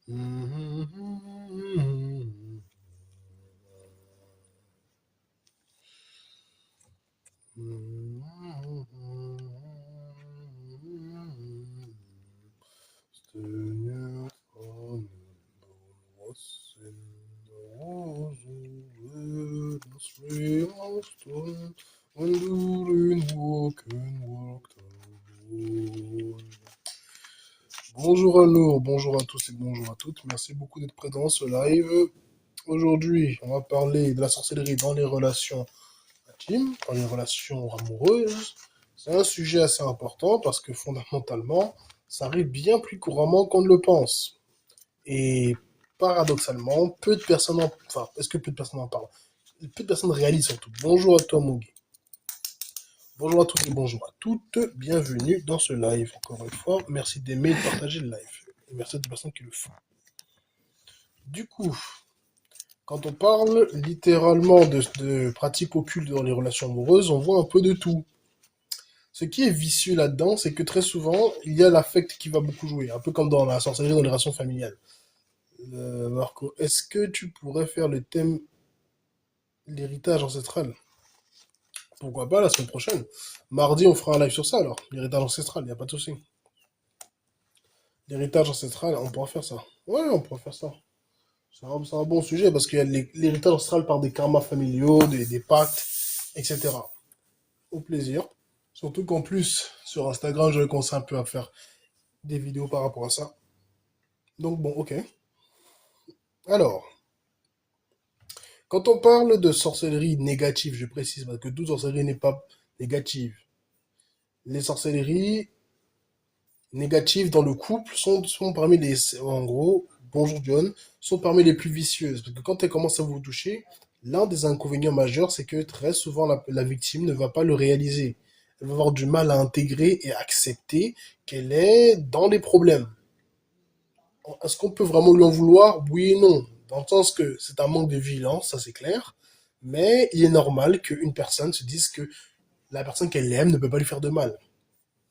Seigneur, was in the rosewood, stream of stone, enduring walk and walk alone. Bonjour à nous, bonjour à tous et bonjour à toutes. Merci beaucoup d'être présents dans ce live. Aujourd'hui, on va parler de la sorcellerie dans les relations intimes, dans les relations amoureuses. C'est un sujet assez important parce que fondamentalement, ça arrive bien plus couramment qu'on ne le pense. Et paradoxalement, peu de personnes en... Enfin, est-ce que peu de personnes en parlent? Peu de personnes réalisent surtout. Bonjour à toi, Mugi. Bonjour à tous et bonjour à toutes. Bienvenue dans ce live. Encore une fois, merci d'aimer et de partager le live. Et merci à toutes les personnes qui le font. Du coup, quand on parle littéralement de pratiques occultes dans les relations amoureuses, on voit un peu de tout. Ce qui est vicieux là-dedans, c'est que très souvent, il y a l'affect qui va beaucoup jouer. Un peu comme dans la sorcellerie dans les relations familiales. Marco, est-ce que tu pourrais faire le thème l'héritage ancestral? Pourquoi pas la semaine prochaine? Mardi, on fera un live sur ça alors. L'héritage ancestral, il n'y a pas de souci. L'héritage ancestral, on pourra faire ça. Ouais, on pourra faire ça. C'est un bon sujet parce qu'il y a l'héritage ancestral par des karmas familiaux, des pactes, etc. Au plaisir. Surtout qu'en plus, sur Instagram, je commencé un peu à faire des vidéos par rapport à ça. Donc bon, ok. Alors, quand on parle de sorcellerie négative, je précise parce que toute sorcellerie n'est pas négative. Les sorcelleries négatives dans le couple sont parmi les, en gros, bonjour John, sont parmi les plus vicieuses. Parce que quand elles commencent à vous toucher, l'un des inconvénients majeurs, c'est que très souvent la victime ne va pas le réaliser. Elle va avoir du mal à intégrer et à accepter qu'elle est dans les problèmes. Est-ce qu'on peut vraiment lui en vouloir? Oui et non. Dans le sens que c'est un manque de vigilance, ça c'est clair. Mais il est normal qu'une personne se dise que la personne qu'elle aime ne peut pas lui faire de mal.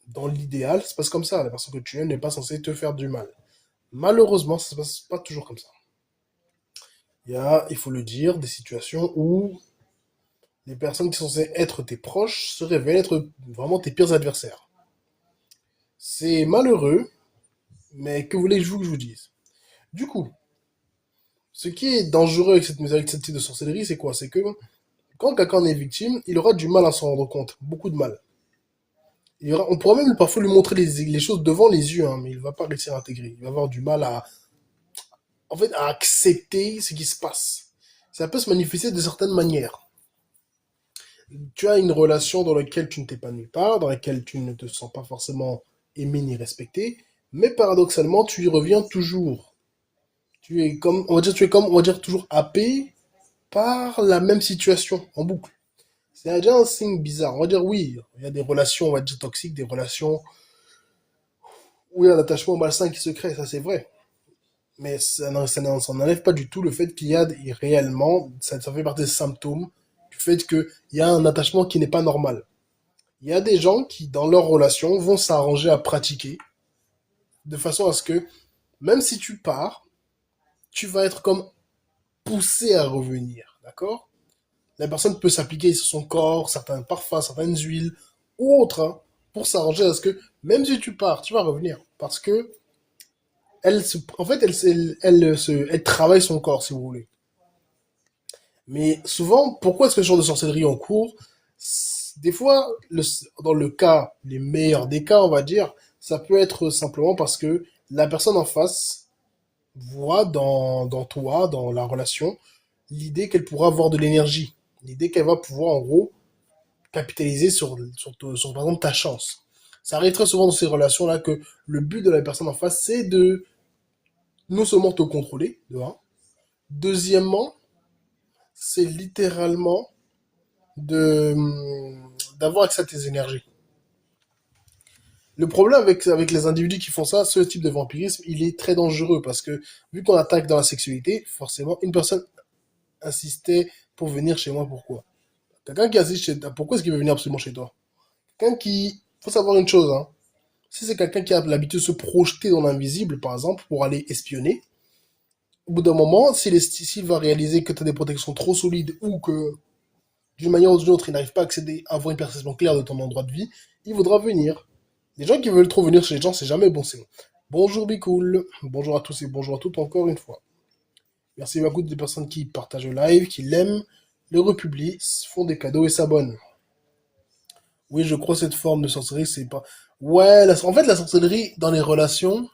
Dans l'idéal, ça se passe comme ça. La personne que tu aimes n'est pas censée te faire du mal. Malheureusement, ça se passe pas toujours comme ça. Il y a, il faut le dire, des situations où les personnes qui sont censées être tes proches se révèlent être vraiment tes pires adversaires. C'est malheureux, mais que voulez-vous que je vous dise? Du coup, ce qui est dangereux avec cette type de sorcellerie, c'est quoi? C'est que quand quelqu'un en est victime, il aura du mal à s'en rendre compte. Beaucoup de mal. On pourra même parfois lui montrer les choses devant les yeux, hein, mais il va pas réussir à intégrer. Il va avoir du mal en fait, à accepter ce qui se passe. Ça peut se manifester de certaines manières. Tu as une relation dans laquelle tu ne t'épanouis pas, dans laquelle tu ne te sens pas forcément aimé ni respecté, mais paradoxalement, tu y reviens toujours. Tu es comme, on va dire, tu es comme, on va dire, toujours happé par la même situation, en boucle. C'est déjà un signe bizarre. On va dire oui, il y a des relations, on va dire, toxiques, des relations où il y a un attachement malsain qui se crée, ça c'est vrai. Mais ça n'enlève pas du tout le fait qu'il y a réellement, ça fait partie des symptômes du fait qu'il y a un attachement qui n'est pas normal. Il y a des gens qui, dans leur relation, vont s'arranger à pratiquer de façon à ce que, même si tu pars, tu vas être comme poussé à revenir, d'accord? La personne peut s'appliquer sur son corps, certains parfums, certaines huiles, ou autres, hein, pour s'arranger à ce que, même si tu pars, tu vas revenir. Parce que, en fait, elle travaille son corps, si vous voulez. Mais souvent, pourquoi est-ce que ce genre de sorcellerie en cours? Des fois, dans le cas, les meilleurs des cas, on va dire, ça peut être simplement parce que la personne en face voit dans toi, dans la relation, l'idée qu'elle pourra avoir de l'énergie. L'idée qu'elle va pouvoir, en gros, capitaliser sur, par exemple, ta chance. Ça arrive très souvent dans ces relations-là que le but de la personne en face, c'est de non seulement te contrôler, de un. Deuxièmement, c'est littéralement de d'avoir accès à tes énergies. Le problème avec les individus qui font ça, ce type de vampirisme, il est très dangereux parce que vu qu'on attaque dans la sexualité, forcément, une personne insistait pour venir chez moi. Pourquoi? Quelqu'un qui assiste chez toi, pourquoi est-ce qu'il veut venir absolument chez toi? Quelqu'un qui, faut savoir une chose, hein. Si c'est quelqu'un qui a l'habitude de se projeter dans l'invisible, par exemple, pour aller espionner, Au bout d'un moment, s'il va réaliser que tu as des protections trop solides ou que d'une manière ou d'une autre, il n'arrive pas à accéder, à avoir une perception claire de ton endroit de vie, il voudra venir. Les gens qui veulent trop venir chez les gens, c'est jamais bon signe. Bonjour Bicool, bonjour à tous et bonjour à toutes encore une fois. Merci beaucoup des personnes qui partagent le live, qui l'aiment, le republient, font des cadeaux et s'abonnent. Oui, je crois que cette forme de sorcellerie, c'est pas... Ouais, en fait, la sorcellerie dans les relations,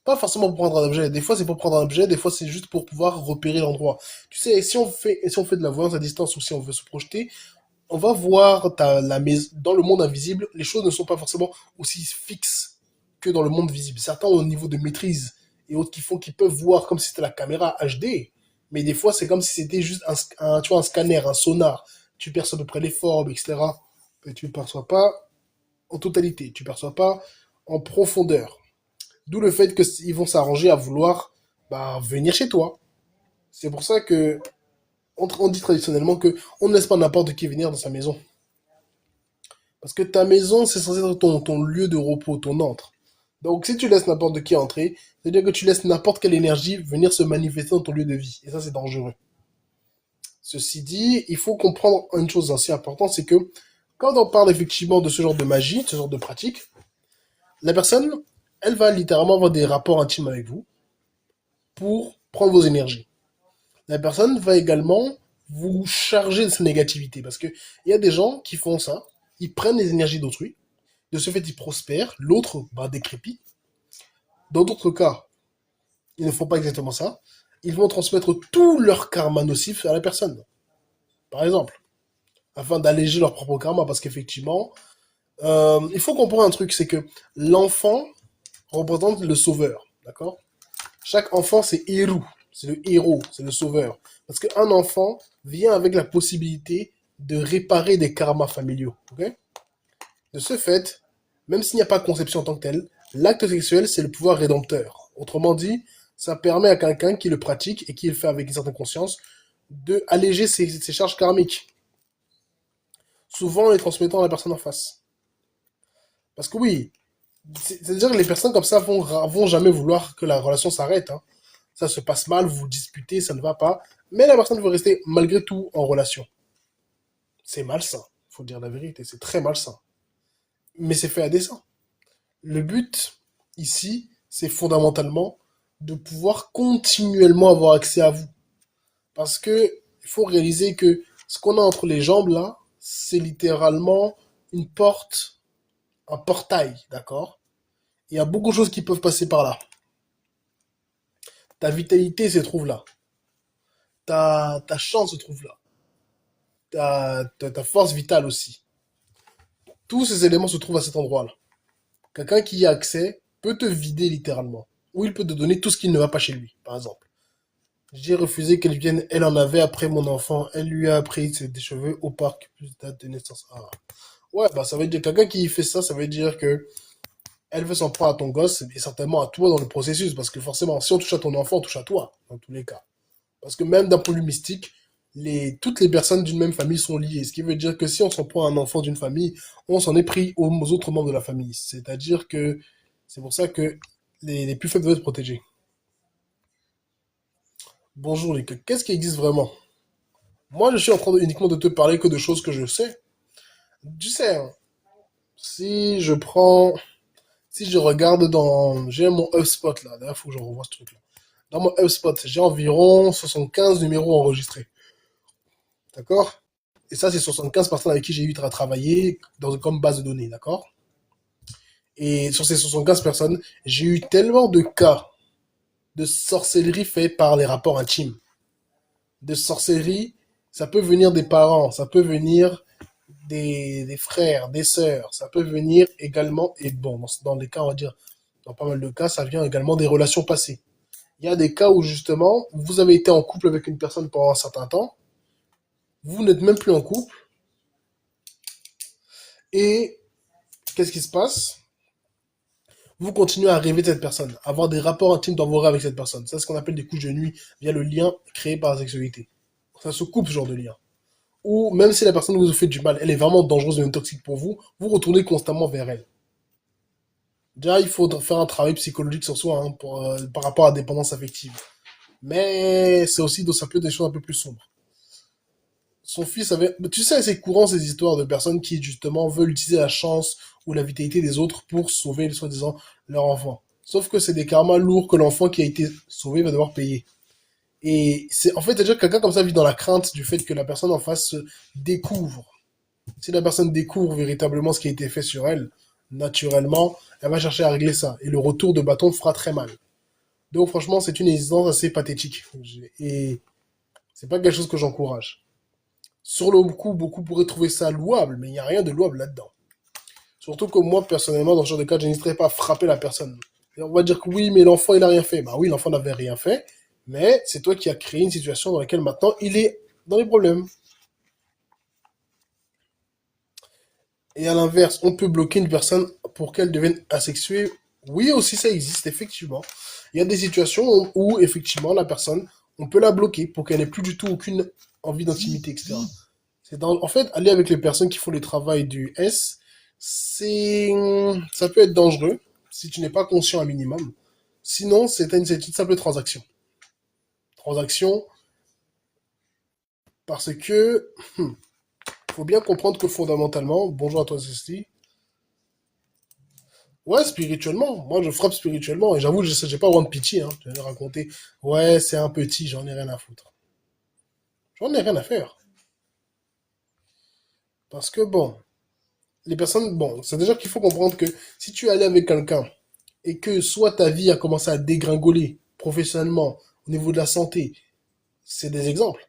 pas forcément pour prendre un objet. Des fois, c'est pour prendre un objet, des fois, c'est juste pour pouvoir repérer l'endroit. Tu sais, si on fait de la voyance à distance ou si on veut se projeter, on va voir la maison, dans le monde invisible, les choses ne sont pas forcément aussi fixes que dans le monde visible. Certains ont un niveau de maîtrise et autres qui peuvent voir comme si c'était la caméra HD. Mais des fois, c'est comme si c'était juste tu vois, un scanner, un sonar. Tu perçois à peu près les formes, etc. Mais tu ne perçois pas en totalité. Tu ne perçois pas en profondeur. D'où le fait qu'ils vont s'arranger à vouloir venir chez toi. C'est pour ça que on dit traditionnellement que on ne laisse pas n'importe qui venir dans sa maison. Parce que ta maison, c'est censé être ton lieu de repos, ton antre. Donc si tu laisses n'importe qui entrer, c'est-à-dire que tu laisses n'importe quelle énergie venir se manifester dans ton lieu de vie. Et ça, c'est dangereux. Ceci dit, il faut comprendre une chose assez importante, c'est que quand on parle effectivement de ce genre de magie, de ce genre de pratique, la personne, elle va littéralement avoir des rapports intimes avec vous pour prendre vos énergies. La personne va également vous charger de sa négativité. Parce que il y a des gens qui font ça, ils prennent les énergies d'autrui, de ce fait ils prospèrent, l'autre décrépit. Dans d'autres cas, ils ne font pas exactement ça. Ils vont transmettre tout leur karma nocif à la personne. Par exemple, afin d'alléger leur propre karma. Parce qu'effectivement, il faut comprendre un truc, c'est que l'enfant représente le sauveur. D'accord? Chaque enfant, c'est héros. C'est le héros, c'est le sauveur. Parce qu'un enfant vient avec la possibilité de réparer des karmas familiaux. Ok? De ce fait, même s'il n'y a pas de conception en tant que telle, l'acte sexuel, c'est le pouvoir rédempteur. Autrement dit, ça permet à quelqu'un qui le pratique et qui le fait avec une certaine conscience de alléger ses charges karmiques, souvent en les transmettant à la personne en face. Parce que oui, c'est-à-dire que les personnes comme ça vont jamais vouloir que la relation s'arrête. Hein. Ça se passe mal, vous vous disputez, ça ne va pas. Mais la personne veut rester malgré tout en relation. C'est malsain, faut dire la vérité, c'est très malsain. Mais c'est fait à dessein. Le but, ici, c'est fondamentalement de pouvoir continuellement avoir accès à vous. Parce que il faut réaliser que ce qu'on a entre les jambes là, c'est littéralement une porte, un portail, d'accord? Il y a beaucoup de choses qui peuvent passer par là. Ta vitalité se trouve là. Ta chance se trouve là. Ta force vitale aussi. Tous ces éléments se trouvent à cet endroit-là. Quelqu'un qui y a accès peut te vider littéralement. Ou il peut te donner tout ce qui ne va pas chez lui, par exemple. J'ai refusé qu'elle vienne, elle en avait après mon enfant, elle lui a appris des cheveux au parc, plus date de naissance. Ah. Ouais, ça veut dire quelqu'un qui fait ça, ça veut dire que elle veut s'en prendre à ton gosse et certainement à toi dans le processus, parce que forcément, si on touche à ton enfant, on touche à toi, dans tous les cas. Parce que même d'un point de vue mystique, toutes les personnes d'une même famille sont liées. Ce qui veut dire que si on s'en prend à un enfant d'une famille, on s'en est pris aux autres membres de la famille. C'est-à-dire que c'est pour ça que les plus faibles doivent être protégés. Bonjour les gars, qu'est-ce qui existe vraiment? Moi, je suis en train uniquement de te parler que de choses que je sais. Tu sais, hein, si je prends, si je regarde j'ai mon HubSpot là, d'ailleurs, il faut que je revoie ce truc là. Dans mon HubSpot, j'ai environ 75 numéros enregistrés. D'accord? Et ça, c'est 75 personnes avec qui j'ai eu à travailler comme base de données. D'accord? Et sur ces 75 personnes, j'ai eu tellement de cas de sorcellerie faits par les rapports intimes. De sorcellerie, ça peut venir des parents, ça peut venir des frères, des sœurs, ça peut venir également, et bon, dans les cas, on va dire, dans pas mal de cas, ça vient également des relations passées. Il y a des cas où justement, vous avez été en couple avec une personne pendant un certain temps, vous n'êtes même plus en couple, et qu'est-ce qui se passe? Vous continuez à rêver de cette personne, avoir des rapports intimes dans vos rêves avec cette personne. C'est ce qu'on appelle des couches de nuit via le lien créé par la sexualité. Ça se coupe ce genre de lien. Ou même si la personne vous fait du mal, elle est vraiment dangereuse ou toxique pour vous, vous retournez constamment vers elle. Déjà, il faut faire un travail psychologique sur soi par rapport à la dépendance affective. Mais c'est aussi, ça peut être des choses un peu plus sombres. Son fils avait, tu sais, c'est courant ces histoires de personnes qui justement veulent utiliser la chance ou la vitalité des autres pour sauver, soi-disant, leur enfant. Sauf que c'est des karmas lourds que l'enfant qui a été sauvé va devoir payer. Et c'est, en fait, c'est-à-dire que quelqu'un comme ça vit dans la crainte du fait que la personne en face se découvre. Si la personne découvre véritablement ce qui a été fait sur elle, naturellement, elle va chercher à régler ça. Et le retour de bâton fera très mal. Donc franchement, c'est une existence assez pathétique. Et c'est pas quelque chose que j'encourage. Sur le coup, beaucoup pourraient trouver ça louable, mais il n'y a rien de louable là-dedans. Surtout que moi, personnellement, dans ce genre de cas, je n'hésiterais pas à frapper la personne. Et on va dire que oui, mais l'enfant, il n'a rien fait. Bah oui, l'enfant n'avait rien fait, mais c'est toi qui as créé une situation dans laquelle maintenant il est dans les problèmes. Et à l'inverse, on peut bloquer une personne pour qu'elle devienne asexuée. Oui, aussi, ça existe, effectivement. Il y a des situations où, effectivement, la personne, on peut la bloquer pour qu'elle n'ait plus du tout aucune envie d'intimité, etc. En fait, aller avec les personnes qui font le travail du S, ça peut être dangereux si tu n'es pas conscient un minimum. Sinon, c'est une simple transaction. Transaction parce que, faut bien comprendre que fondamentalement, bonjour à toi Cécile, ouais, spirituellement, moi je frappe spirituellement et j'avoue, j'ai pas vraiment de pitié, hein. Je vais raconter, ouais, c'est un petit, j'en ai rien à foutre. J'en ai rien à faire. Parce que bon, les personnes, bon, c'est déjà qu'il faut comprendre que si tu es allé avec quelqu'un et que soit ta vie a commencé à dégringoler professionnellement au niveau de la santé, c'est des exemples.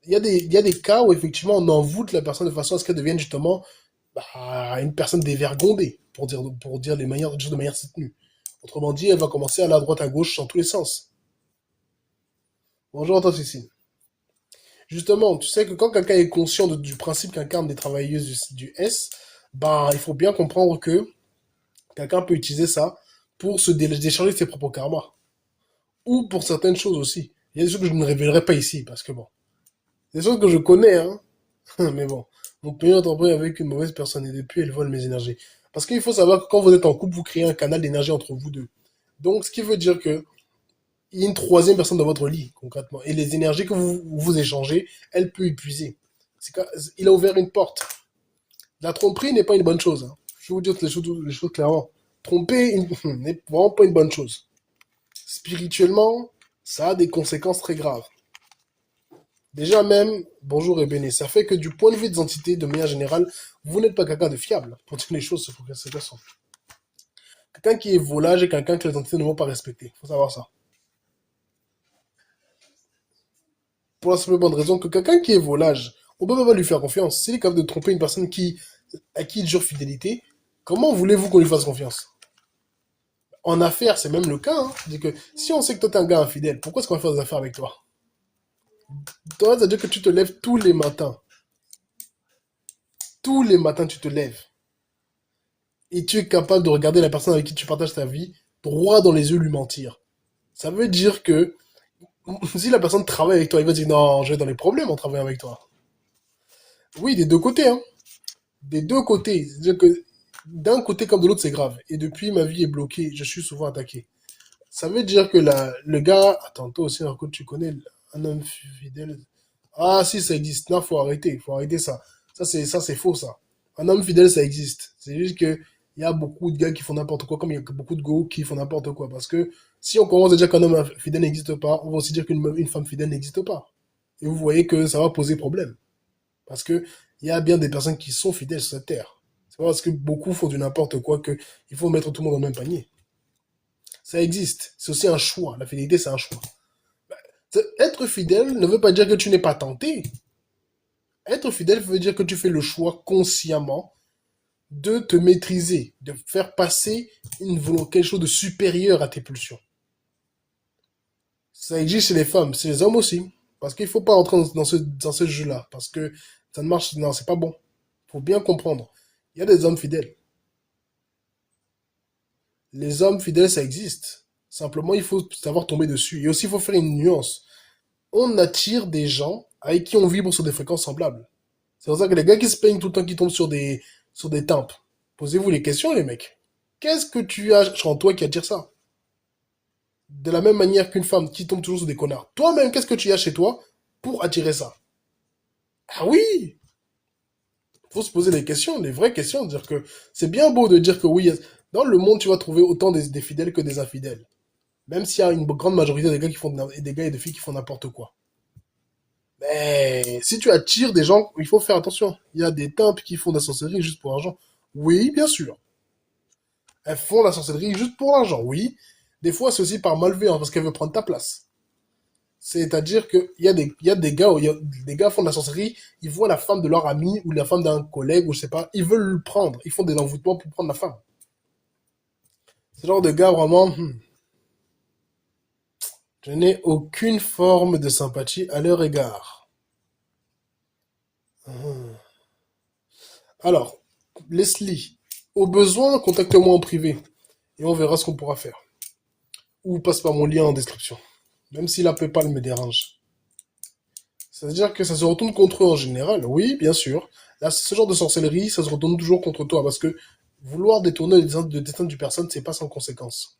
Il y a des cas où effectivement on envoûte la personne de façon à ce qu'elle devienne justement une personne dévergondée, pour dire les choses de manière soutenue. Autrement dit, elle va commencer à aller à droite à gauche dans tous les sens. Bonjour à toi Cécile. Justement, tu sais que quand quelqu'un est conscient du principe qu'incarnent des travailleuses du S, bah, il faut bien comprendre que quelqu'un peut utiliser ça pour se décharger de ses propres karmas. Ou pour certaines choses aussi. Il y a des choses que je ne révélerai pas ici, parce que bon, des choses que je connais, hein. Mais bon, mon père est embrouillé avec une mauvaise personne et depuis, elle vole mes énergies. Parce qu'il faut savoir que quand vous êtes en couple, vous créez un canal d'énergie entre vous deux. Donc, ce qui veut dire que il y a une troisième personne dans votre lit, concrètement. Et les énergies que vous échangez, elle peut épuiser. Il a ouvert une porte. La tromperie n'est pas une bonne chose, hein. Je vais vous dire les choses clairement. Tromper n'est vraiment pas une bonne chose. Spirituellement, ça a des conséquences très graves. Déjà même, bonjour et béni, ça fait que du point de vue des entités, de manière générale, vous n'êtes pas quelqu'un de fiable, pour dire les choses de cette façon. Quelqu'un qui est volage et quelqu'un que les entités ne vont pas respecter. Il faut savoir ça. Pour la simple bonne raison que quelqu'un qui est volage, on peut pas lui faire confiance. S'il est capable de tromper une personne à qui il jure fidélité, comment voulez-vous qu'on lui fasse confiance? En affaires, c'est même le cas, hein. C'est-à-dire que si on sait que toi t'es un gars infidèle, pourquoi est-ce qu'on va faire des affaires avec toi? Toi, c'est-à-dire que tu te lèves tous les matins. Tous les matins, tu te lèves. Et tu es capable de regarder la personne avec qui tu partages ta vie droit dans les yeux, lui mentir. Ça veut dire que si la personne travaille avec toi, il va dire non, je vais dans les problèmes en travaillant avec toi. Oui, des deux côtés, hein. Des deux côtés. C'est-à-dire que d'un côté comme de l'autre, c'est grave. Et depuis, ma vie est bloquée. Je suis souvent attaqué. Ça veut dire que le gars, attends, toi aussi, Marco, tu connais un homme fidèle. Ah, si, ça existe. Non, faut arrêter ça. Ça, c'est faux, ça. Un homme fidèle, ça existe. C'est juste que, il y a beaucoup de gars qui font n'importe quoi, comme il y a beaucoup de go qui font n'importe quoi. Parce que, si on commence à dire qu'un homme fidèle n'existe pas, on va aussi dire une femme fidèle n'existe pas. Et vous voyez que ça va poser problème. Parce que, il y a bien des personnes qui sont fidèles sur cette terre. C'est pas parce que beaucoup font du n'importe quoi que il faut mettre tout le monde dans le même panier. Ça existe. C'est aussi un choix. La fidélité, c'est un choix. Être fidèle ne veut pas dire que tu n'es pas tenté. Être fidèle veut dire que tu fais le choix consciemment de te maîtriser, de faire passer quelque chose de supérieur à tes pulsions. Ça existe chez les femmes, chez les hommes aussi. Parce qu'il ne faut pas entrer dans ce jeu-là. Parce que ça ne marche, non, c'est pas bon. Il faut bien comprendre. Il y a des hommes fidèles. Les hommes fidèles, ça existe. Simplement, il faut savoir tomber dessus. Et aussi, il faut faire une nuance. On attire des gens avec qui on vibre sur des fréquences semblables. C'est pour ça que les gars qui se peignent tout le temps, qui tombent sur des tempes, posez-vous les questions, les mecs. Qu'est-ce que tu as en toi qui attire ça? De la même manière qu'une femme qui tombe toujours sur des connards. Toi-même, qu'est-ce que tu as chez toi pour attirer ça? Ah oui! Faut se poser des questions, des vraies questions. Dire que c'est bien beau de dire que oui, dans le monde, tu vas trouver autant des fidèles que des infidèles. Même s'il y a une grande majorité des gars qui font des gars et des filles qui font n'importe quoi. Mais si tu attires des gens, il faut faire attention. Il y a des temples qui font de la sorcellerie juste pour l'argent. Oui, bien sûr. Elles font la sorcellerie juste pour l'argent, oui. Des fois, c'est aussi par malveillance, parce qu'elles veulent prendre ta place. C'est-à-dire il y a des gars, il y a des gars font de la sorcellerie, ils voient la femme de leur ami ou la femme d'un collègue ou je sais pas, ils veulent le prendre, ils font des envoûtements pour prendre la femme. Ce genre de gars vraiment, je n'ai aucune forme de sympathie à leur égard. Alors, Leslie, au besoin, contacte-moi en privé et on verra ce qu'on pourra faire. Ou passe par mon lien en description. Même si la PayPal me dérange. C'est-à-dire que ça se retourne contre eux en général. Oui, bien sûr. Là, ce genre de sorcellerie, ça se retourne toujours contre toi parce que vouloir détourner le destin d'une personne, c'est pas sans conséquence.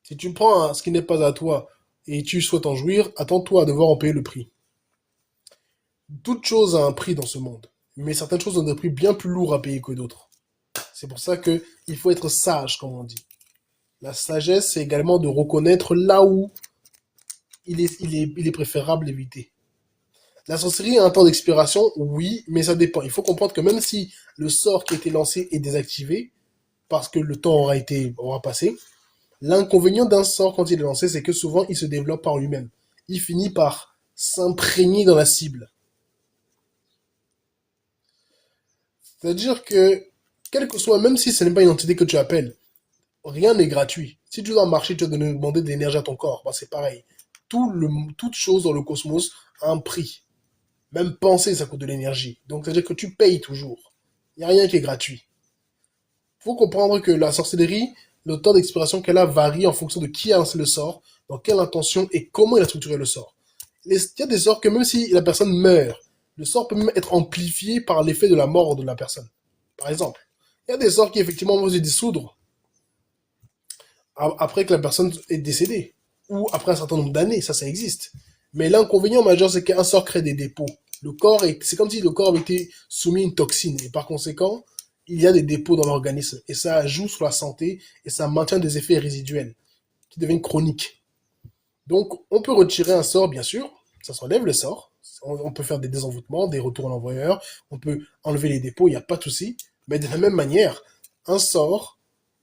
Si tu prends ce qui n'est pas à toi et tu souhaites en jouir, attends-toi à devoir en payer le prix. Toute chose a un prix dans ce monde, mais certaines choses ont des prix bien plus lourds à payer que d'autres. C'est pour ça que il faut être sage, comme on dit. La sagesse, c'est également de reconnaître là où il est préférable d'éviter. La sorcellerie a un temps d'expiration, oui, mais ça dépend. Il faut comprendre que même si le sort qui a été lancé est désactivé, parce que le temps aura passé, l'inconvénient d'un sort quand il est lancé, c'est que souvent il se développe par lui-même. Il finit par s'imprégner dans la cible. C'est-à-dire que, quel que soit, même si ce n'est pas une entité que tu appelles, rien n'est gratuit. Si tu dois marcher, tu dois demander de l'énergie à ton corps. Bah, c'est pareil. Toute chose dans le cosmos a un prix. Même penser, ça coûte de l'énergie. Donc, c'est-à-dire que tu payes toujours. Il n'y a rien qui est gratuit. Il faut comprendre que la sorcellerie, le temps d'expiration qu'elle a varie en fonction de qui a lancé le sort, dans quelle intention et comment il a structuré le sort. Il y a des sorts que même si la personne meurt, le sort peut même être amplifié par l'effet de la mort de la personne. Par exemple, il y a des sorts qui effectivement vont se dissoudre après que la personne est décédée, ou après un certain nombre d'années, ça existe. Mais l'inconvénient majeur, c'est qu'un sort crée des dépôts. C'est comme si le corps avait été soumis à une toxine, et par conséquent, il y a des dépôts dans l'organisme, et ça joue sur la santé, et ça maintient des effets résiduels, qui deviennent chroniques. Donc, on peut retirer un sort, bien sûr, ça s'enlève le sort, on peut faire des désenvoûtements, des retours à l'envoyeur, on peut enlever les dépôts, il n'y a pas de souci, mais de la même manière, un sort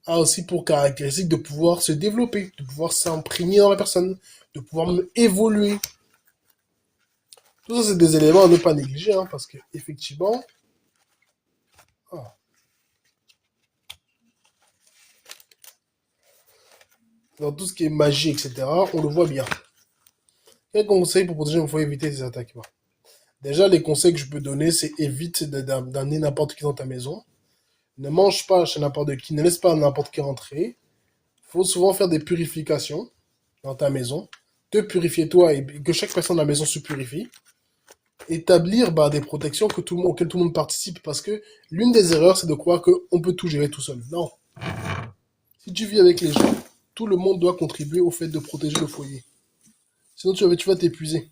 a aussi pour caractéristique de pouvoir se développer, de pouvoir s'imprégner dans la personne, de pouvoir évoluer. Tout ça, c'est des éléments à ne pas négliger, hein, parce que effectivement, ah, dans tout ce qui est magie, etc., on le voit bien. Quel conseil pour protéger, il faut éviter ces attaques? Déjà, les conseils que je peux donner, c'est évite d'amener n'importe qui dans ta maison. Ne mange pas chez n'importe qui, ne laisse pas n'importe qui rentrer. Il faut souvent faire des purifications dans ta maison. Te purifier toi et que chaque personne dans la maison se purifie. Établir des protections auxquelles tout le monde participe. Parce que l'une des erreurs, c'est de croire qu'on peut tout gérer tout seul. Non. Si tu vis avec les gens, tout le monde doit contribuer au fait de protéger le foyer. Sinon, tu vas t'épuiser.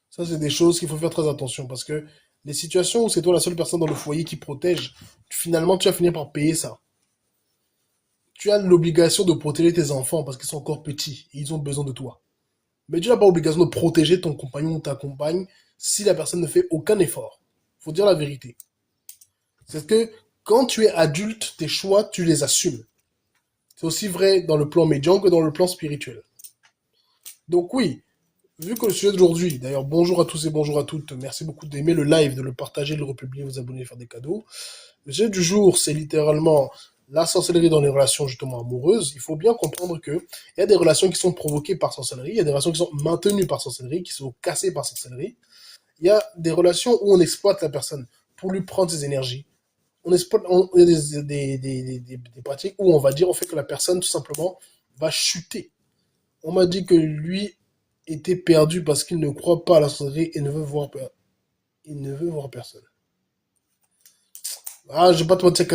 Ça, c'est des choses qu'il faut faire très attention. Parce que les situations où c'est toi la seule personne dans le foyer qui protège, finalement, tu vas finir par payer ça. Tu as l'obligation de protéger tes enfants parce qu'ils sont encore petits et ils ont besoin de toi. Mais tu n'as pas l'obligation de protéger ton compagnon ou ta compagne si la personne ne fait aucun effort. Faut dire la vérité. C'est que quand tu es adulte, tes choix, tu les assumes. C'est aussi vrai dans le plan médian que dans le plan spirituel. Donc oui, vu que le sujet d'aujourd'hui, d'ailleurs bonjour à tous et bonjour à toutes, merci beaucoup d'aimer le live, de le partager, de le republier, vous abonner, faire des cadeaux. Le sujet du jour, c'est littéralement la sorcellerie dans les relations justement amoureuses. Il faut bien comprendre que il y a des relations qui sont provoquées par sorcellerie, il y a des relations qui sont maintenues par sorcellerie, qui sont cassées par sorcellerie. Il y a des relations où on exploite la personne pour lui prendre ses énergies. Il y a des pratiques où on va dire, on fait que la personne tout simplement va chuter. On m'a dit que lui était perdu parce qu'il ne croit pas à la sorcellerie et il ne veut voir personne. Ah, je vais pas te mentir,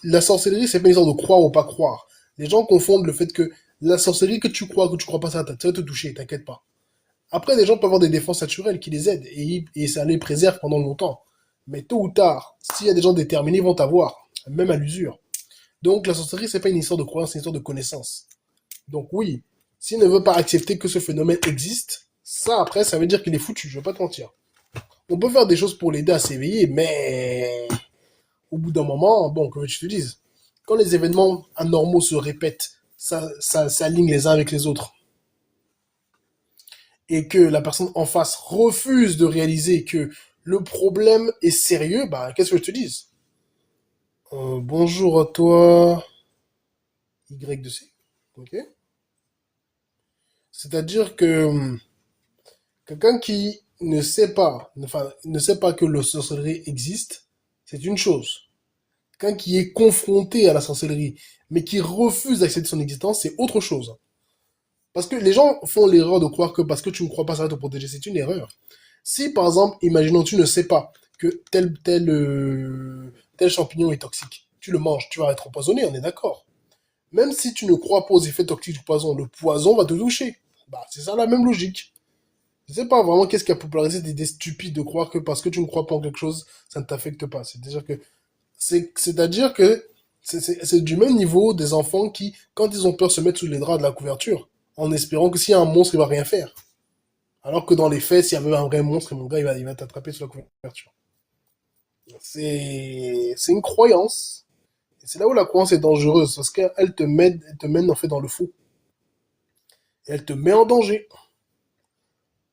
la sorcellerie, c'est pas une histoire de croire ou pas croire. Les gens confondent le fait que la sorcellerie que tu crois pas, ça va te toucher, t'inquiète pas. Après, des gens peuvent avoir des défenses naturelles qui les aident et ça les préserve pendant longtemps. Mais tôt ou tard, s'il y a des gens déterminés, ils vont t'avoir, même à l'usure. Donc la sorcellerie, c'est pas une histoire de croyance, c'est une histoire de connaissance. Donc oui, s'il ne veut pas accepter que ce phénomène existe, ça après, ça veut dire qu'il est foutu, je vais pas te mentir. On peut faire des choses pour l'aider à s'éveiller, mais au bout d'un moment, bon, comme je te dise, quand les événements anormaux se répètent, ça s'aligne les uns avec les autres, et que la personne en face refuse de réaliser que le problème est sérieux, bah, qu'est-ce que je te dise? Bonjour à toi, Y de C. Ok. C'est-à-dire que quelqu'un qui ne sait pas, enfin, ne sait pas que la sorcellerie existe, c'est une chose. Quelqu'un qui est confronté à la sorcellerie, mais qui refuse d'accepter son existence, c'est autre chose. Parce que les gens font l'erreur de croire que parce que tu ne crois pas, ça va te protéger. C'est une erreur. Si, par exemple, imaginons, tu ne sais pas que tel champignon est toxique, tu le manges, tu vas être empoisonné, on est d'accord. Même si tu ne crois pas aux effets toxiques du poison, le poison va te toucher. Bah, c'est ça la même logique. Je sais pas vraiment qu'est-ce qui a popularisé des idées stupides de croire que parce que tu ne crois pas en quelque chose, ça ne t'affecte pas. C'est-à-dire que c'est du même niveau des enfants qui, quand ils ont peur, se mettent sous les draps de la couverture, en espérant que s'il y a un monstre, il va rien faire. Alors que dans les faits, s'il y avait un vrai monstre, mon gars, il va t'attraper sous la couverture. C'est une croyance. Et c'est là où la croyance est dangereuse, parce qu'elle te mène en fait dans le faux. Et elle te met en danger.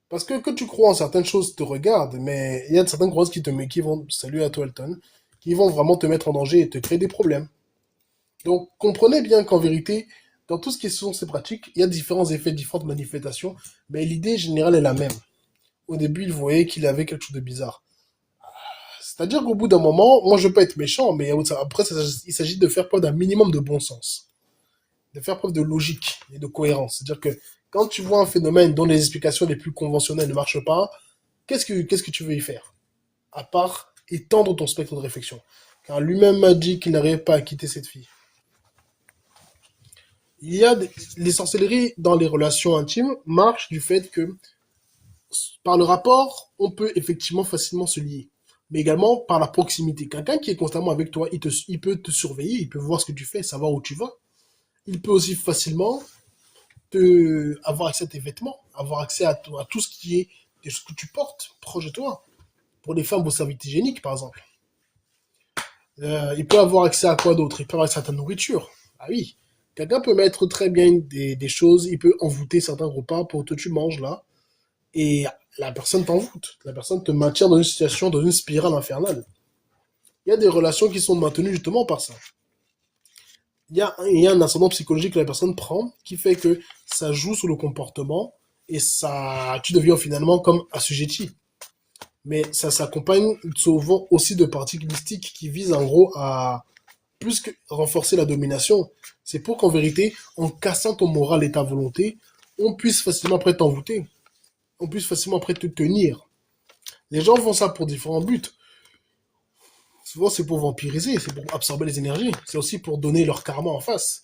Parce que tu crois en certaines choses te regarde, mais il y a certaines croyances qui vont, salut à toi Elton, qui vont vraiment te mettre en danger et te créer des problèmes. Donc, comprenez bien qu'en vérité, dans tout ce qui sont ces pratiques, il y a différents effets, différentes manifestations, mais l'idée générale est la même. Au début, il voyait qu'il avait quelque chose de bizarre. C'est-à-dire qu'au bout d'un moment, moi je veux pas être méchant, mais après, il s'agit de faire preuve d'un minimum de bon sens, de faire preuve de logique et de cohérence. C'est-à-dire que quand tu vois un phénomène dont les explications les plus conventionnelles ne marchent pas, qu'est-ce que tu veux y faire? À part étendre ton spectre de réflexion. Car lui-même m'a dit qu'il n'arrivait pas à quitter cette fille. Les sorcelleries dans les relations intimes marchent du fait que par le rapport, on peut effectivement facilement se lier. Mais également par la proximité. Quelqu'un qui est constamment avec toi, il peut te surveiller, il peut voir ce que tu fais, savoir où tu vas. Il peut aussi facilement avoir accès à tes vêtements, avoir accès à tout ce qui est de ce que tu portes proche de toi. Pour les femmes, vos serviettes hygiéniques, par exemple. Il peut avoir accès à quoi d'autre? Il peut avoir accès à ta nourriture. Ah oui. Quelqu'un peut mettre très bien des choses, il peut envoûter certains repas pour que tu manges là, et la personne t'envoûte. La personne te maintient dans une situation, dans une spirale infernale. Il y a des relations qui sont maintenues justement par ça. Il y a un ascendant psychologique que la personne prend qui fait que ça joue sur le comportement et ça, tu deviens finalement comme assujetti. Mais ça s'accompagne souvent aussi de pratiques mystiques qui visent en gros à plus que renforcer la domination. C'est pour qu'en vérité, en cassant ton moral et ta volonté, on puisse facilement après t'envoûter. On puisse facilement après te tenir. Les gens font ça pour différents buts. Souvent, c'est pour vampiriser, c'est pour absorber les énergies. C'est aussi pour donner leur karma en face.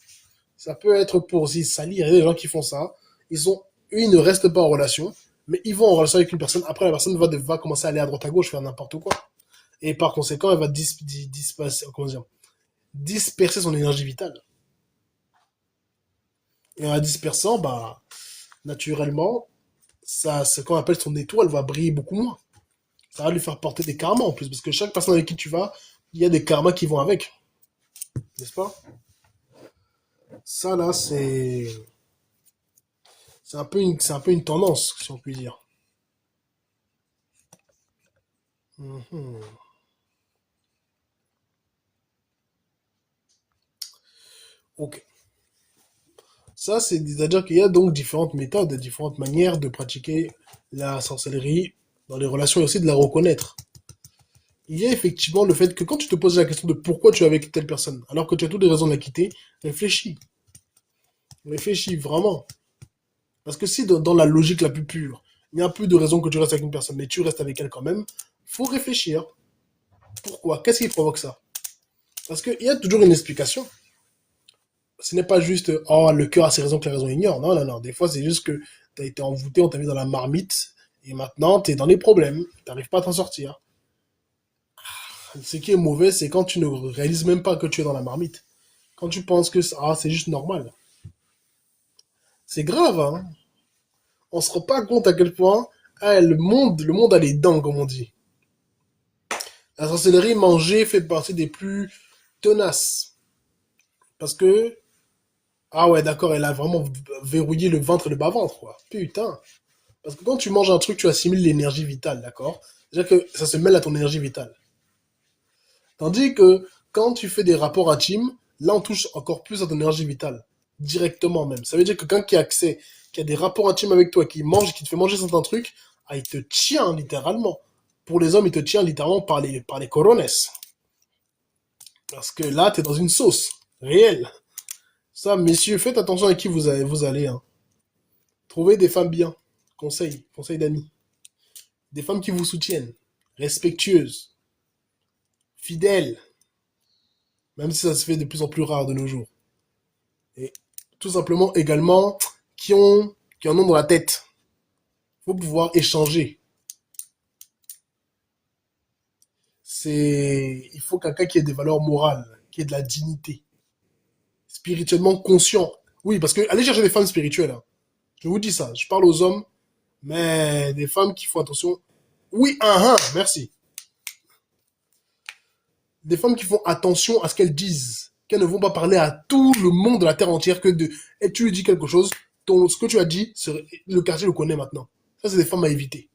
Ça peut être pour aussi salir. Il y a des gens qui font ça. Eux, ils ne restent pas en relation, mais ils vont en relation avec une personne. Après, la personne va commencer à aller à droite à gauche, faire n'importe quoi. Et par conséquent, elle va disperser son énergie vitale. Et en la dispersant, bah, naturellement, ça, ce qu'on appelle son étoile va briller beaucoup moins. Ça va lui faire porter des karmas en plus, parce que chaque personne avec qui tu vas, il y a des karmas qui vont avec, n'est-ce pas? Ça là, c'est un peu une tendance, si on peut dire. Mhm. Ok. Ça, c'est-à-dire qu'il y a donc différentes méthodes, différentes manières de pratiquer la sorcellerie dans les relations et aussi de la reconnaître. Il y a effectivement le fait que quand tu te poses la question de pourquoi tu es avec telle personne, alors que tu as toutes les raisons de la quitter, réfléchis. Réfléchis vraiment. Parce que si dans la logique la plus pure, il n'y a plus de raison que tu restes avec une personne, mais tu restes avec elle quand même, faut réfléchir. Pourquoi? Qu'est-ce qui provoque ça? Parce qu'il y a toujours une explication. Ce n'est pas juste, oh, le cœur a ses raisons que la raison ignore. Non, non, non. Des fois, c'est juste que tu as été envoûté, on t'a mis dans la marmite, et maintenant, tu es dans les problèmes. Tu n'arrives pas à t'en sortir. Ce qui est mauvais, c'est quand tu ne réalises même pas que tu es dans la marmite. Quand tu penses que ah, c'est juste normal. C'est grave, hein. On se rend pas compte à quel point ah, le monde a les dents, comme on dit. La sorcellerie manger fait partie des plus tenaces. Parce que, ah ouais, d'accord, elle a vraiment verrouillé le ventre et le bas-ventre, quoi. Putain. Parce que quand tu manges un truc, tu assimiles l'énergie vitale, d'accord? Déjà que ça se mêle à ton énergie vitale. Tandis que quand tu fais des rapports intimes, là on touche encore plus à ton énergie vitale. Directement même. Ça veut dire que quelqu'un qui a accès, qui a des rapports intimes avec toi, qui mange, qui te fait manger certains trucs, ah, il te tient littéralement. Pour les hommes, il te tient littéralement par les corones. Parce que là, t'es dans une sauce réelle. Ça, messieurs, faites attention à qui vous allez. Hein. Trouvez des femmes bien. Conseil d'amis. Des femmes qui vous soutiennent. Respectueuses. Fidèles. Même si ça se fait de plus en plus rare de nos jours. Et tout simplement également qui en ont dans la tête. Il faut pouvoir échanger. Il faut quelqu'un qui ait des valeurs morales, qui ait de la dignité, spirituellement conscient. Oui, parce que allez chercher des femmes spirituelles. Hein. Je vous dis ça. Je parle aux hommes, mais des femmes qui font attention. Oui, merci. Des femmes qui font attention à ce qu'elles disent, qu'elles ne vont pas parler à tout le monde de la terre entière que de. Et tu lui dis quelque chose, ce que tu as dit, le quartier le connaît maintenant. Ça, c'est des femmes à éviter.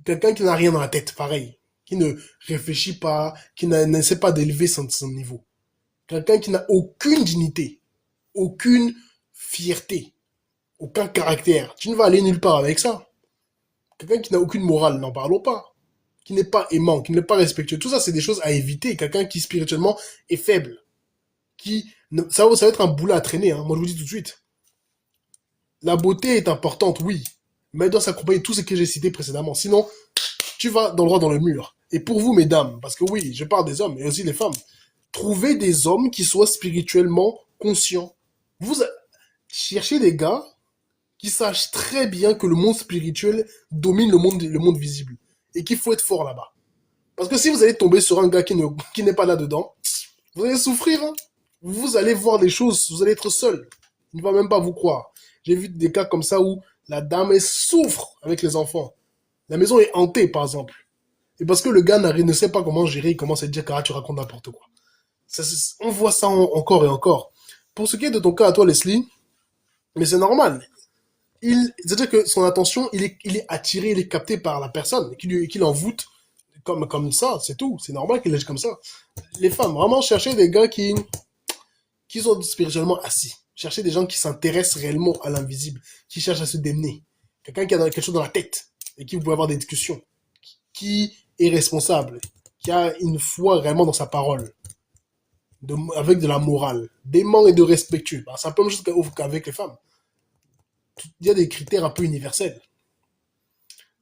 Quelqu'un qui n'a rien dans la tête, pareil. Qui ne réfléchit pas, qui n'essaie pas d'élever son niveau. Quelqu'un qui n'a aucune dignité, aucune fierté, aucun caractère. Tu ne vas aller nulle part avec ça. Quelqu'un qui n'a aucune morale, n'en parlons pas. Qui n'est pas aimant, qui n'est pas respectueux. Tout ça, c'est des choses à éviter. Quelqu'un qui spirituellement est faible. Ça va être un boulet à traîner. Hein. Moi, je vous dis tout de suite. La beauté est importante, oui. Mais elle doit s'accompagner de tout ce que j'ai cité précédemment. Sinon, tu vas dans le droit dans le mur. Et pour vous, mesdames, parce que oui, je parle des hommes, mais aussi des femmes, trouvez des hommes qui soient spirituellement conscients. Vous cherchez des gars qui sachent très bien que le monde spirituel domine le monde visible. Et qu'il faut être fort là-bas. Parce que si vous allez tomber sur un gars qui n'est pas là-dedans, vous allez souffrir. Hein. Vous allez voir des choses, vous allez être seul. Il ne va même pas vous croire. J'ai vu des cas comme ça où la dame elle souffre avec les enfants. La maison est hantée, par exemple. Et parce que le gars ne sait pas comment gérer, il commence à dire que tu racontes n'importe quoi. On voit ça encore et encore. Pour ce qui est de ton cas à toi, Leslie, mais c'est normal. C'est-à-dire que son attention, il est attiré, il est capté par la personne, qui l'envoûte comme ça, c'est tout. C'est normal qu'il agisse comme ça. Les femmes, vraiment chercher des gars qui sont spirituellement assis. Chercher des gens qui s'intéressent réellement à l'invisible, qui cherchent à se démener. Quelqu'un qui a quelque chose dans la tête et qui vous pouvez avoir des discussions. Qui est responsable, qui a une foi réellement dans sa parole, avec de la morale, d'aimant et de respectueux. Bah, c'est un peu la même chose qu'avec les femmes. Il y a des critères un peu universels.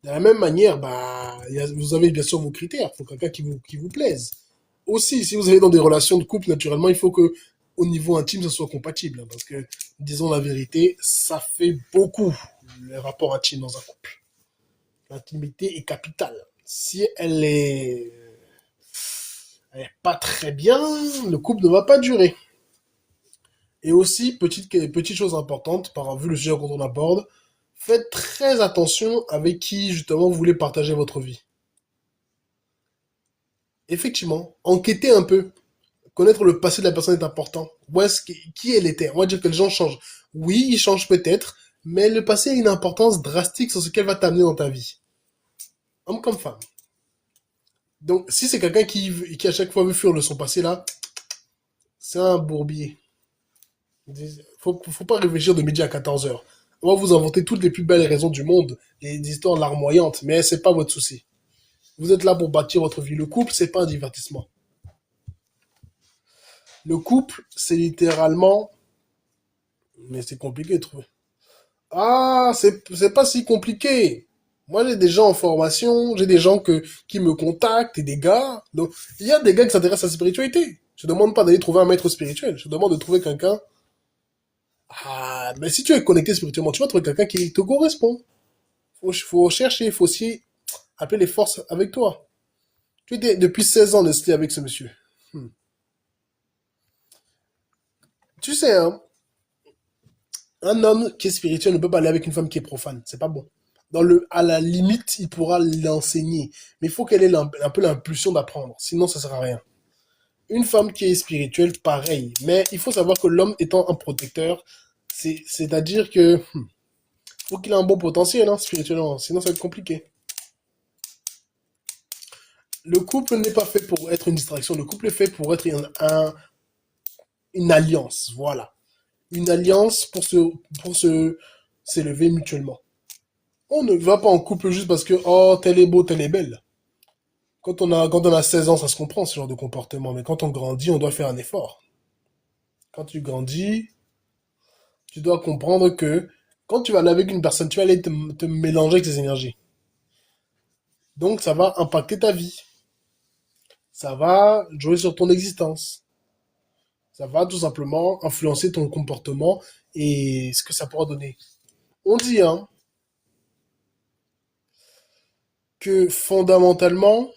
De la même manière, bah, vous avez bien sûr vos critères. Il faut quelqu'un qui vous plaise. Aussi, si vous allez dans des relations de couple, naturellement, il faut que au niveau intime, ça soit compatible. Hein, parce que, disons la vérité, ça fait beaucoup, les rapports intimes dans un couple. L'intimité est capitale. Si elle est pas très bien, le couple ne va pas durer. Et aussi, petite chose importante, vu le sujet qu'on aborde, faites très attention avec qui justement vous voulez partager votre vie. Effectivement, enquêtez un peu. Connaître le passé de la personne est important. Qui elle était. On va dire que les gens changent. Oui, ils changent peut-être, mais le passé a une importance drastique sur ce qu'elle va t'amener dans ta vie. Homme comme femme. Donc, si c'est quelqu'un qui à chaque fois veut fuir de son passé là, c'est un bourbier. Faut pas réfléchir de midi à 14 heures. On va vous inventer toutes les plus belles raisons du monde, des histoires larmoyantes, mais c'est pas votre souci. Vous êtes là pour bâtir votre vie. Le couple, c'est pas un divertissement. Le couple, c'est littéralement, mais c'est compliqué de trouver. Ah, c'est pas si compliqué. Moi, j'ai des gens en formation, j'ai des gens qui me contactent et des gars. Donc, il y a des gars qui s'intéressent à la spiritualité. Je ne demande pas d'aller trouver un maître spirituel. Je demande de trouver quelqu'un. Ah, mais si tu es connecté spirituellement, tu vas trouver quelqu'un qui te correspond. Faut chercher, il faut aussi appeler les forces avec toi. Tu étais depuis 16 ans de avec ce monsieur. Hmm. Tu sais, hein, un homme qui est spirituel ne peut pas aller avec une femme qui est profane. C'est pas bon. À la limite, il pourra l'enseigner. Mais il faut qu'elle ait un peu l'impulsion d'apprendre. Sinon, ça sert à rien. Une femme qui est spirituelle, pareil. Mais il faut savoir que l'homme étant un protecteur, c'est-à-dire que faut qu'il ait un bon potentiel, hein, spirituellement. Sinon, ça va être compliqué. Le couple n'est pas fait pour être une distraction. Le couple est fait pour être une alliance. Voilà. Une alliance s'élever mutuellement. On ne va pas en couple juste parce que, oh, tel est beau, tel est belle. Quand on a 16 ans, ça se comprend, ce genre de comportement. Mais quand on grandit, on doit faire un effort. Quand tu grandis, tu dois comprendre que quand tu vas aller avec une personne, tu vas aller te mélanger avec tes énergies. Donc, ça va impacter ta vie. Ça va jouer sur ton existence. Ça va tout simplement influencer ton comportement et ce que ça pourra donner. On dit, hein, que fondamentalement,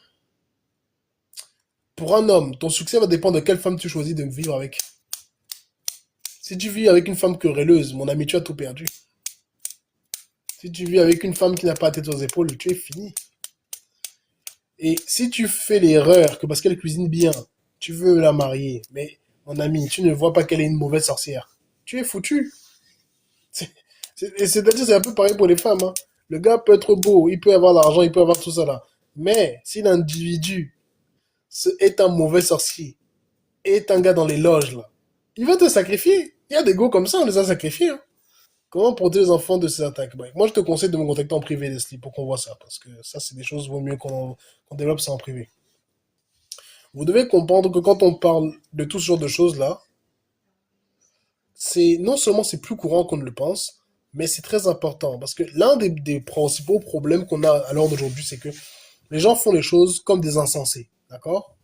pour un homme, ton succès va dépendre de quelle femme tu choisis de vivre avec. Si tu vis avec une femme querelleuse, mon ami, tu as tout perdu. Si tu vis avec une femme qui n'a pas la tête aux épaules, tu es fini. Et si tu fais l'erreur que parce qu'elle cuisine bien, tu veux la marier, mais mon ami, tu ne vois pas qu'elle est une mauvaise sorcière, tu es foutu. C'est-à-dire, c'est un peu pareil pour les femmes, hein. Le gars peut être beau, il peut avoir l'argent, il peut avoir tout ça là. Mais si l'individu est un mauvais sorcier, est un gars dans les loges là, il va te sacrifier. Il y a des gars comme ça, on les a sacrifiés, hein. Comment protéger les enfants de ces attaques? Bah, moi, je te conseille de me contacter en privé, Leslie, pour qu'on voit ça. Parce que ça, c'est des choses, vaut mieux qu'on développe ça en privé. Vous devez comprendre que quand on parle de tout ce genre de choses-là, c'est non seulement c'est plus courant qu'on ne le pense, mais c'est très important. Parce que l'un des principaux problèmes qu'on a à l'heure d'aujourd'hui, c'est que les gens font les choses comme des insensés. D'accord?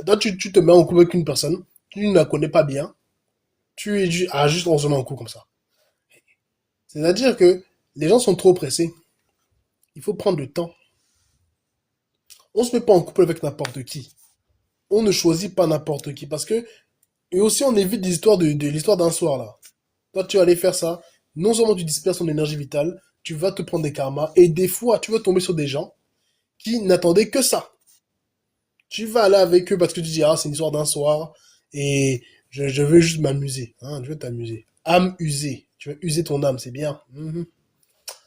Toi, tu te mets en couple avec une personne, tu ne la connais pas bien, tu es juste en se met en couple comme ça. C'est-à-dire que les gens sont trop pressés. Il faut prendre le temps. On se met pas en couple avec n'importe qui. On ne choisit pas n'importe qui. Parce que, et aussi, on évite l'histoire de l'histoire d'un soir, là. Toi, tu vas aller faire ça. Non seulement tu disperses ton énergie vitale, tu vas te prendre des karmas. Et des fois, tu vas tomber sur des gens qui n'attendaient que ça. Tu vas aller avec eux parce que tu dis, ah, c'est une histoire d'un soir. Et je veux juste m'amuser. Hein, je veux t'amuser. Âme usée. Tu vas user ton âme, c'est bien. Mhm.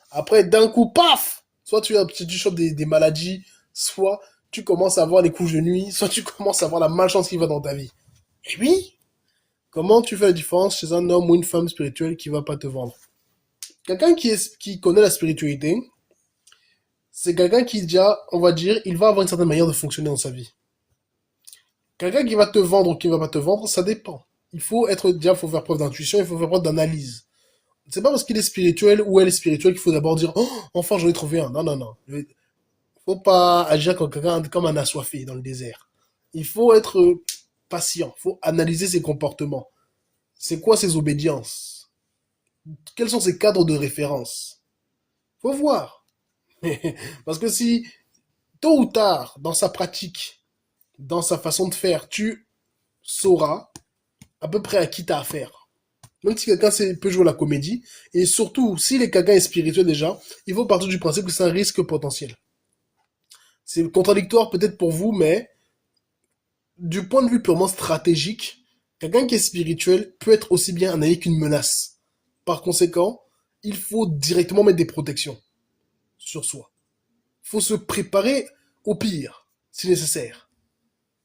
Après, d'un coup, paf! Soit tu chopes des maladies, soit tu commences à avoir les couches de nuit, soit tu commences à avoir la malchance qui va dans ta vie. Et oui, comment tu fais la différence chez un homme ou une femme spirituelle qui va pas te vendre? Quelqu'un qui connaît la spiritualité, c'est quelqu'un qui déjà, on va dire, il va avoir une certaine manière de fonctionner dans sa vie. Quelqu'un qui va te vendre ou qui va pas te vendre, ça dépend. Il faut faire preuve d'intuition, il faut faire preuve d'analyse. C'est pas parce qu'il est spirituel ou elle est spirituelle qu'il faut d'abord dire, oh, enfin j'en ai trouvé un. Non, non, non. Faut pas agir comme quelqu'un, comme un assoiffé dans le désert. Il faut être patient. Il faut analyser ses comportements. C'est quoi ses obédiences? Quels sont ses cadres de référence? Faut voir. Parce que si, tôt ou tard, dans sa pratique, dans sa façon de faire, tu sauras à peu près à qui t'as affaire. Même si quelqu'un peut jouer la comédie, et surtout, si quelqu'un est spirituel déjà, il faut partir du principe que c'est un risque potentiel. C'est contradictoire peut-être pour vous, mais du point de vue purement stratégique, quelqu'un qui est spirituel peut être aussi bien un allié qu'une menace. Par conséquent, il faut directement mettre des protections sur soi. Il faut se préparer au pire, si nécessaire.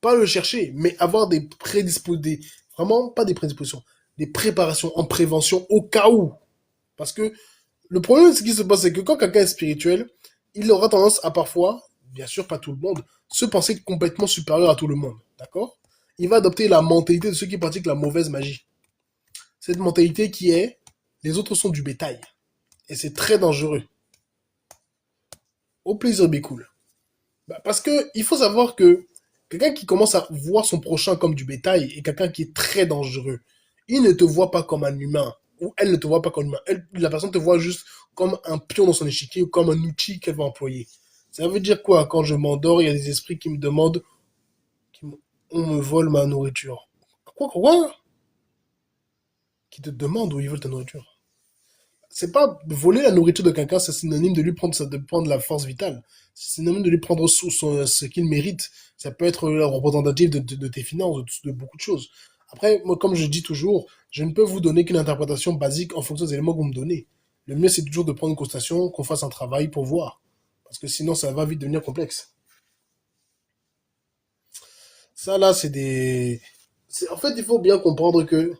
Pas le chercher, mais avoir des prédispositions, vraiment pas des prédispositions, des préparations en prévention au cas où. Parce que le problème, ce qui se passe, c'est que quand quelqu'un est spirituel, il aura tendance à parfois, bien sûr pas tout le monde, se penser complètement supérieur à tout le monde. D'accord? Il va adopter la mentalité de ceux qui pratiquent la mauvaise magie. Cette mentalité qui est, les autres sont du bétail. Et c'est très dangereux. Au plaisir, be cool. Bah, parce que il faut savoir que Quelqu'un qui commence à voir son prochain comme du bétail est quelqu'un qui est très dangereux. Il ne te voit pas comme un humain, ou elle ne te voit pas comme un humain. La personne te voit juste comme un pion dans son échiquier ou comme un outil qu'elle va employer. Ça veut dire quoi? Quand je m'endors, il y a des esprits qui me demandent, on me vole ma nourriture. Quoi? Qui te demandent où ils veulent ta nourriture. C'est pas voler la nourriture de quelqu'un, c'est synonyme de lui prendre, de prendre la force vitale. C'est synonyme de lui prendre ce qu'il mérite. Ça peut être représentatif de tes finances, de beaucoup de choses. Après, moi, comme je dis toujours, je ne peux vous donner qu'une interprétation basique en fonction des éléments que vous me donnez. Le mieux, c'est toujours de prendre une constatation, qu'on fasse un travail pour voir. Parce que sinon, ça va vite devenir complexe. Ça, là, c'est des... En fait, il faut bien comprendre que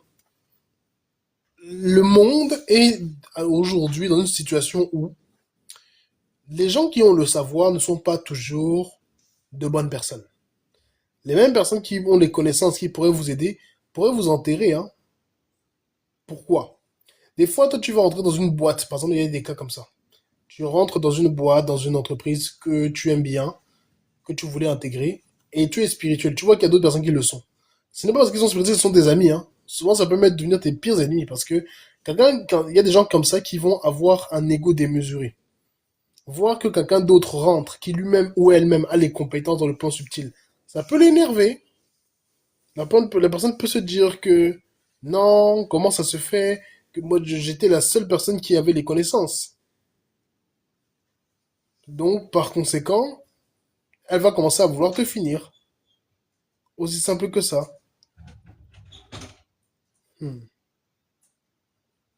le monde est aujourd'hui dans une situation où les gens qui ont le savoir ne sont pas toujours de bonnes personnes. Les mêmes personnes qui ont les connaissances qui pourraient vous aider pourraient vous enterrer. Hein. Pourquoi? Des fois, toi, tu vas rentrer dans une boîte. Par exemple, il y a des cas comme ça. Tu rentres dans une boîte, dans une entreprise que tu aimes bien, que tu voulais intégrer, et tu es spirituel. Tu vois qu'il y a d'autres personnes qui le sont. Ce n'est pas parce qu'ils sont spirituels, ce sont des amis. Hein. Souvent, ça peut même devenir tes pires ennemis parce que il y a des gens comme ça qui vont avoir un ego démesuré. Voir que quelqu'un d'autre rentre, qui lui-même ou elle-même a les compétences dans le plan subtil, ça peut l'énerver. La personne peut se dire que non, comment ça se fait que moi j'étais la seule personne qui avait les connaissances. Donc par conséquent, elle va commencer à vouloir te finir. Aussi simple que ça. Hmm.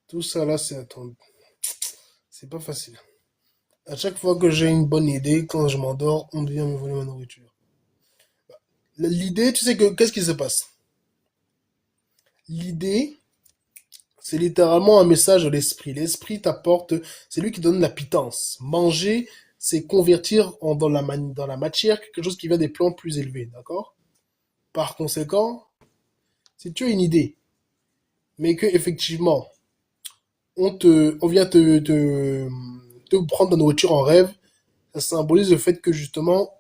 Tout ça là, c'est pas facile. À chaque fois que j'ai une bonne idée, quand je m'endors, on vient me voler ma nourriture. L'idée, tu sais que qu'est-ce qui se passe? L'idée, c'est littéralement un message de l'esprit. L'esprit t'apporte, c'est lui qui donne la pitance. Manger, c'est convertir dans la matière quelque chose qui vient des plans plus élevés, d'accord? Par conséquent, si tu as une idée, mais que effectivement, on vient te prendre la nourriture en rêve, ça symbolise le fait que justement,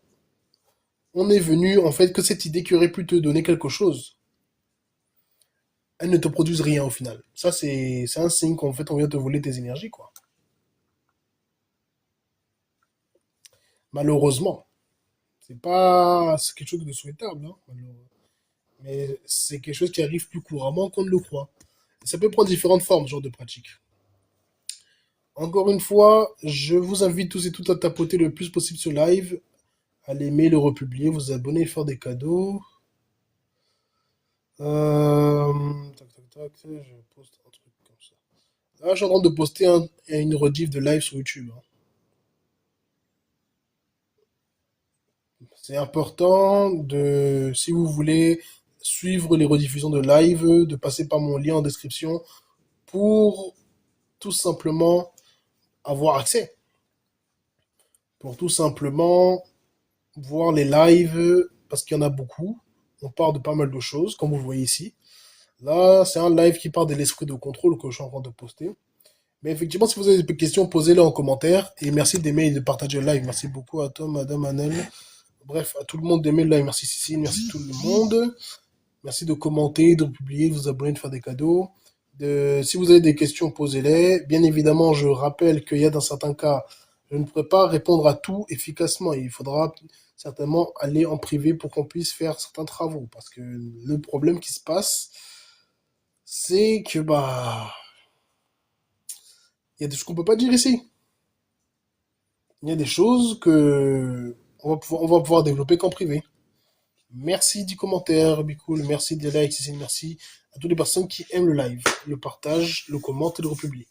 on est venu, en fait, que cette idée qui aurait pu te donner quelque chose, elle ne te produise rien au final. Ça, c'est un signe qu'en fait, on vient te voler tes énergies, quoi. Malheureusement. C'est quelque chose de souhaitable, hein, malheureusement. Mais c'est quelque chose qui arrive plus couramment qu'on ne le croit. Et ça peut prendre différentes formes, ce genre de pratique. Encore une fois, je vous invite tous et toutes à tapoter le plus possible ce live, à l'aimer, le republier, vous abonner, faire des cadeaux. Tac, je poste un truc comme ça. Là, je suis en train de poster une rediff de live sur YouTube. Hein. C'est important de, si vous voulez suivre les rediffusions de live, de passer par mon lien en description pour tout simplement avoir accès. Pour tout simplement voir les lives, parce qu'il y en a beaucoup. On parle de pas mal de choses, comme vous le voyez ici. Là, c'est un live qui parle de l'esprit de contrôle que je suis en train de poster. Mais effectivement, si vous avez des questions, posez-les en commentaire. Et merci d'aimer et de partager le live. Merci beaucoup à toi, Madame Annelle. Bref, à tout le monde d'aimer le live. Merci Cécile, merci tout le monde. Merci de commenter, de publier, de vous abonner, de faire des cadeaux. Si vous avez des questions, posez-les. Bien évidemment, je rappelle qu'il y a dans certains cas, je ne pourrai pas répondre à tout efficacement. Il faudra certainement aller en privé pour qu'on puisse faire certains travaux. Parce que le problème qui se passe, c'est que il y a des choses qu'on peut pas dire ici. Il y a des choses que on va pouvoir développer qu'en privé. Merci du commentaire, Bicool. Merci des likes, Cécile. Merci à toutes les personnes qui aiment le live, le partage, le commentent et le republient.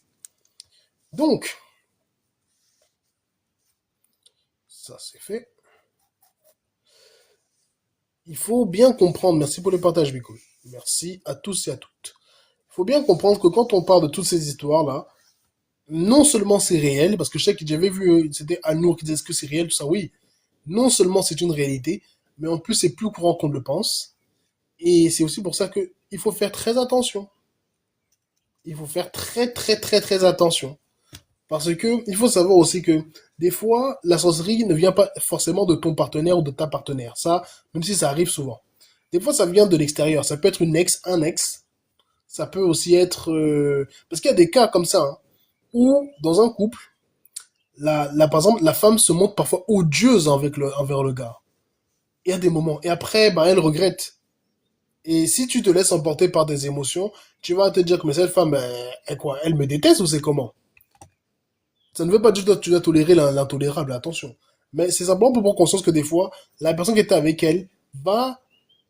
Donc, ça c'est fait. Il faut bien comprendre, merci pour le partage, Bicool. Merci à tous et à toutes. Il faut bien comprendre que quand on parle de toutes ces histoires-là, non seulement c'est réel, parce que je sais que j'avais vu, c'était Anour qui disait que c'est réel, tout ça, oui. Non seulement c'est une réalité, mais en plus c'est plus courant qu'on le pense. Et c'est aussi pour ça que il faut faire très attention. Il faut faire très très très très attention. Parce que il faut savoir aussi que des fois, la sorcellerie ne vient pas forcément de ton partenaire ou de ta partenaire. Ça, même si ça arrive souvent. Des fois, ça vient de l'extérieur. Ça peut être une ex, un ex. Ça peut aussi être... Parce qu'il y a des cas comme ça, hein, où, dans un couple, par exemple, la femme se montre parfois odieuse envers le gars. Il y a des moments. Et après, bah, elle regrette. Et si tu te laisses emporter par des émotions, tu vas te dire que mais cette femme, quoi, elle me déteste ou c'est comment? Ça ne veut pas dire que tu dois tolérer l'intolérable, attention. Mais c'est simplement pour prendre conscience que des fois, la personne qui était avec elle va,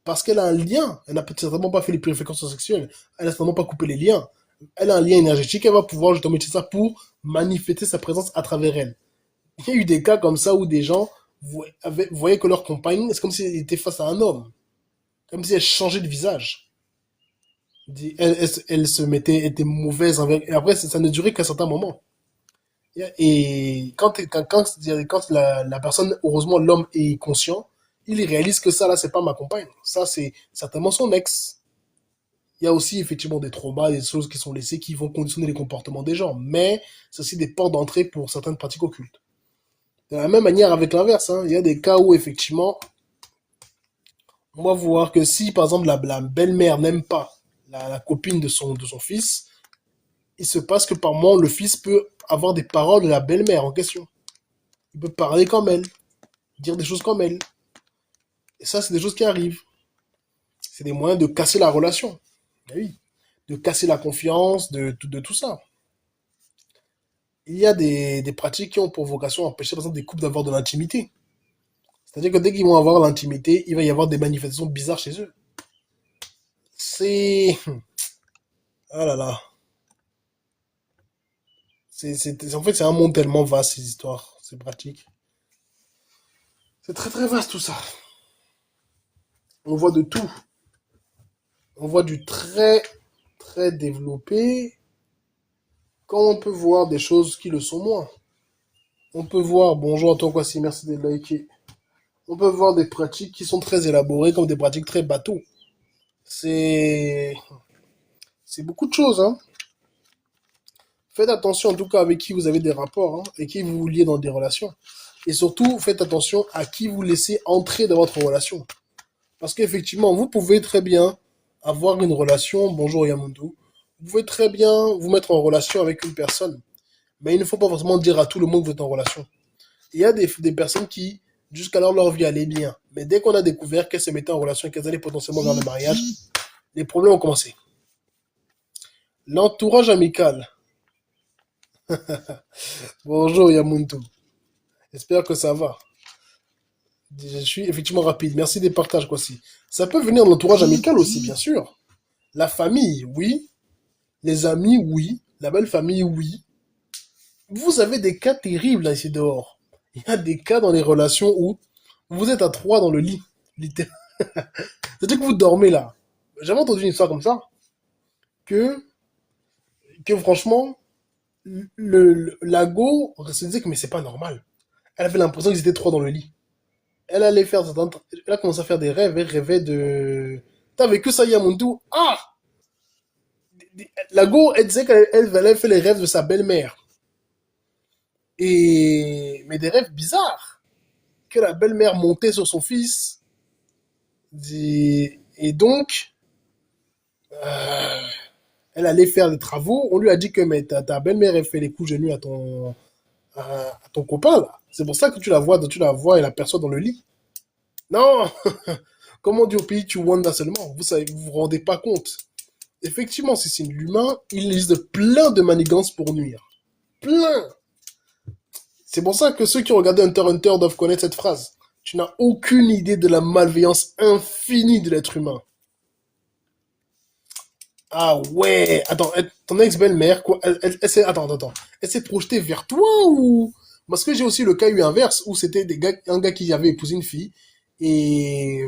parce qu'elle a un lien, elle n'a certainement pas fait les purifications sexuelles, elle n'a certainement pas coupé les liens, elle a un lien énergétique, elle va pouvoir justement utiliser ça pour manifester sa présence à travers elle. Il y a eu des cas comme ça où des gens voyaient que leur compagne, c'est comme s'ils étaient face à un homme, comme si elle changeait de visage. Elle se mettait, était mauvaise envers, et après, ça ne durait qu'un certain moment. Et quand la personne, heureusement, l'homme est conscient, il réalise que ça, là, c'est pas ma compagne. Ça, c'est certainement son ex. Il y a aussi, effectivement, des traumas, des choses qui sont laissées qui vont conditionner les comportements des gens. Mais c'est aussi des portes d'entrée pour certaines pratiques occultes. De la même manière avec l'inverse, hein, il y a des cas où, effectivement, on va voir que si, par exemple, la belle-mère n'aime pas la copine de son fils, il se passe que par moment, le fils peut avoir des paroles de la belle-mère en question. Il peut parler comme elle, dire des choses comme elle. Et ça, c'est des choses qui arrivent. C'est des moyens de casser la relation. Eh oui. De casser la confiance, de tout ça. Il y a des pratiques qui ont pour vocation à empêcher, par exemple, des couples d'avoir de l'intimité. C'est-à-dire que dès qu'ils vont avoir l'intimité, il va y avoir des manifestations bizarres chez eux. C'est... Ah là là. En fait, c'est un monde tellement vaste, ces histoires, ces pratiques. C'est très très vaste tout ça. On voit de tout. On voit du très très développé, quand on peut voir des choses qui le sont moins. On peut voir, bonjour à toi Kwasi, merci de liker. On peut voir des pratiques qui sont très élaborées comme des pratiques très bateaux. C'est c'est beaucoup de choses, hein. Faites attention en tout cas avec qui vous avez des rapports, hein, et qui vous vous liez dans des relations. Et surtout, faites attention à qui vous laissez entrer dans votre relation. Parce qu'effectivement, vous pouvez très bien avoir une relation, bonjour Yamundo, vous pouvez très bien vous mettre en relation avec une personne, mais il ne faut pas forcément dire à tout le monde que vous êtes en relation. Il y a des personnes qui, jusqu'alors, leur vie allait bien. Mais dès qu'on a découvert qu'elles se mettaient en relation et qu'elles allaient potentiellement vers le mariage, les problèmes ont commencé. L'entourage amical. Bonjour Yamuntu. J'espère que ça va. Je suis effectivement rapide. Merci des partages, quoi, si. Ça peut venir de l'entourage amical aussi, bien sûr. La famille, oui. Les amis, oui. La belle famille, oui. Vous avez des cas terribles là, ici dehors. Il y a des cas dans les relations où vous êtes à trois dans le lit. Littéralement. C'est-à-dire que vous dormez là. J'avais entendu une histoire comme ça. Que, que franchement, la go se disait que mais c'est pas normal. Elle avait l'impression qu'ils étaient trois dans le lit. Elle allait faire elle a commencé à faire des rêves. Elle rêvait de. T'as vécu ça, Yamuntu? Ah! La go, elle disait qu'elle allait faire les rêves de sa belle-mère. Mais des rêves bizarres. Que la belle-mère montait sur son fils. Et donc, euh, elle allait faire des travaux. On lui a dit que mais ta belle-mère, elle fait les coups genoux à ton copain, là. C'est pour ça que tu la vois et l'aperçois dans le lit. Non! Comme on dit au pays, tu wonder seulement. Vous savez, vous vous rendez pas compte. Effectivement, si c'est l'humain, il existe plein de manigances pour nuire. Plein! C'est pour ça que ceux qui ont regardé Hunter x Hunter doivent connaître cette phrase. Tu n'as aucune idée de la malveillance infinie de l'être humain. Ah ouais, attends, ton ex-belle-mère, quoi, attends, elle s'est projetée vers toi ou... Parce que j'ai aussi le cas eu inverse où c'était un gars qui avait épousé une fille et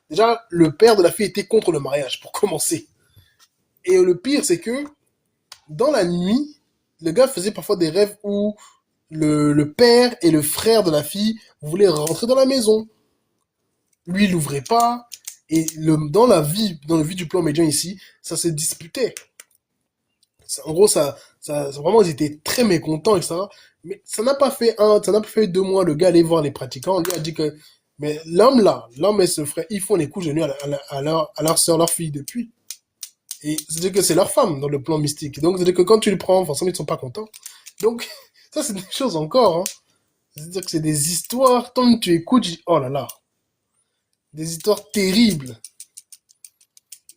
déjà le père de la fille était contre le mariage pour commencer. Et le pire c'est que dans la nuit, le gars faisait parfois des rêves où le père et le frère de la fille voulaient rentrer dans la maison. Lui, il l'ouvrait pas. Et dans le vie du plan médian ici, ça se disputait. En gros, vraiment, ils étaient très mécontents, etc. Mais ça n'a pas fait 2 mois, le gars allait voir les pratiquants, on lui a dit que, mais l'homme et ce frère, ils font les coups de nuit à leur soeur, leur fille depuis. Et c'est-à-dire que c'est leur femme dans le plan mystique. Donc, c'est-à-dire que quand tu les prends, forcément, ils sont pas contents. Donc, ça, c'est des choses encore, hein. C'est-à-dire que c'est des histoires, tant que tu écoutes, tu dis, oh là là, des histoires terribles.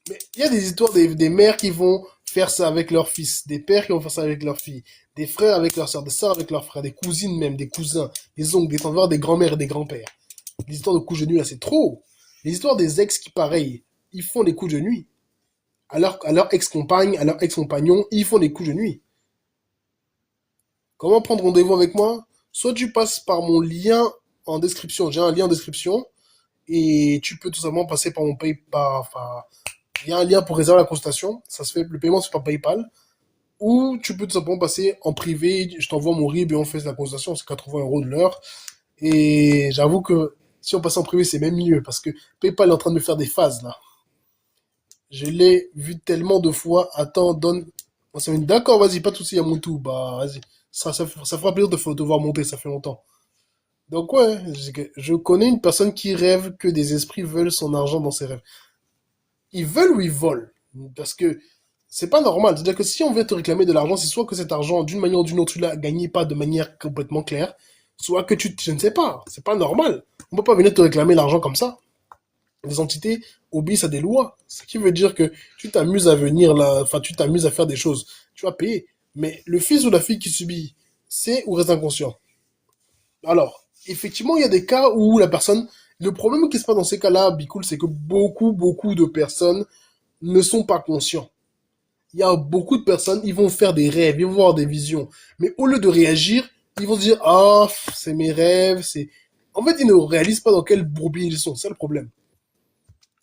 Mais il y a des histoires des mères qui vont faire ça avec leurs fils, des pères qui vont faire ça avec leurs filles, des frères avec leurs sœurs, des sœurs avec leurs frères, des cousines même, des cousins, des oncles, des tantes, voire des grands-mères et des grands-pères. Les histoires de couches de nuit, là, c'est trop. Les histoires des ex qui, pareil, ils font des coups de nuit. À leur ex-compagne, à leur ex-compagnon, ils font des coups de nuit. Comment prendre rendez-vous avec moi? Soit tu passes par mon lien en description, j'ai un lien en description, et tu peux tout simplement passer par mon PayPal, enfin, il y a un lien pour réserver la consultation, ça se fait, le paiement c'est par PayPal, ou tu peux tout simplement passer en privé, je t'envoie mon RIB et on fait la consultation, c'est 80 € de l'heure, et j'avoue que si on passe en privé c'est même mieux, parce que PayPal est en train de me faire des phases là. Je l'ai vu tellement de fois, attends, donne, d'accord, vas-y, pas de soucis, à mon tout, bah vas-y, ça fera plaisir de te voir monter, ça fait longtemps. Donc ouais, je connais une personne qui rêve que des esprits veulent son argent dans ses rêves. Ils veulent ou ils volent? Parce que c'est pas normal. C'est-à-dire que si on veut te réclamer de l'argent, c'est soit que cet argent, d'une manière ou d'une autre, tu l'as gagné pas de manière complètement claire, soit que je ne sais pas. C'est pas normal. On peut pas venir te réclamer l'argent comme ça. Les entités obéissent à des lois. Ce qui veut dire que tu t'amuses à venir là, enfin, tu t'amuses à faire des choses. Tu vas payer. Mais le fils ou la fille qui subit, c'est ou reste inconscient. Alors, effectivement, il y a des cas où la personne, le problème qui se passe dans ces cas-là, Bicool, c'est que beaucoup de personnes ne sont pas conscients. Il y a beaucoup de personnes, ils vont faire des rêves, ils vont avoir des visions. Mais au lieu de réagir, ils vont se dire, ah, c'est mes rêves, c'est... En fait, ils ne réalisent pas dans quel bourbier ils sont, c'est le problème.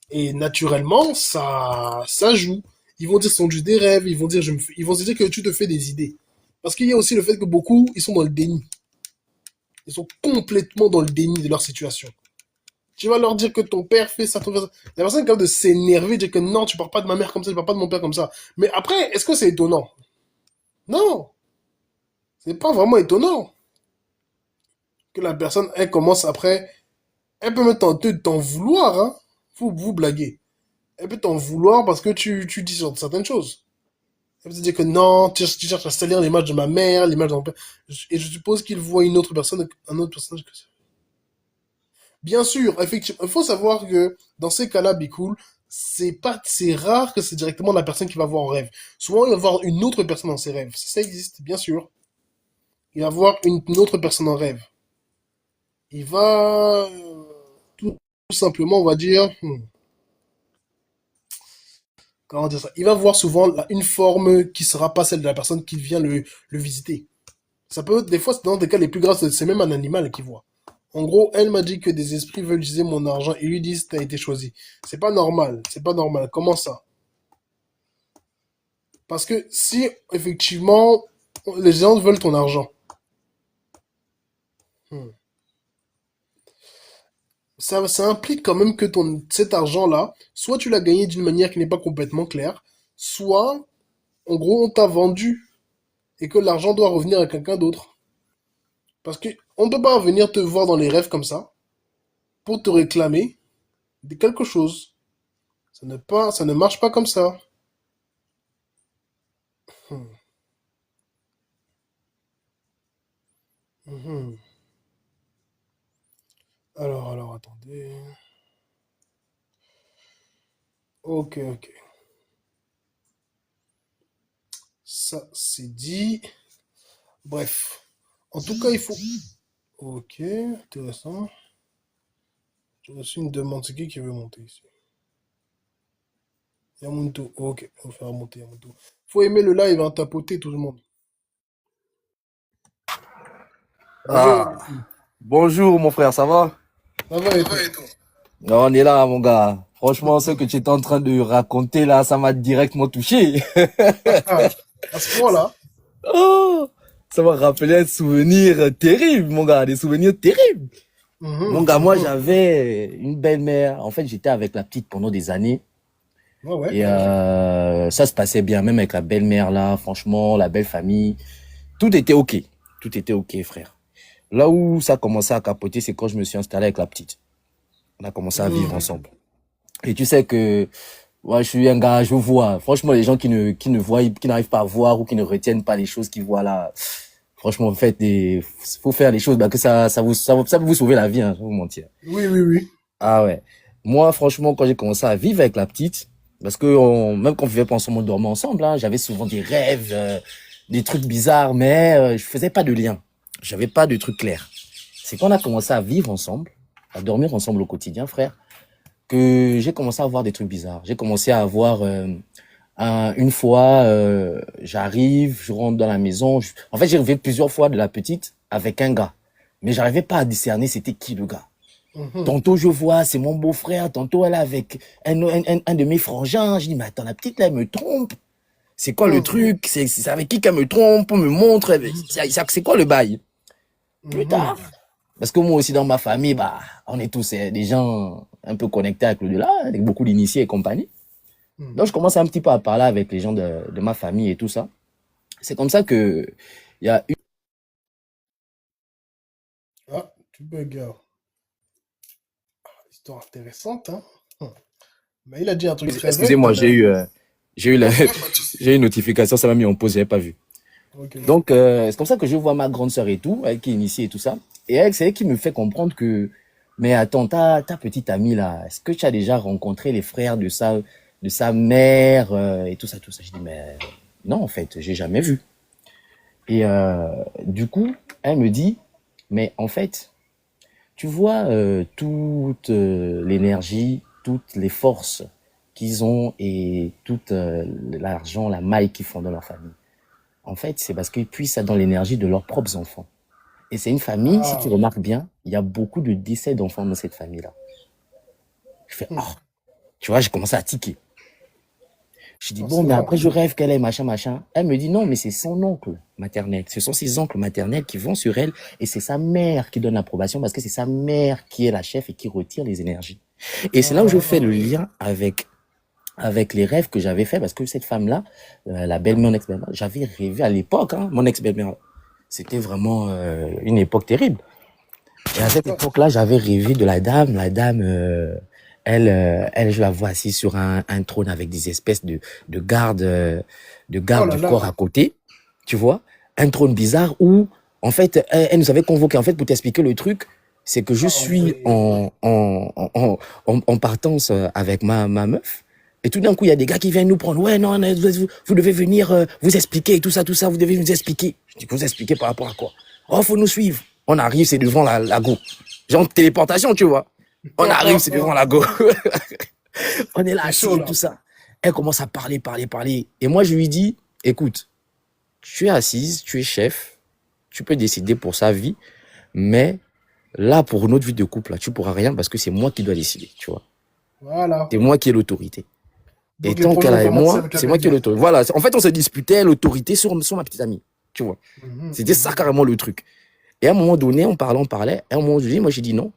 Et naturellement, ça joue. Ils vont dire, ce sont juste des rêves, ils vont se dire que tu te fais des idées. Parce qu'il y a aussi le fait que beaucoup, ils sont dans le déni. Ils sont complètement dans le déni de leur situation. Tu vas leur dire que ton père fait ça, ton père... La personne est capable de s'énerver, de dire que non, tu parles pas de ma mère comme ça, tu parles pas de mon père comme ça. Mais après, est-ce que c'est étonnant? Non, c'est pas vraiment étonnant que la personne, elle commence après, elle peut même tenter de t'en vouloir, hein. Vous blaguez. Elle peut t'en vouloir parce que tu dis certaines choses. Elle peut te dire que non, tu cherches à salir l'image de ma mère, l'image de mon père. Et je suppose qu'il voit une autre personne, un autre personnage que ça. Bien sûr, effectivement, il faut savoir que dans ces cas-là, Be Cool, c'est rare que c'est directement la personne qui va voir en rêve. Souvent, il va voir une autre personne dans ses rêves. Ça existe, bien sûr. Il va voir une autre personne en rêve. Il va tout simplement, on va dire, comment dire ça? Il va voir souvent une forme qui sera pas celle de la personne qui vient le visiter. Ça peut, des fois, dans des cas les plus graves, c'est même un animal qui voit. En gros, elle m'a dit que des esprits veulent utiliser mon argent et lui disent t'as été choisi. C'est pas normal, c'est pas normal. Comment ça? Parce que si effectivement les gens veulent ton argent, hmm, ça implique quand même que cet argent-là, soit tu l'as gagné d'une manière qui n'est pas complètement claire, soit en gros on t'a vendu et que l'argent doit revenir à quelqu'un d'autre. Parce que on ne peut pas venir te voir dans les rêves comme ça pour te réclamer de quelque chose. Ça ne marche pas comme ça. Hmm, mhm. Alors, attendez. Ok, ok. Ça, c'est dit. Bref. En tout cas, il faut... Ok, intéressant. J'ai reçu une demande. C'est qui veut monter ici? Yamuntu. Ok, on va faire monter Yamuntu. Faut aimer le live, hein, tapoter tout le monde. Bonjour Ah, Yamuntu. bonjour mon frère, ça va? Ça va et toi? Non, on est là mon gars. Franchement, ce que tu étais en train de raconter là, ça m'a directement touché. À ce point-là. Oh, ça m'a rappelé un souvenir terrible mon gars, des souvenirs terribles. Mon Mhm, gars, moi mhm. j'avais une belle-mère. En fait, j'étais avec la petite pendant des années. Ouais, ouais. Et ça se passait bien, même avec la belle-mère là, franchement, la belle famille. Tout était OK. Tout était OK, frère. Là où ça a commencé à capoter, c'est quand je me suis installé avec la petite. On a commencé à vivre ensemble. Et tu sais que moi, je suis un gars, je vois. Franchement, les gens qui ne voient, qui n'arrivent pas à voir ou qui ne retiennent pas les choses qu'ils voient là, franchement, faut faire les choses, bah, que ça peut vous sauver la vie, hein, je vais vous mentir. Oui. Ah ouais. Moi, franchement, quand j'ai commencé à vivre avec la petite, parce que même quand on vivait pas ensemble, on dormait ensemble, hein, j'avais souvent des rêves, des trucs bizarres, mais je faisais pas de lien. J'avais pas de trucs clairs. C'est quand on a commencé à vivre ensemble, à dormir ensemble au quotidien, frère, que j'ai commencé à voir des trucs bizarres. J'ai commencé à avoir une fois, j'arrive, je rentre dans la maison. En fait, j'ai rêvé plusieurs fois de la petite avec un gars, mais j'arrivais pas à discerner c'était qui le gars. Tantôt je vois, c'est mon beau-frère, tantôt elle est avec un de mes frangins. Je dis, mais attends, la petite là, elle me trompe. C'est quoi le truc? C'est avec qui qu'elle me trompe? On me montre. C'est quoi le bail? Plus tard. Parce que moi aussi, dans ma famille, bah, on est tous des gens un peu connectés avec l'au-delà, avec beaucoup d'initiés et compagnie. Donc, je commence un petit peu à parler avec les gens de ma famille et tout ça. C'est comme ça que il y a eu... Ah, tu bugs. Histoire intéressante, hein. Mais il a dit un truc très vrai tout Excusez-moi, à l'heure. j'ai eu Non, il n'y a pas de souci. j'ai eu une notification, ça m'a mis en pause, j'avais pas vu. Ok. Donc, c'est comme ça que je vois ma grande sœur et tout, elle qui est initiée et tout ça. Et elle, c'est elle qui me fait comprendre que, mais attends, ta petite amie là, est-ce que tu as déjà rencontré les frères de sa mère et tout ça, tout ça. Je dis, mais non, en fait, j'ai jamais vu. Et du coup, elle me dit, mais en fait, tu vois toute l'énergie, toutes les forces qu'ils ont et tout l'argent, la maille qu'ils font dans leur famille. En fait, c'est parce qu'ils puissent dans l'énergie de leurs propres enfants. Et c'est une famille, si tu Ah. remarques bien, il y a beaucoup de décès d'enfants dans cette famille-là. Je fais, oh, tu vois, j'ai commencé à tiquer. Je dis, bon, mais Forcément. après, je rêve qu'elle est machin, machin. Elle me dit, non, mais c'est son oncle maternel. Ce sont ses oncles maternels qui vont sur elle et c'est sa mère qui donne l'approbation parce que c'est sa mère qui est la chef et qui retire les énergies. Et c'est là où je fais le lien avec les rêves que j'avais fait parce que cette femme-là, la belle-mère, mon ex-belle-mère, j'avais rêvé à l'époque, hein, mon ex-belle-mère. C'était vraiment une époque terrible. Et à cette époque-là, j'avais rêvé de la dame. La dame, elle, je la vois assise sur un trône avec des espèces de gardes, de Oh gardes là du corps là. à côté. Tu vois, un trône bizarre où, en fait, elle nous avait convoqué. En fait, pour t'expliquer le truc, c'est que je Ah, suis ouais. en partance avec ma meuf. Et tout d'un coup, il y a des gars qui viennent nous prendre. Ouais, non, non, vous devez venir vous expliquer et tout ça, vous devez nous expliquer. Je dis, vous expliquer par rapport à quoi? Oh, faut nous suivre. On arrive, c'est devant la go. Genre téléportation, tu vois. On arrive, c'est devant la go. On est là C'est assis chaud et là. tout ça. Elle commence à parler. Et moi, je lui dis, écoute, tu es assise, tu es chef, tu peux décider pour sa vie, mais là, pour notre vie de couple, là, tu pourras rien parce que c'est moi qui dois décider, tu vois. Voilà. C'est moi qui ai l'autorité. Et Donc les tant qu'elle problèmes ont est commencé moi, avec la c'est moi qui ai belle-mère. l'autorité. Voilà. En fait, on se disputait l'autorité sur ma petite amie. Tu vois. C'était ça carrément le truc. Et à un moment donné, on parlait. Et à un moment donné, moi, j'ai dit non.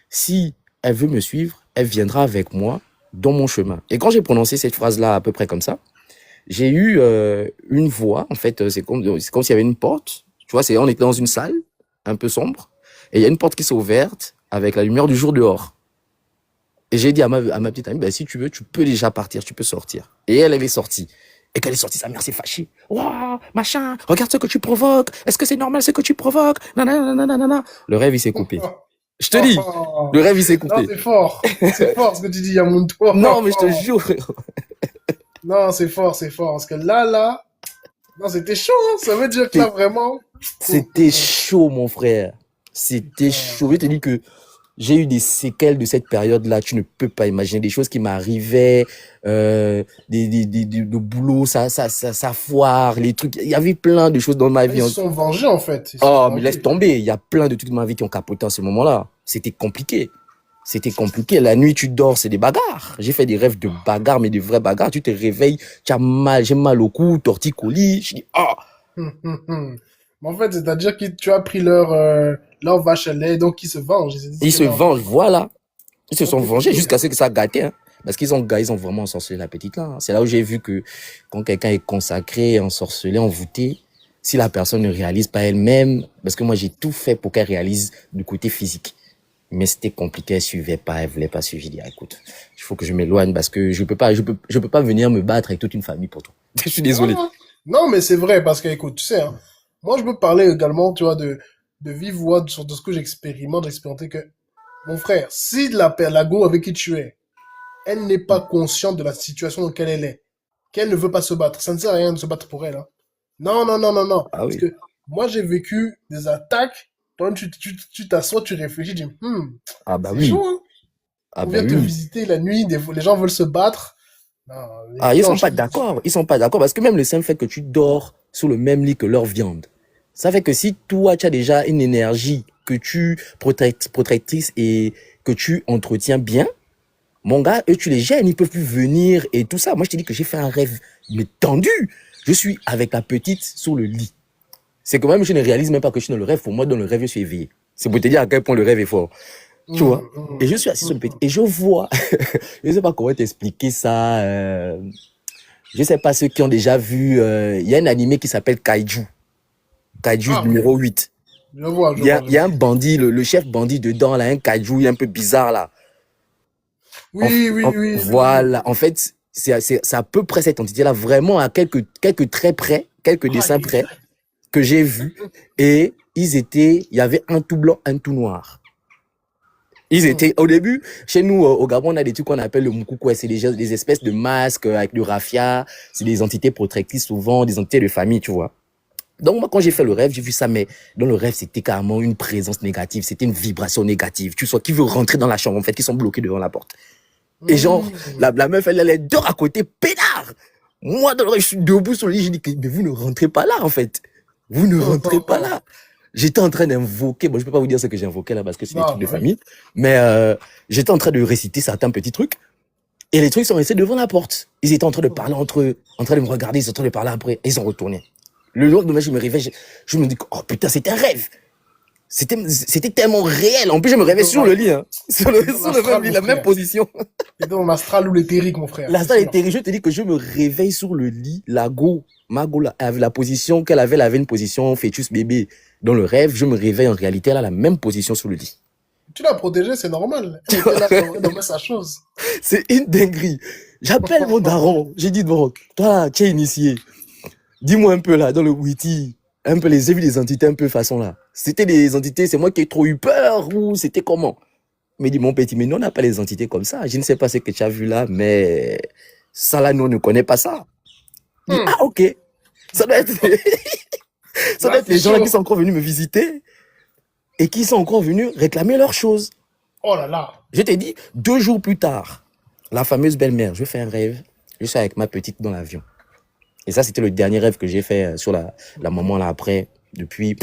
Si elle veut me suivre, elle viendra avec moi dans mon chemin. Et quand j'ai prononcé cette phrase-là à peu près comme ça, j'ai eu une voix. En fait, c'est comme s'il y avait une porte. Tu vois, on était dans une salle un peu sombre. Et il y a une porte qui s'est ouverte avec la lumière du jour dehors. Et j'ai dit à ma petite amie, ben, si tu veux, tu peux déjà partir, tu peux sortir. Et elle est sortie. Et quand elle est sortie, sa mère s'est fâchée. Waouh, machin, regarde ce que tu provoques. Est-ce que c'est normal ce que tu provoques? Nanana, nanana. Le rêve, il s'est coupé. Je te dis, le rêve, il s'est Non, coupé. c'est fort. C'est fort ce que tu dis, Yamounto. Non, mais je te jure. Non, c'est fort, c'est fort. Parce que là, non, c'était chaud, hein. Ça veut dire que là, vraiment. C'était chaud, mon frère. C'était chaud. Je te dis que j'ai eu des séquelles de cette période-là. Tu ne peux pas imaginer des choses qui m'arrivaient, de boulot, ça foire, les trucs. Il y avait plein de choses dans ma vie. Ils se sont vengés, en fait. Ils se sont Oh, mais laisse vengés. tomber. Il y a plein de trucs dans ma vie qui ont capoté en ce moment-là. C'était compliqué. C'était compliqué. La nuit, tu dors, c'est des bagarres. J'ai fait des rêves de bagarres, mais de vraies bagarres. Tu te réveilles, tu as mal, j'ai mal au cou, torticolis. Je dis, oh, Mais en fait, c'est-à-dire que tu as pris leur vache à lait, donc ils se vengent. C'est ce ils que se tu es en train vengent, de dire. voilà. Ils se sont Ok, vengés ok. jusqu'à ce que ça a gâté, hein. Parce ils ont vraiment ensorcelé la petite là. C'est là où j'ai vu que quand quelqu'un est consacré, ensorcelé, envoûté, si la personne ne réalise pas elle-même, parce que moi j'ai tout fait pour qu'elle réalise du côté physique. Mais c'était compliqué, elle suivait pas, elle voulait pas suivre. J'ai dit, écoute, il faut que je m'éloigne parce que je peux pas venir me battre avec toute une famille pour toi. Je suis désolé. Non, non, mais c'est vrai, parce que, écoute, tu sais, hein, moi, je peux parler également, tu vois, de vive voix sur de ce que j'expérimente, j'ai expérimenté que, mon frère, si la go avec qui tu es, elle n'est pas consciente de la situation dans laquelle elle est, qu'elle ne veut pas se battre, ça ne sert à rien de se battre pour elle, hein. Non, non, non, non, non. Ah Parce oui. que moi, j'ai vécu des attaques, toi, tu t'assois, tu réfléchis, tu dis, Ah bah c'est oui. chaud, hein. Ah On bah vient te oui. visiter la nuit, les gens veulent se battre. Non, Ah, ils non, sont pas d'accord. Ils sont pas d'accord parce que même le simple fait que tu dors sur le même lit que leur viande, ça fait que si toi, tu as déjà une énergie que tu protectrice et que tu entretiens bien, mon gars, eux, tu les gênes, ils peuvent plus venir et tout ça. Moi, je te dis que j'ai fait un rêve, mais tendu. Je suis avec la petite sur le lit. C'est que même je ne réalise même pas que je suis dans le rêve. Pour moi, dans le rêve, je suis éveillé. C'est pour te dire à quel point le rêve est fort. Tu vois? Et je suis assis sur le petit. Et je vois, je ne sais pas comment t'expliquer ça. Je sais pas ceux qui ont déjà vu, il y a un animé qui s'appelle Kaiju. Kaiju Ah, numéro 8. je vois, je Il y a, vois, je il y a vois. un bandit, le chef bandit dedans, là, un kaiju, il est un peu bizarre, là. Oui, oui, oui, oui, oui. Voilà. En fait, c'est à peu près cette entité-là, vraiment à quelques traits près, quelques dessins Aïe, près, aïe, que j'ai vus. Et il y avait un tout blanc, un tout noir. Ils aïe. étaient, au début, chez nous, au Gabon, on a des trucs qu'on appelle le mukukwe. C'est des espèces de masques avec du raffia. C'est des entités protectrices, souvent, des entités de famille, tu vois. Donc, moi, quand j'ai fait le rêve, j'ai vu ça, mais dans le rêve, c'était carrément une présence négative. C'était une vibration négative. Tu vois, qui veut rentrer dans la chambre, en fait, qui sont bloqués devant la porte. Et genre, Hmm. la meuf, elle dort à côté, pédard. Moi, dans le rêve, je suis debout sur le lit, j'ai dit, mais vous ne rentrez pas là, en fait. Vous ne rentrez pas là. J'étais en train d'invoquer, bon, je peux pas vous dire ce que j'ai invoqué là parce que c'est des Non, trucs de bah oui. famille, mais j'étais en train de réciter certains petits trucs et les trucs sont restés devant la porte. Ils étaient en train de parler entre eux, en train de me regarder, ils sont en train de parler après, et ils sont retournés. Le lendemain, je me réveille, je me dis, oh putain, c'était un rêve. C'était tellement réel. En plus, je me réveille Dans sur la- le lit, hein. C'est dans Sur le même l'astral, lit, mon la même frère. position. C'est dans l'astral ou l'éthérique, mon frère, La c'est salle est sûr. terrible. Je te dis que je me réveille sur le lit. Ma go, avait la position qu'elle avait une position fœtus bébé. Dans le rêve, je me réveille en réalité, elle a la même position sur le lit. Tu l'as protégée, c'est normal. Elle était là, elle devait sa chose. C'est une dinguerie. J'appelle mon daron. J'ai dit, bon, toi, tu es initié. Dis-moi un peu là, dans le wiki, un peu les vu des entités un peu façon là. C'était des entités, c'est moi qui ai trop eu peur ou c'était comment? Il me dit, mon petit, mais nous, on n'a pas les entités comme ça. Je ne sais pas ce que tu as vu là, mais ça là, nous, on ne connaît pas ça. Il dit, Hmm. ah, ok. Ça doit être, ça doit Là, être c'est les gens là qui chaud. sont encore venus me visiter et qui sont encore venus réclamer leurs choses. Oh là là. Je t'ai dit, 2 jours plus tard, la fameuse belle-mère, je fais un rêve, je suis avec ma petite dans l'avion. Et ça, c'était le dernier rêve que j'ai fait sur la maman là après, depuis.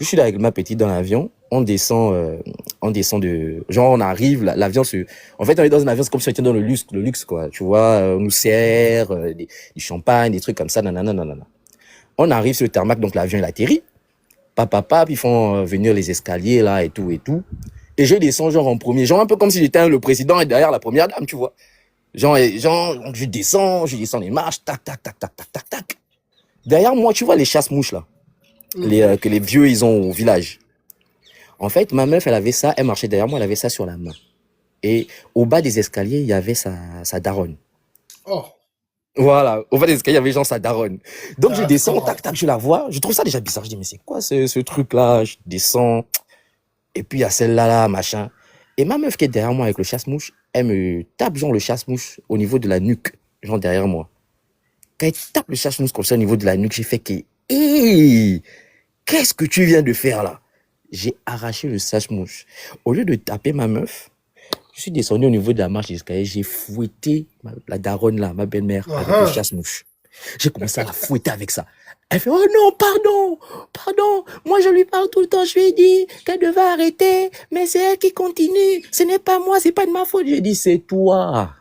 Je suis là avec ma petite dans l'avion, on descend de, genre on arrive, l'avion se, en fait on est dans un avion, c'est comme si on était dans le luxe quoi, tu vois, on nous sert du champagne, des trucs comme ça, nanana, nanana. On arrive sur le tarmac, donc l'avion il atterrit, papa, puis ils font venir les escaliers là et tout et tout. Et je descends genre en premier, genre un peu comme si j'étais le président et derrière la première dame, tu vois. Genre, je descends les marches, tac, tac, tac, tac, tac, tac, tac. Derrière moi, tu vois les chasse-mouches là, Mhm. que les vieux ils ont au village. En fait, ma meuf, elle avait ça, elle marchait derrière moi, elle avait ça sur la main. Et au bas des escaliers, il y avait sa daronne. Oh, Voilà, au bas des escaliers, il y avait genre sa daronne. Donc je descends, tac, d'accord. tac, je la vois. Je trouve ça déjà bizarre. Je dis, mais c'est quoi ce truc-là? Je descends. Et puis il y a celle-là, là, machin. Et ma meuf qui est derrière moi avec le chasse-mouche, elle me tape genre le chasse-mouche au niveau de la nuque, genre derrière moi. Quand elle tape le chasse-mouche comme ça au niveau de la nuque, j'ai fait que, hé, qu'est-ce que tu viens de faire là? J'ai arraché le chasse-mouche. Au lieu de taper ma meuf, je suis descendu au niveau de la marche d'escalier, j'ai fouetté la daronne là, ma belle-mère, avec le Ah, chasse-mouche. J'ai commencé à la fouetter avec ça. Elle fait, oh non, pardon, moi je lui parle tout le temps, je lui ai dit qu'elle devait arrêter, mais c'est elle qui continue, ce n'est pas moi, c'est pas de ma faute. J'ai dit, c'est toi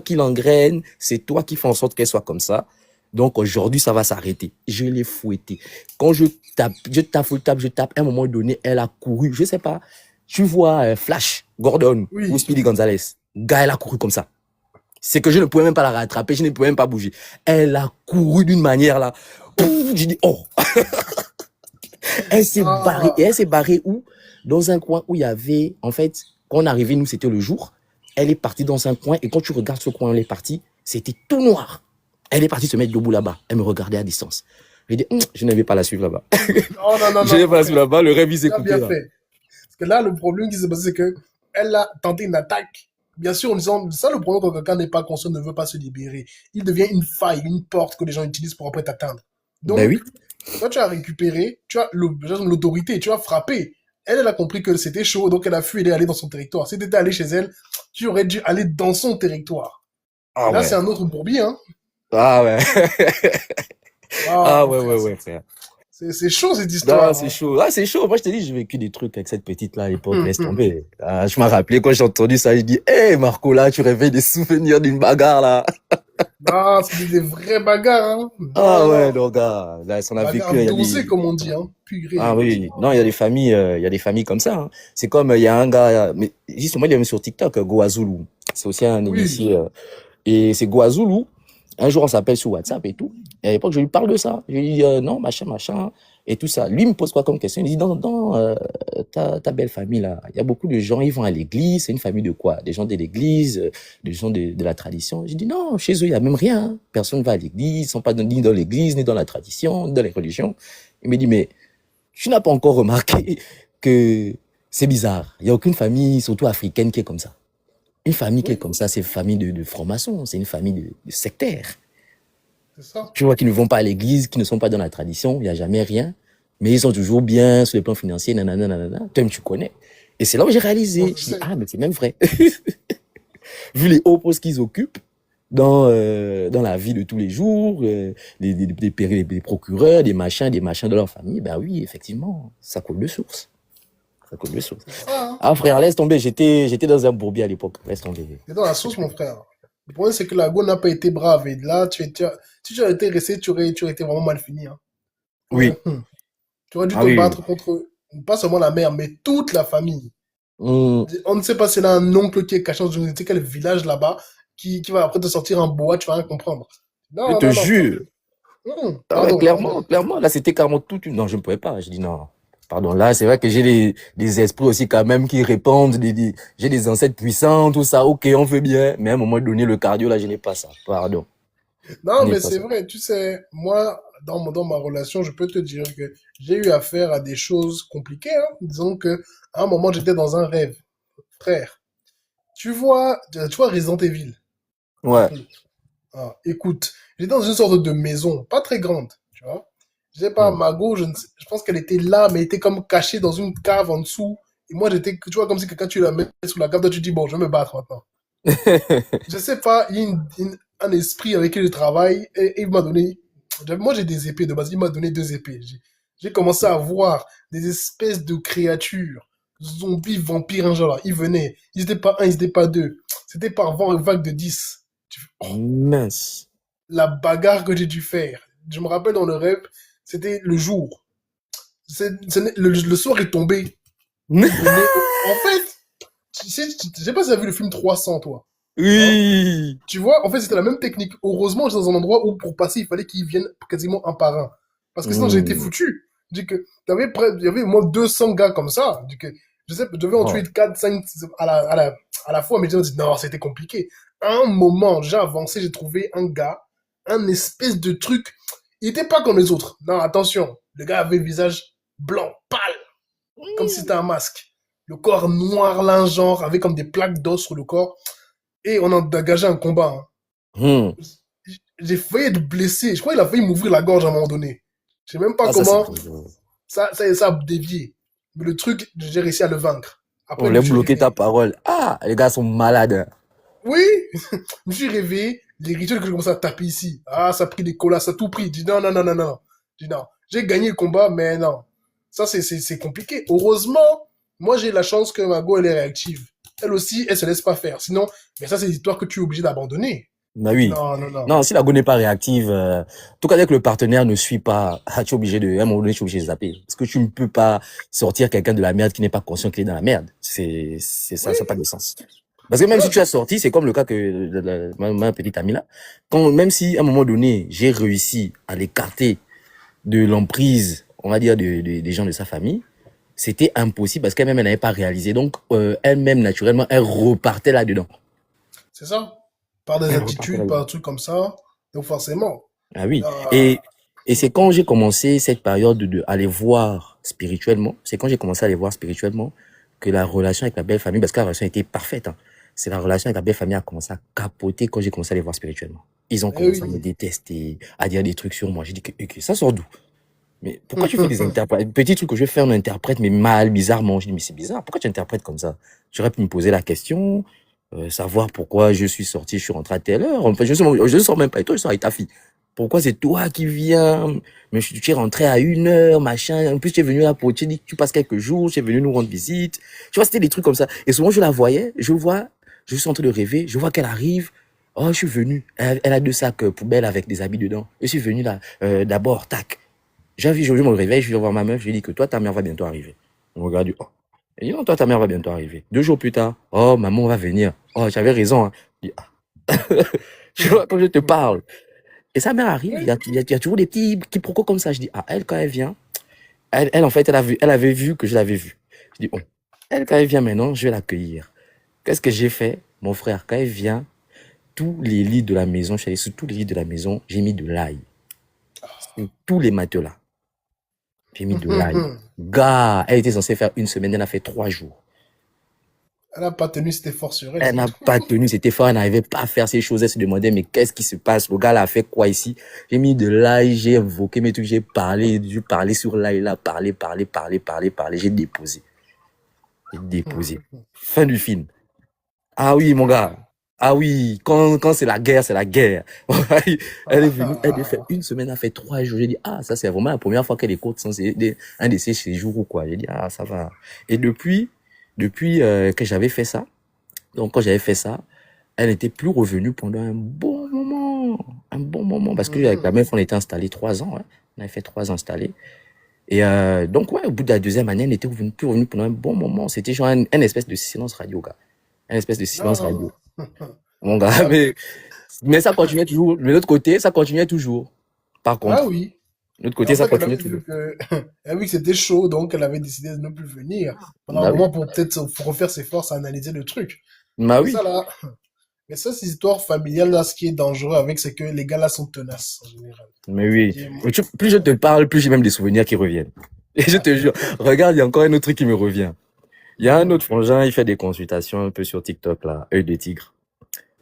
qui l'engraine, c'est toi qui fais en sorte qu'elle soit comme ça. Donc aujourd'hui, ça va s'arrêter. Je l'ai fouettée. Quand je tape, je tape, à un moment donné, elle a couru, je sais pas, tu vois Flash, Gordon ou oui. Speedy Gonzalez. Gars, elle a couru comme ça. C'est que je ne pouvais même pas la rattraper, je ne pouvais même pas bouger. Elle a couru d'une manière là. J'ai dit, oh, elle s'est barrée. Ah, Et elle s'est barrée où? Dans un coin où il y avait, en fait, quand on arrivait, nous, c'était le jour. Elle est partie dans un coin et quand tu regardes ce coin où elle est partie, c'était tout noir. Elle est partie se mettre debout là-bas. Elle me regardait à distance. Je dis, je ne vais pas la suivre là-bas. non, non, non, Je ne non, vais mon pas la suivre frère. là-bas. Le rêve, il s'est Tu as coupé bien là. fait. Parce que là, le problème qui s'est passé, c'est que elle a tenté une attaque. Bien sûr, en disant, ça le problème quand quelqu'un n'est pas conscient, ne veut pas se libérer. Il devient une faille, une porte que les gens utilisent pour après t'atteindre. Ben Donc, oui. toi, tu as récupéré, tu as l'autorité, tu as frappé. Elle, elle a compris que c'était chaud, donc elle a fui, elle est allée dans son territoire. Si tu étais allé chez elle, tu aurais dû aller dans son territoire. Et Ah là, c'est ouais. un autre bourbier, hein. Ah ouais. Ah, Ah mon ouais, ouais, frère, ouais, frère. c'est chaud cette Ah, histoire, c'est hein. chaud. Ah, c'est chaud. Moi, je te dis, j'ai vécu des trucs avec cette petite-là à l'époque. Hum, Laisse hum, hum. tomber. Ah, je m'en rappelais quand j'ai entendu ça. Je dis, hé, Marco, là, tu réveilles des souvenirs d'une bagarre, là. Non, c'était des vraies bagarres, hein. Non, Ah non, ouais, non. donc, gars, là, on a vécu, Bagarres il y a dosées, des, comme on dit, hein. ah Purée. oui, non, il y a des familles comme ça, hein. C'est comme, il y a un gars, mais justement, il est même sur TikTok, Goazulu. C'est aussi un Oui. initié, et c'est Goazulu. Un jour, on s'appelle sur WhatsApp et tout. Et à l'époque, je lui parle de ça. Je lui dis, non, machin, machin, et tout ça. Lui il me pose quoi comme question? Il dit, dans ta belle famille, là, il y a beaucoup de gens, ils vont à l'église. C'est une famille de quoi? Des gens de l'église, des gens de la tradition. Je dis, non, chez eux, il y a même rien, hein. Personne ne va à l'église. Ils sont pas ni dans l'église, ni dans la tradition, ni dans les religions. Il me dit, mais tu n'as pas encore remarqué que c'est bizarre. Il n'y a aucune famille, surtout africaine, qui est comme ça. Une famille qui est Oui, comme ça, c'est une famille de francs-maçons, c'est une famille de sectaires. c'est ça. Tu vois, qui ne vont pas à l'église, qui ne sont pas dans la tradition, il n'y a jamais rien, mais ils sont toujours bien sur le plan financier, nanana, nanana. Toi-même, tu connais. Et c'est là où j'ai Moi, réalisé. je Je dis, sais. ah, mais c'est même vrai. Vu les hauts postes qu'ils occupent dans la vie de tous les jours, des procureurs, des machins de leur famille, ben oui, effectivement, ça coule de source. Ça coule de source. C'est ça, hein. Ah, frère, laisse tomber, j'étais dans un bourbier à l'époque. Laisse tomber. C'est dans la sauce, mon frère. Le problème, c'est que la go n'a pas été brave. Et là, si tu avais été resté, tu aurais été vraiment mal fini, hein. Oui. Tu aurais dû Ah te oui, oui. battre contre, pas seulement la mère, mais toute la famille. Hum, On ne sait pas si elle a un oncle qui est caché dans je ne sais quel village là-bas, qui va après te sortir un bois, tu vas rien comprendre. je Non, te non, non, frère. jure. Ah ouais, Pardon, pardon. clairement, clairement. Là, c'était carrément toute une... Non, je ne pouvais pas. Je dis non. Pardon, là, c'est vrai que j'ai des esprits aussi quand même qui répondent, j'ai des ancêtres puissants, tout ça. Ok, on veut bien. Mais à un moment donné, le cardio, là, je n'ai pas ça. Pardon. Je Non, n'ai mais pas c'est ça. vrai, tu sais, moi, dans ma relation, je peux te dire que j'ai eu affaire à des choses compliquées, hein. Disons que, à un moment, j'étais dans un rêve. Frère, tu vois Resident Evil, un Ouais. peu. Ah, écoute, j'étais dans une sorte de maison, pas très grande, tu vois. Je sais pas, Hum. Margot, je pense qu'elle était là, mais elle était comme cachée dans une cave en dessous. Et moi, tu vois, comme si quelqu'un tu la mets sous la cave, toi tu dis, bon, je vais me battre maintenant. Je sais pas, il y a un esprit avec qui je travaille, et il m'a donné, moi j'ai des épées de base, il m'a donné deux épées. J'ai commencé à voir des espèces de créatures, zombies, vampires, un genre là. Ils venaient, ils étaient pas un, ils étaient pas deux. C'était par vague de 10. Mince. La bagarre que j'ai dû faire. Je me rappelle dans le rêve, c'était le jour. Le soir est tombé. Ils venaient. En fait, je sais pas si tu as vu le film 300, toi. Hein? Oui. Tu vois, en fait, c'était la même technique. Heureusement, j'étais dans un endroit où pour passer, il fallait qu'ils viennent quasiment un par un. Parce que sinon, j'ai été Hum. foutu. Il y avait au moins 200 gars comme ça. Je devais en tuer Oh. 4 5 à la fois, mais je me dis, non, c'était compliqué. À un moment, j'ai avancé, j'ai trouvé un gars, un espèce de truc. Il était pas comme les autres. Non, attention. Le gars avait le visage blanc, pâle, comme si c'était un masque. Le corps noir, lin, genre, avec comme des plaques d'os sur le corps. Et on a engagé un combat, Hum. hein. J'ai failli être blessé. Je crois qu'il a failli m'ouvrir la gorge à un moment donné. Je sais même pas Ah, ça, c'est comment dangereux. ça a dévié. Mais le truc, j'ai réussi à le vaincre. On Après, je me voulait suis bloquer ta réveillé. parole. Ah, les gars sont malades. Oui, je me suis réveillé. Les rituels que j'ai commencé à taper ici. Ah, ça a pris des colas, ça a tout pris. Je dis non, non, non, non, non. Je dis non. J'ai gagné le combat, mais non. Ça, c'est compliqué. Heureusement, moi, j'ai la chance que ma go, elle est réactive. Elle aussi, elle se laisse pas faire. Sinon, mais ça, c'est des histoires que tu es obligé d'abandonner. Bah oui. Non, non, non. Non, si la go n'est pas réactive, en tout cas, dès que le partenaire ne suit pas, ah, tu es obligé à un moment donné, tu es obligé de zapper. Parce que tu ne peux pas sortir quelqu'un de la merde qui n'est pas conscient qu'il est dans la merde. C'est ça, Oui, ça n'a pas de sens. Parce que même si Ouais, tu as sorti, c'est comme le cas que ma petite amie là, quand, même si à un moment donné, j'ai réussi à l'écarter de l'emprise, on va dire, des gens de sa famille, c'était impossible parce qu'elle-même, elle n'avait pas réalisé. Donc, elle-même, naturellement, elle repartait là-dedans. c'est ça. Par des Elle repartait attitudes, par là-dedans. un truc comme ça. Donc forcément. Ah oui. euh, Et c'est quand j'ai commencé cette période de aller voir spirituellement, c'est quand j'ai commencé à aller voir spirituellement que la relation avec la belle famille, parce que la relation était parfaite, hein, c'est la relation avec la belle famille a commencé à capoter quand j'ai commencé à les voir spirituellement. Ils ont eh commencé à me oui. détester, à dire des trucs sur moi. J'ai dit que ça sort d'où? Mais pourquoi tu fais des interprètes? Petit truc que je vais faire, on interprète, mais mal, bizarrement. Je dis, mais c'est bizarre, pourquoi tu interprètes comme ça? Tu aurais pu me poser la question, savoir pourquoi je suis sorti, je suis rentré à telle heure. En fait, je ne sors même pas avec toi, je sors avec ta fille. Pourquoi c'est toi qui viens? Mais tu es rentré à 1 heure, machin. En plus, tu es venu là pour, tu dis que tu passes quelques jours, tu es venu nous rendre visite. Tu vois, c'était des trucs comme ça. Et souvent, je la voyais, je suis en train de rêver, je vois qu'elle arrive. Oh, je suis venu. Elle a 2 sacs poubelles avec des habits dedans. Je suis venu là, d'abord, tac. Je me réveille, je vais voir ma meuf, je lui dis que toi, ta mère va bientôt arriver. On regarde, oh. Elle dit non, toi, ta mère va bientôt arriver. 2 jours plus tard, oh, maman va venir. Oh, j'avais raison, hein. Je dis, ah. Tu vois, quand je te parle. Et sa mère arrive, Oui. il y a toujours des petits quiproquos comme ça. Je dis, ah, elle, quand elle vient, en fait, elle avait vu que je l'avais vue. Je dis, oh, elle, quand elle vient maintenant, je vais l'accueillir. Qu'est-ce que j'ai fait, mon frère? Quand elle vient, tous les lits de la maison, je suis allé sur tous les lits de la maison, j'ai mis de l'ail. Sur tous les matelas. J'ai mis de l'ail. Gars, elle était censée faire 1 semaine, elle a fait 3 jours. Elle n'a pas tenu cet effort sur elle, Elle c'est n'a tout. pas tenu cet effort, elle n'arrivait pas à faire ces choses. Elle se demandait, mais qu'est-ce qui se passe? Le gars là a fait quoi ici? J'ai mis de l'ail, j'ai invoqué mes trucs, j'ai parlé sur l'ail là, parlé, j'ai déposé. J'ai déposé. Fin du film. Ah oui, mon gars. Ah oui, quand c'est la guerre, c'est la guerre. Elle est venue, elle a fait 1 semaine, elle a fait 3 jours. J'ai dit, ah, ça c'est vraiment la première fois qu'elle écoute un de ses séjours ou quoi. J'ai dit, ah, ça va. Et depuis que j'avais fait ça, donc quand j'avais fait ça, elle n'était plus revenue pendant un bon moment. Un bon moment. Parce que avec la meuf, on était installés 3 ans. Ouais. On avait fait 3 ans installés. Et donc, ouais, au bout de la deuxième année, elle n'était plus revenue pendant un bon moment. C'était genre un espèce de silence radio, gars. Un espèce de silence Non. radio. Mon gars, Ah, mais ça continuait toujours. De l'autre côté, ça continuait toujours. Par ah contre, oui. de l'autre Mais côté, en ça fait, elle continuait avait toujours. vu que, elle a vu que c'était chaud, donc elle avait décidé de ne plus venir. Pendant un Bah oui. moment, pour peut-être refaire ses forces à analyser le truc. Bah Mais oui. ça, là, mais ça, c'est histoire familiale, là, ce qui est dangereux avec, c'est que les gars, là, sont tenaces, en général. Mais Je veux oui. dire, Mais plus je te parle, plus j'ai même des souvenirs qui reviennent. Et je te jure, regarde, il y a encore un autre truc qui me revient. Il y a un autre frangin, il fait des consultations un peu sur TikTok, là, œil de tigre.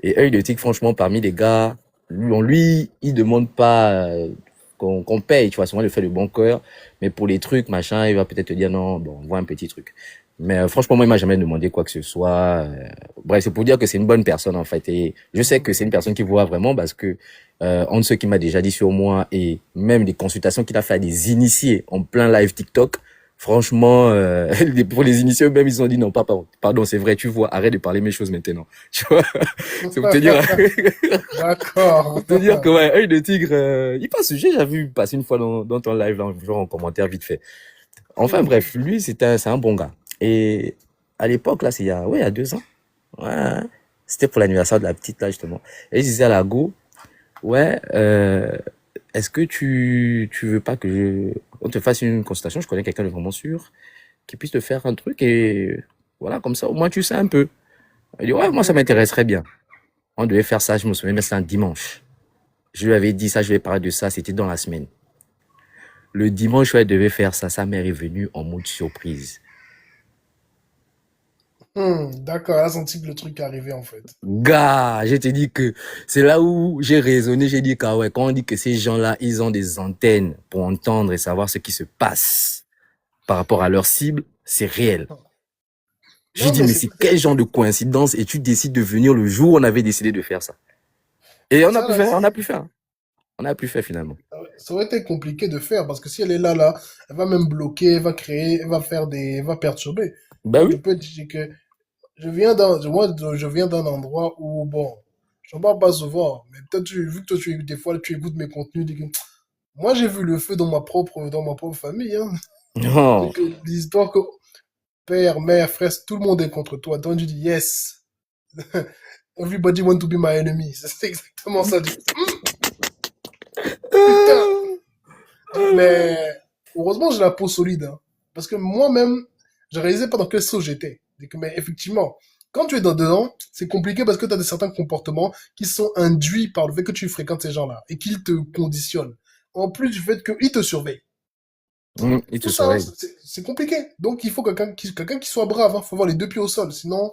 Et œil de tigre, franchement, parmi les gars, lui, il demande pas qu'on paye, tu vois, souvent il le fait de bon cœur, mais pour les trucs, machin, il va peut-être te dire non, bon, on voit un petit truc. Mais franchement, moi, il m'a jamais demandé quoi que ce soit. Bref, c'est pour dire que c'est une bonne personne, en fait. Et je sais que c'est une personne qui voit vraiment parce que, entre ce qu'il m'a déjà dit sur moi et même des consultations qu'il a fait à des initiés en plein live TikTok, franchement, pour les initiés eux-mêmes, ils ont dit non, pardon, c'est vrai, tu vois, arrête de parler mes choses maintenant. Tu vois, c'est pour te dire, pour d'accord. te dire que ouais, œil de tigre, il passe, j'ai vu passer une fois dans ton live, là, genre en commentaire vite fait. Enfin bref, lui, c'est un bon gars. Et à l'époque, là, ouais, il y a 2 ans. Ouais, c'était pour l'anniversaire de la petite, là, justement. Et il disait à la go, ouais, est-ce que tu veux pas que on te fasse une consultation? Je connais quelqu'un de vraiment sûr qui puisse te faire un truc et voilà, comme ça, au moins tu sais un peu. Il dit, ouais, moi, ça m'intéresserait bien. On devait faire ça, je me souviens, mais c'était un dimanche. Je lui avais dit ça, je lui ai parlé de ça, c'était dans la semaine. Le dimanche où elle devait faire ça, sa mère est venue en mode surprise. D'accord, elle a senti que le truc arrivait, en fait. Gars, je te dis que c'est là où j'ai raisonné, j'ai dit que ouais, quand on dit que ces gens-là, ils ont des antennes pour entendre et savoir ce qui se passe par rapport à leur cible, c'est réel. J'ai Non, dit, mais mais c'est quel genre de coïncidence et tu décides de venir le jour où on avait décidé de faire ça. Et on a ça, pu là, faire, on a pu faire. On a pu faire finalement. ça aurait été compliqué de faire parce que si elle est là, elle va même bloquer, elle va créer, elle va perturber. Bah Donc, je oui. peux dire que je viens d'un endroit où, bon, j'en parle pas souvent, mais peut-être vu que toi, des fois, tu écoutes mes contenus, tu dis que, moi, j'ai vu le feu dans ma propre famille, hein. C'est Non. que l'histoire que père, mère, frère, tout le monde est contre toi. Donc, tu dis yes. Everybody want to be my enemy. C'est exactement ça. Putain. Mais heureusement, j'ai la peau solide, hein. Parce que moi-même, je réalisais pas dans quel sauce j'étais. Mais effectivement, quand tu es dedans, c'est compliqué parce que tu as certains comportements qui sont induits par le fait que tu fréquentes ces gens-là et qu'ils te conditionnent. En plus du fait qu'ils te surveillent. Il te Tout ça, hein, surveille. c'est compliqué. Donc, il faut quelqu'un qui soit brave. Il faut avoir les deux pieds au sol. Sinon,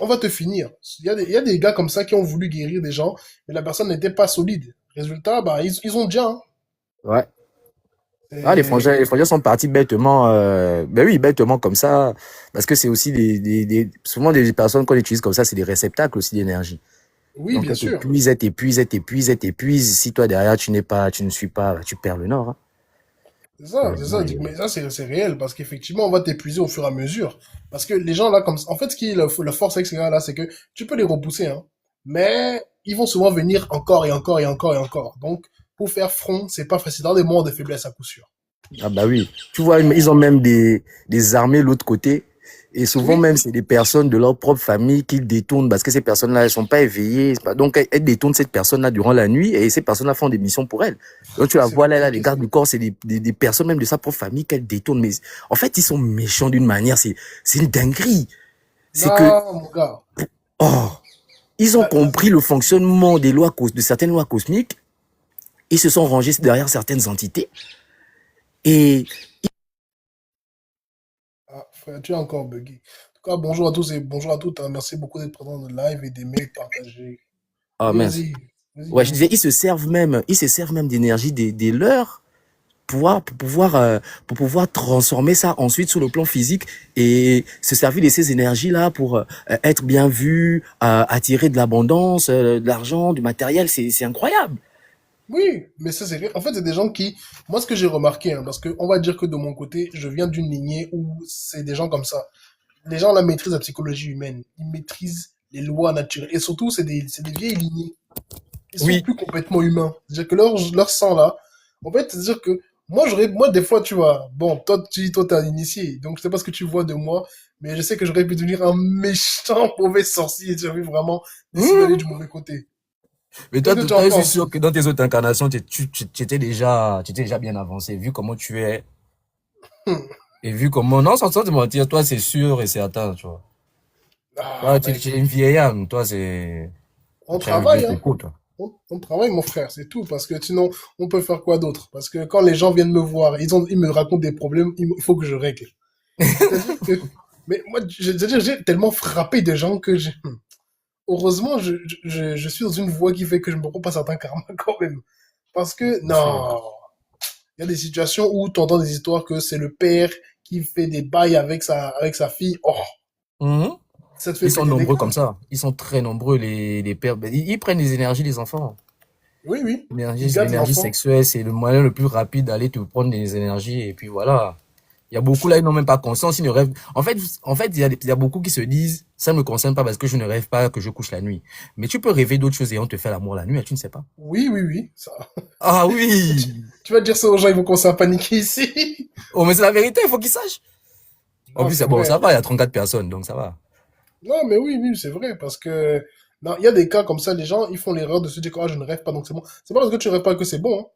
on va te finir. Il y a des gars comme ça qui ont voulu guérir des gens, mais la personne n'était pas solide. Résultat, bah, ils ont déjà, hein. Ouais. Ah, Et les frangins sont partis bêtement, ben oui, bêtement comme ça, parce que c'est aussi souvent des personnes qu'on utilise comme ça, c'est des réceptacles aussi d'énergie. oui, Donc, bien elles sûr. t'épuisent, elles t'épuisent, elles t'épuisent, elles t'épuisent. Si toi, derrière, tu ne suis pas, bah, tu perds le nord, hein. C'est Tu perds ça, le c'est nord ça. et- Mais ça, c'est réel parce qu'effectivement, on va t'épuiser au fur et à mesure. Parce que les gens là, comme en fait, ce qui est la force avec ces gars-là, c'est que tu peux les repousser, hein. Mais ils vont souvent venir encore et encore et encore et encore. Donc, pour faire front, c'est pas facile. Dans des moments de faiblesse à coup sûr. Ah bah oui. Tu vois, ils ont même des armées de l'autre côté. Et souvent Oui, même, c'est des personnes de leur propre famille qui détournent parce que ces personnes-là, elles sont pas éveillées. Donc, elles détournent cette personne-là durant la nuit et ces personnes-là font des missions pour elles. Donc, tu la c'est vois là, les compliqué ça. gardes du corps, c'est des personnes même de sa propre famille qu'elles détournent. Mais en fait, ils sont méchants d'une manière, c'est une dinguerie. C'est que, Non, mon gars. oh, ils ont La compris le fonctionnement des lois, de certaines lois cosmiques. Ils se sont rangés derrière certaines entités. Et, Ah, frère, tu es encore bugué. En tout cas, bonjour à tous et bonjour à toutes, hein. Merci beaucoup d'être présent dans le live et d'aimer, de partager. oh Oui, mince. vas-y, Ouais, je dis-moi. disais, ils se servent même d'énergie des leurs pour pouvoir transformer ça ensuite sur le plan physique et se servir de ces énergies-là pour être bien vu, attirer de l'abondance, de l'argent, du matériel. C'est incroyable. Oui, mais ça c'est vrai. En fait, c'est des gens qui, moi ce que j'ai remarqué, hein, parce que on va dire que de mon côté, je viens d'une lignée où c'est des gens comme ça. Les gens là maîtrisent la psychologie humaine, ils maîtrisent les lois naturelles et surtout c'est des vieilles lignées. Ils sont Oui. plus complètement humains. C'est-à-dire que leur sang là, en fait, c'est-à-dire que moi des fois tu vois, bon, toi t'es un initié, donc je sais pas ce que tu vois de moi, mais je sais que j'aurais pu devenir un méchant mauvais sorcier et j'aurais vraiment décidé d'aller Mmh. du mauvais côté. Mais Qu'est-ce toi, que tu en toi, je suis penses? sûr que dans tes autres incarnations, tu étais déjà bien avancé, vu comment tu es, et vu comment, non, sans te mentir, toi, c'est sûr et certain, tu vois. Ah, Toi, bah tu es écoute, une vieille âme, toi, c'est, on tu as le Dieu travaille, hein. t'écoute, toi. On travaille, mon frère, c'est tout. Parce que sinon, on peut faire quoi d'autre? Parce que quand les gens viennent me voir, ils me racontent des problèmes, il faut que je règle. C'est-à-dire que, mais moi, c'est-à-dire, j'ai tellement frappé des gens que heureusement, je suis dans une voie qui fait que je me prends pas certains karmas quand même. Parce que, C'est sûr. non, il y a des situations où tu entends des histoires que c'est le père qui fait des bails avec sa fille. Oh, Mhm. ça te fait Ils sont péter des nombreux comme câbles. ça. Ils sont très nombreux, les pères. Ben, ils prennent les énergies des enfants. Oui, oui. Ils gâtent L'énergie l'enfant. sexuelle, c'est le moyen le plus rapide d'aller te prendre des énergies. Et puis voilà. Il y a beaucoup là, ils n'ont même pas conscience, ils ne rêvent. En fait, il y a beaucoup qui se disent, ça ne me concerne pas parce que je ne rêve pas que je couche la nuit. Mais tu peux rêver d'autres choses et on te fait l'amour la nuit, et tu ne sais pas. Oui, oui, oui. Ça. Ah Tu, oui! tu vas dire ça aux gens, ils vont commencer à paniquer ici. Oh, mais c'est la vérité, il faut qu'ils sachent. En Non, plus, c'est bon, vrai. ça va, il y a 34 personnes, donc ça va. Non, mais oui, oui, c'est vrai, parce que non, il y a des cas comme ça, les gens, ils font l'erreur de se dire que ah, je ne rêve pas, donc c'est bon. C'est pas parce que tu rêves pas que c'est bon, hein.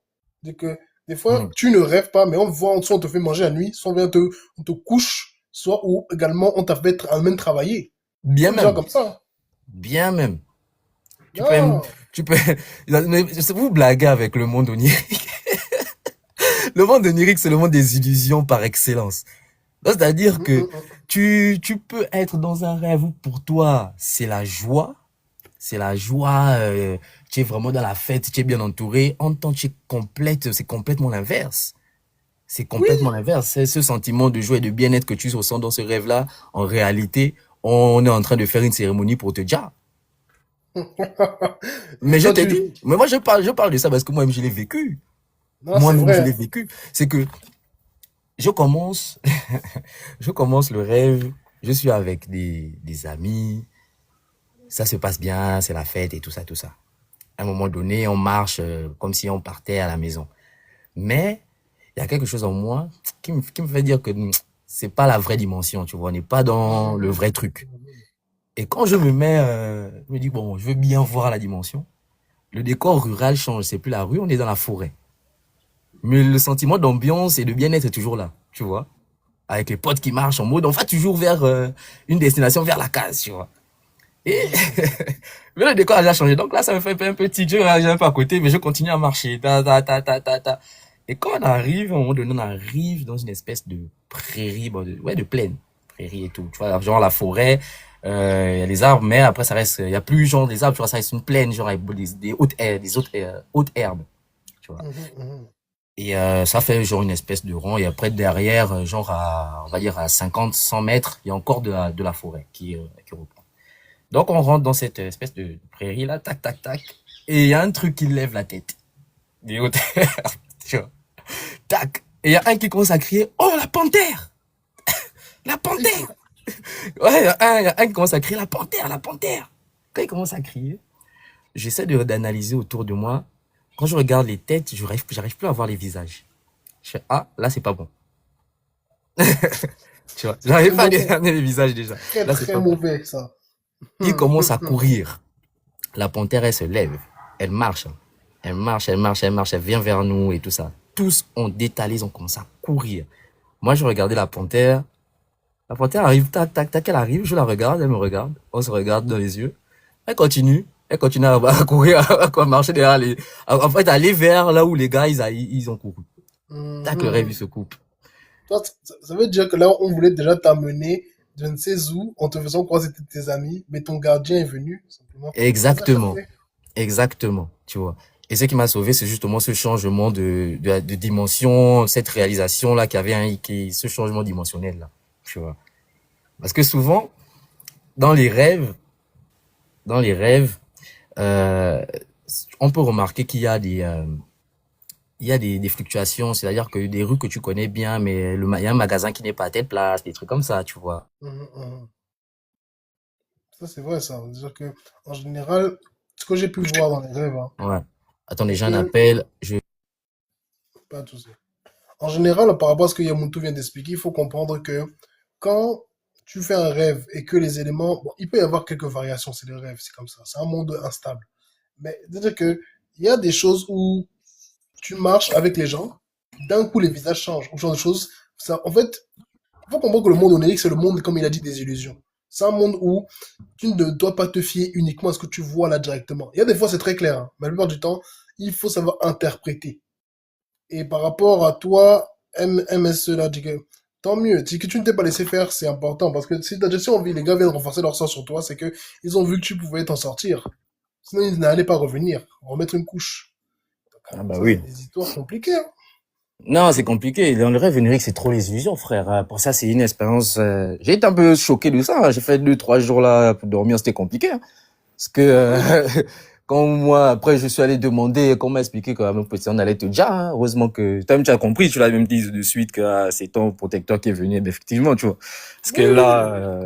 C'est que des fois, Mhm. tu ne rêves pas, mais on voit, soit on te fait manger la nuit, soit on te couche, soit ou également on t'a fait même travailler. Il y Bien a des gens même. comme ça, Bien même. hein. Tu peux même, Non. tu peux, mais vous blaguez avec le monde onirique. Le monde onirique, c'est le monde des illusions par excellence. C'est-à-dire Hum, que hum, hum. tu peux être dans un rêve où pour toi, c'est la joie. C'est la joie, tu es vraiment dans la fête, tu es bien entouré. En temps, tu es complète, c'est complètement l'inverse. C'est Oui. complètement l'inverse. C'est ce sentiment de joie et de bien-être que tu ressens dans ce rêve-là. En réalité, on est en train de faire une cérémonie pour te dire. Et Mais je toi, t'ai dit, mais moi je parle de ça parce que moi-même je l'ai vécu. non, c'est Moi-même je l'ai vrai. vécu. C'est que je commence, je commence le rêve, je suis avec des amis, ça se passe bien, c'est la fête et tout ça, tout ça. À un moment donné, on marche comme si on partait à la maison. Mais il y a quelque chose en moi qui me fait dire que c'est pas la vraie dimension, tu vois, on n'est pas dans le vrai truc. Et quand je me mets, je me dis, bon, je veux bien voir la dimension. Le décor rural change, c'est plus la rue, on est dans la forêt. Mais le sentiment d'ambiance et de bien-être est toujours là, tu vois. Avec les potes qui marchent en mode, on va toujours vers une destination, vers la case, tu vois. Et mais le décor a déjà changé. Donc là, ça me fait un petit jeu, j'ai un peu à côté, mais je continue à marcher. Ta, ta, ta, ta, ta, ta. Et quand on arrive, à un moment donné, on arrive dans une espèce de prairie, bon, ouais, de plaine, prairie et tout. Tu vois, genre la forêt, il y a les arbres, mais après, ça reste, il y a plus genre des arbres, tu vois, ça reste une plaine, genre avec des hautes herbes, hautes herbes, tu vois. Mhm, mhm. Et ça fait genre une espèce de rond. Et après, derrière, genre on va dire à 50, 100 mètres, il y a encore de la forêt qui reprend. Donc, on rentre dans cette espèce de prairie là, tac, tac, tac. Et il y a un truc qui lève la tête. Des hautes herbes, tu vois. Tac. Et il y a un qui commence à crier, oh, la panthère! La panthère! Ouais, il y a un qui commence à crier, la panthère, la panthère! Quand il commence à crier, j'essaie d'analyser autour de moi. Quand je regarde les têtes, j'arrive plus à voir les visages. Je fais, ah, là, c'est pas bon. Tu vois, C'est très j'arrive pas à mauvais. déterminer les visages déjà. Très, Là, c'est très pas bon. mauvais, ça. Il commence à courir. La panthère, elle se lève. Elle marche. Elle marche, elle marche, elle marche. Elle vient vers nous et tout ça. Tous, on détalise, on commence à courir. Moi, je regardais la panthère. La panthère arrive, tac, tac, tac, elle arrive. Je la regarde, elle me regarde. On se regarde dans les yeux. Elle continue. Elle continue à courir, à marcher derrière en fait, aller vers là où les gars, ils ont couru. Tac, le rêve, il Mhm. se coupe. Toi, ça veut dire que là, on voulait déjà t'amener je ne sais où en te faisant croire que c'était tes amis, mais ton gardien est venu, simplement, pour les Exactement. achaver. Exactement, tu vois. Et ce qui m'a sauvé, c'est justement ce changement de dimension, cette réalisation-là qui avait ce changement dimensionnel-là, tu vois. Parce que souvent, dans les rêves, dans les rêves, euh, on peut remarquer qu'il y a il y a des fluctuations, c'est-à-dire que des rues que tu connais bien, mais il y a un magasin qui n'est pas à telle place, des trucs comme ça, tu vois. Mhm, mhm. Ça, c'est vrai, ça. C'est-à-dire que, en général, ce que j'ai pu voir dans les rêves, hein, Ouais. Attendez, c'est j'ai un que, appel. pas de souci. En général, par rapport à ce que Yamutu vient d'expliquer, il faut comprendre que quand tu fais un rêve et que les éléments, bon, il peut y avoir quelques variations, c'est des rêves, c'est comme ça, c'est un monde instable. Mais c'est-à-dire que il y a des choses où tu marches avec les gens, d'un coup les visages changent, ou ce genre de choses. Ça, en fait, il faut comprendre que le monde onirique, c'est le monde, comme il a dit, des illusions. C'est un monde où tu ne dois pas te fier uniquement à ce que tu vois là directement. Il y a des fois, c'est très clair, hein, mais la plupart du temps, il faut savoir interpréter. Et par rapport à toi, MSE, là, dis que tant mieux. Si que tu ne t'es pas laissé faire, c'est important. Parce que si t'as déjà envie, les gars viennent renforcer leur sort sur toi, c'est que ils ont vu que tu pouvais t'en sortir. Sinon, ils n'allaient pas revenir, remettre une couche. Ah bah Ça, c'est oui. des histoires compliquées, hein. Non, c'est compliqué. Dans le rêve onirique, c'est trop les illusions, frère. Pour ça, c'est une expérience. J'ai été un peu choqué de ça, hein. J'ai fait 2, 3 jours là pour dormir, c'était compliqué, hein. Parce que quand moi, après, je suis allé demander, qu'on m'a expliqué que mon petit, on allait te dire, hein. Heureusement que toi-même tu as compris, tu l'as même dit de suite que c'est ton protecteur qui est venu. Ben, effectivement, tu vois. Parce que Oui, oui, oui. là,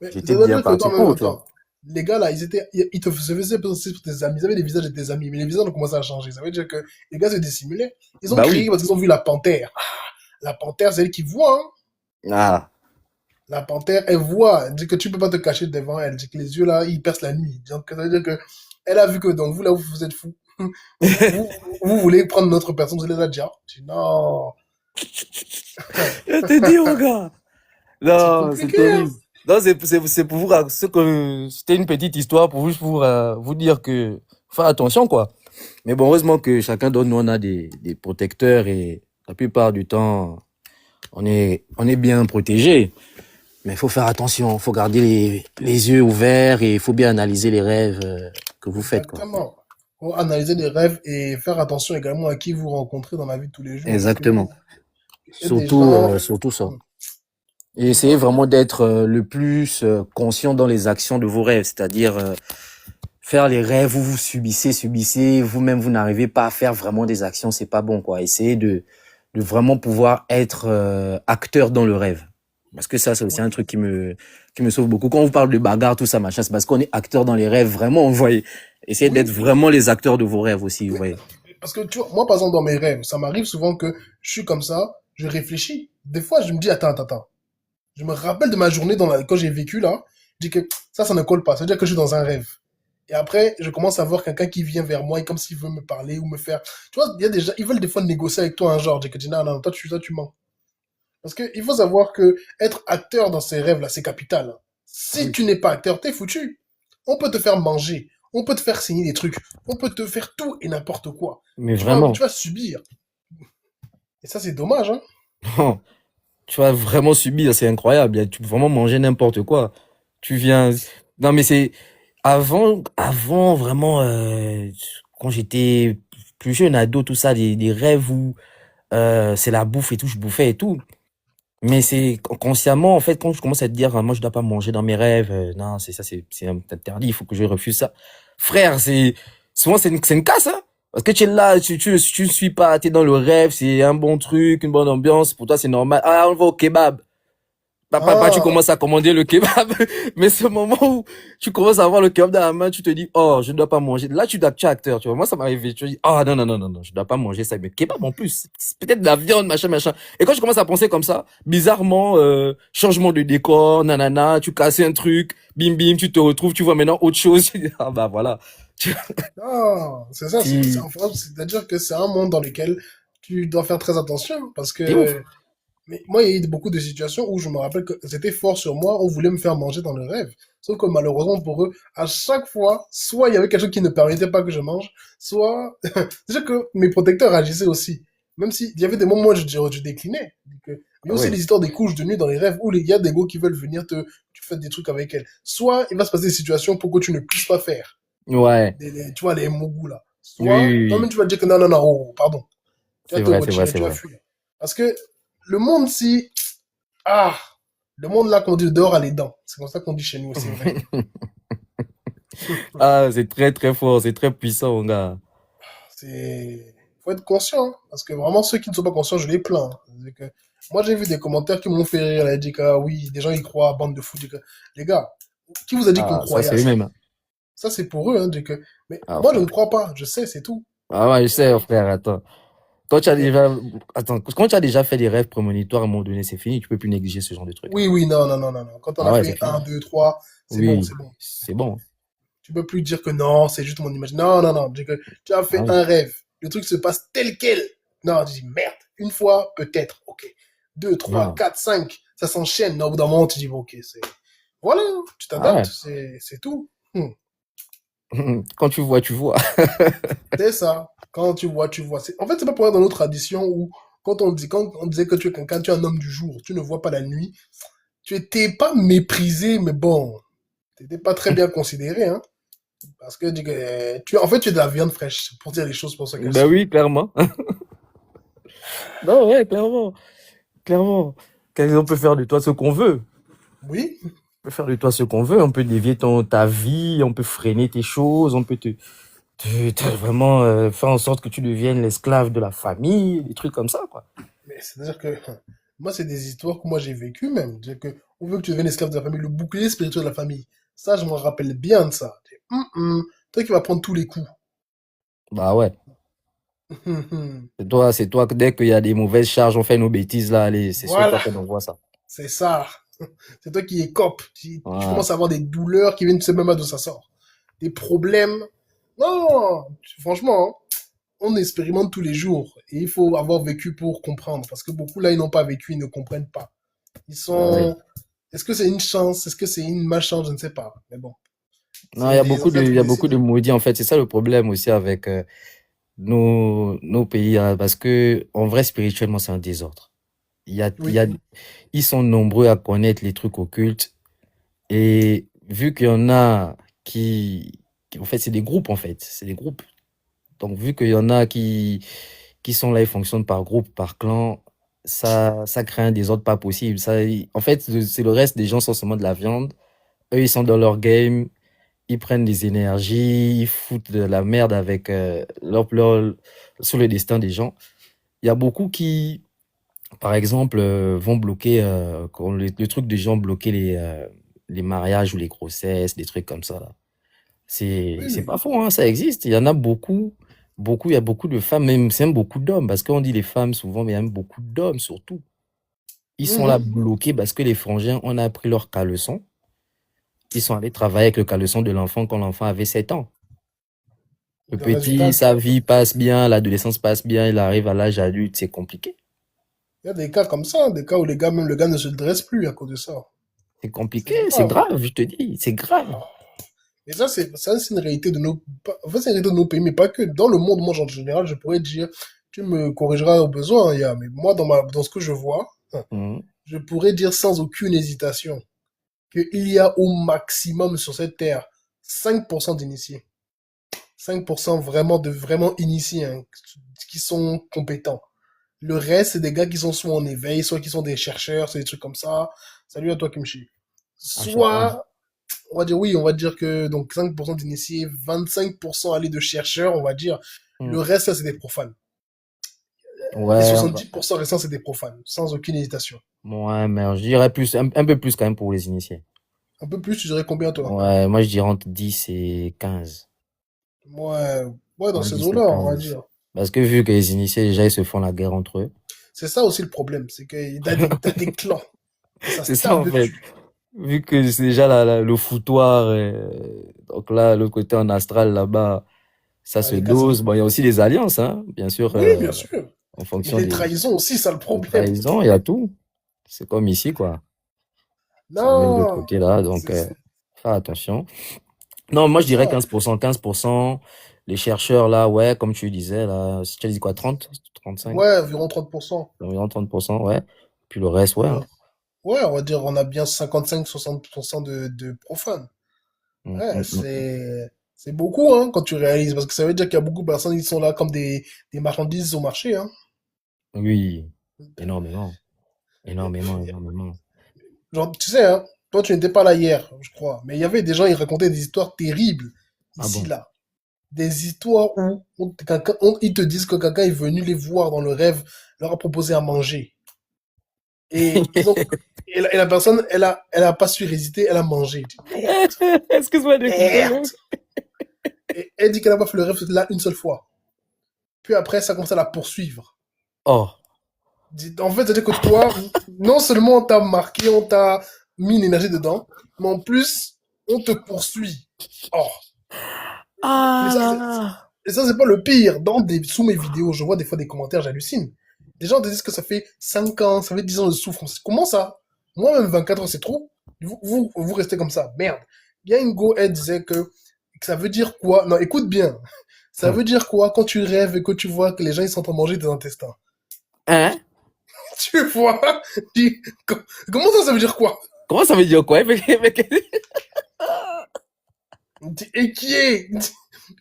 Mais j'étais ça veut bien dire que parti toi, même, pour, tu vois. attends, les gars là, ils te faisaient passer pour tes amis, ils avaient les visages de tes amis, mais les visages ont commencé à changer. Ça veut dire que les gars se dissimulaient. Ils ont Bah crié oui. parce qu'ils ont vu la panthère. Ah, la panthère, c'est elle qui voit, hein. Ah. La panthère, elle voit, elle dit que tu peux pas te cacher devant elle, elle dit que les yeux là, ils percent la nuit. Donc, ça veut dire que elle a vu que donc vous là, vous êtes fous. Vous voulez prendre notre personne, vous allez la dire. Je dis non, Je te dis, mon gars. c'est Non, c'est compliqué, hein. terrible. Non, c'est pour vous, c'était une petite histoire pour juste pour vous dire que, faire attention, quoi. Mais bon, heureusement que chacun d'entre nous, on a des protecteurs et la plupart du temps, on est bien protégé. Mais il faut faire attention, il faut garder les yeux ouverts et il faut bien analyser les rêves que vous faites, quoi. Exactement. Faut analyser les rêves et faire attention également à qui vous rencontrez dans la vie de tous les jours. Parce qu'il Exactement. y a des gens. Surtout ça. Hmm. Et essayez Non, vraiment d'être le plus conscient dans les actions de vos rêves, c'est-à-dire faire les rêves où vous subissez, vous-même vous n'arrivez pas à faire vraiment des actions, c'est pas bon, quoi. Essayez de vraiment pouvoir être acteur dans le rêve. Parce que ça, c'est aussi un truc qui me sauve beaucoup. Quand on vous parle de bagarre, tout ça, machin, c'est parce qu'on est acteur dans les rêves, vraiment, vous voyez. Essayez d'être oui, vraiment les acteurs de vos rêves aussi, vous oui. voyez. Parce que tu vois, moi par exemple dans mes rêves, ça m'arrive souvent que je suis comme ça, je réfléchis. Des fois, je me dis attends, attends, attends. Je me rappelle de ma journée quand j'ai vécu là. Je dis que Ça ne colle pas. Ça veut dire que je suis dans un rêve. Et après, je commence à voir quelqu'un qui vient vers moi et comme s'il veut me parler ou me faire. Tu vois, il y a des gens, ils veulent des fois négocier avec toi un genre. Je dis, non, non, toi, tu mens. Parce qu'il faut savoir que être acteur dans ces rêves-là, c'est capital, hein. Si Oui. tu n'es pas acteur, t'es foutu. On peut te faire manger, on peut te faire signer des trucs, on peut te faire tout et n'importe quoi. Mais Tu vraiment, vas subir. Et ça, c'est dommage, hein. tu vas vraiment subir, c'est incroyable. Tu peux vraiment manger n'importe quoi. Tu viens. Non, mais c'est avant vraiment, quand j'étais plus jeune, ado, tout ça, des rêves où c'est la bouffe et tout, je bouffais et tout. Mais c'est consciemment, en fait, quand je commence à te dire, ah, moi, je dois pas manger dans mes rêves, non, c'est ça, c'est interdit, il faut que je refuse ça. Frère, souvent, c'est une casse, hein. Parce que tu es là, tu ne suis pas, tu es dans le rêve, c'est un bon truc, une bonne ambiance, pour toi, c'est normal. Ah, on va au kebab. Papa, tu Ah, commences à commander le kebab, mais ce moment où tu commences à avoir le kebab dans la main, tu te dis, oh, je ne dois pas manger. Là, tu es acteur, tu vois. Moi, ça m'est arrivé. Tu te dis, oh, non, non, non, non, non, je ne dois pas manger ça. Mais kebab en plus, c'est peut-être de la viande, machin, machin. Et quand je commence à penser comme ça, bizarrement, changement de décor, nanana, tu casses un truc, bim, bim, tu te retrouves, tu vois maintenant autre chose. Tu dis, ah, bah voilà. Tu, ah, c'est ça, tu, enfin, c'est-à-dire que c'est un monde dans lequel tu dois faire très attention parce t'es ouf. que mais moi, il y a eu beaucoup de situations où je me rappelle que c'était fort sur moi, on voulait me faire manger dans le rêve. Sauf que malheureusement pour eux, à chaque fois, soit il y avait quelque chose qui ne permettait pas que je mange, soit... Déjà que mes protecteurs agissaient aussi. Même s'il y avait des moments où je déclinais. Il y a Ah aussi ouais. des histoires des couches de nuit dans les rêves où il y a des gars qui veulent venir tu fais des trucs avec elles. Soit il va se passer des situations pour que tu ne puisses pas faire. Ouais. Tu vois, les mogous là. Oui, oui, Soit toi-même oui. tu vas dire que non, non, non, oh, pardon. Tu vas C'est te vrai, c'est vrai, retirer, c'est tu vas vrai. fuir. Parce que le monde, si ah, le monde là qu'on dit dehors a les dents. C'est comme ça qu'on dit chez nous, c'est vrai. Ah, c'est très, très fort, c'est très puissant, mon gars. C'est, faut être conscient, hein, parce que vraiment ceux qui ne sont pas conscients, je les plains, hein. C'est que moi j'ai vu des commentaires qui m'ont fait rire, là, dit que ah oui, des gens y croient, bande de fous. Les gars, qui vous a dit qu'on Ah, ça, croyait c'est à ça? eux-mêmes. Ça c'est pour eux, hein, mais Ah, moi je ne frère. crois pas, je sais, c'est tout. Ah ouais, je sais, frère, attends. Quand tu as Mais déjà, attends, quand tu as déjà fait des rêves prémonitoires, à un moment donné, c'est fini, tu peux plus négliger ce genre de trucs. oui, oui, non, non, non, non, non. Quand on Ah a ouais, c'est fait un, fini. deux, trois, c'est bon, Oui, c'est bon. c'est bon. Tu peux plus dire que non, c'est juste mon image. Non, non, non. Tu as Ah fait oui. un rêve. Le truc se passe tel quel. Non, tu dis merde. Une fois, peut-être. Ok. Deux, trois, Non. quatre, cinq. Ça s'enchaîne. Non, au bout d'un moment, tu dis bon, ok, c'est. Voilà, tu Ah t'adaptes. ouais. C'est tout. Quand tu vois, tu vois. C'est ça. Quand tu vois, tu vois. En fait, c'est pas pour rien dans nos traditions où, quand on disait que tu es quelqu'un, tu es un homme du jour, tu ne vois pas la nuit, tu étais pas méprisé, mais bon, tu n'étais pas très bien considéré, hein. Parce que en fait, tu es de la viande fraîche, pour dire les choses pour ce qu'elles Ben sont. oui, clairement. Non, ouais, clairement. Clairement. On peut faire de toi ce qu'on veut. Oui, On peut faire de toi ce qu'on veut. On peut dévier ta vie, on peut freiner tes choses, on peut vraiment faire en sorte que tu deviennes l'esclave de la famille, des trucs comme ça, quoi. mais c'est-à-dire que moi, c'est des histoires que moi j'ai vécues même. C'est-à-dire que on veut que tu deviennes esclave de la famille, le bouclier spirituel de la famille. Ça, je me rappelle bien de ça. Toi qui vas prendre tous les coups. Bah ouais. C'est toi, dès qu'il y a des mauvaises charges, on fait nos bêtises là, allez, c'est sur toi Voilà, qu'on envoie ça. c'est ça. C'est toi qui écope. Tu Voilà. commences à avoir des douleurs qui viennent, tu sais même pas d'où ça sort. Des problèmes. Non, franchement, hein, on expérimente tous les jours. Et il faut avoir vécu pour comprendre. Parce que beaucoup là, ils n'ont pas vécu, ils ne comprennent pas. Ils Bah ouais. sont. Est-ce que c'est une chance? Est-ce que c'est une malchance? Je ne sais pas. Mais bon, Non, il y c'est a les il ancêtres y a beaucoup décident. de maudits en fait. C'est ça le problème aussi avec nos pays, hein, parce que en vrai, spirituellement, c'est un désordre. Il y Oui. a, ils sont nombreux à connaître les trucs occultes et vu qu'il y en a en fait, c'est des groupes en fait, c'est des groupes. Donc, vu qu'il y en a qui sont là, ils fonctionnent par groupe, par clan, ça crée un désordre pas possible. En fait, c'est le reste des gens sont seulement de la viande. Eux, ils sont dans leur game, ils prennent des énergies, ils foutent de la merde avec sur le destin des gens. Il y a beaucoup qui, par exemple, vont bloquer, le truc des gens bloquer les mariages ou les grossesses, des trucs comme ça, là. Oui, C'est oui. pas faux, hein, ça existe. Il y en a beaucoup, beaucoup, il y a beaucoup de femmes, même, c'est même beaucoup d'hommes, parce qu'on dit les femmes souvent, mais il y a même beaucoup d'hommes surtout. Ils sont là Mhm. bloqués parce que les frangins, on a appris leur caleçon. Ils sont allés travailler avec le caleçon de l'enfant quand l'enfant avait 7 ans. Le Le résultat, petit, sa vie passe bien, l'adolescence passe bien, il arrive à l'âge adulte, c'est compliqué. il y a des cas comme ça, des cas où les gars, même le gars ne se dresse plus à cause de ça. C'est C'est compliqué, c'est grave. grave, je te dis, c'est grave. Et ça, c'est une réalité de nos, en fait, c'est une réalité de nos pays, mais pas que. Dans le monde, moi, en général, je pourrais dire, tu me corrigeras au besoin, mais moi, dans ce que je vois, Mhm. je pourrais dire sans aucune hésitation qu'il y a au maximum sur cette terre 5% d'initiés. 5% vraiment initiés, hein, qui sont compétents. Le reste, c'est des gars qui sont soit en éveil, soit qui sont des chercheurs, c'est des trucs comme ça. Salut à toi, Kimchi. À chaque fois. Soit, on va dire oui, on va dire que donc 5% d'initiés, 25% allés de chercheurs, on va dire. Le Mhm. reste, ça, c'est des profanes. Les Ouais, 70% restants, c'est des profanes, sans aucune hésitation. ouais, mais je dirais plus, un peu plus quand même pour les initiés. Un peu plus, tu dirais combien, toi? Ouais, moi je dirais entre 10 et 15. Ouais, ouais, dans Entre ces 10 et eaux-là, on va 15. dire. Parce que vu que les initiés, déjà, ils se font la guerre entre eux. C'est ça aussi le problème, c'est qu'il y a des clans. Et ça se C'est ça tape en fait. dessus. Vu que c'est déjà le foutoir, donc là, l'autre côté en astral, là-bas, ça Ah, se les gars, c'est... dose. Bon, il y a aussi des alliances, hein, bien sûr, Oui, bien sûr. en Mais fonction les trahisons aussi, ça le des problème. trahisons, il y a tout. C'est comme ici, quoi. Ça vient de l'autre Non, côté, là, donc c'est faire attention. Non, moi, c'est je dirais ça. 15%, 15%. Les chercheurs, là, ouais, comme tu disais, là, tu as dit quoi, 30, 35, Ouais, environ 30%. environ 30%, ouais. Puis le reste, ouais, Le- hein. Ouais, on va dire on a bien 55-60% de profanes. Mm, Ouais, mm, mm. c'est beaucoup, hein, quand tu réalises, parce que ça veut dire qu'il y a beaucoup de personnes qui sont là comme des marchandises au marché, hein. Oui, énormément, énormément, énormément. Genre, tu sais, hein, toi, tu n'étais pas là hier, je crois, mais il y avait des gens, ils racontaient des histoires terribles, Ah ici, bon? là. Des histoires où ils te disent que quelqu'un est venu les voir dans le rêve, leur a proposé à manger. Et et la personne, elle a pas su résister, elle a mangé. Elle dit, merde, Excuse-moi de couper, merde. là. Et elle dit qu'elle n'a pas fait le rêve là une seule fois. Puis après, ça commence à la poursuivre. Oh. En fait, c'est-à-dire que toi, non seulement on t'a marqué, on t'a mis une énergie dedans, mais en plus, on te poursuit. Oh. Et ça, Ah. et ça, c'est pas le pire. Sous mes vidéos, je vois des fois des commentaires, j'hallucine. Des gens te disent que ça fait 5 ans, ça fait 10 ans de souffrance. Comment ça? Moi-même, 24 ans, c'est trop. Vous restez comme ça. Merde. Il y a une go, elle disait que ça veut dire quoi? Non, écoute bien. Ça Hum. veut dire quoi quand tu rêves et que tu vois que les gens, ils sont en train de manger tes intestins? Hein? Tu vois? Tu- Comment ça veut dire quoi? Comment ça veut dire quoi? Et qui est?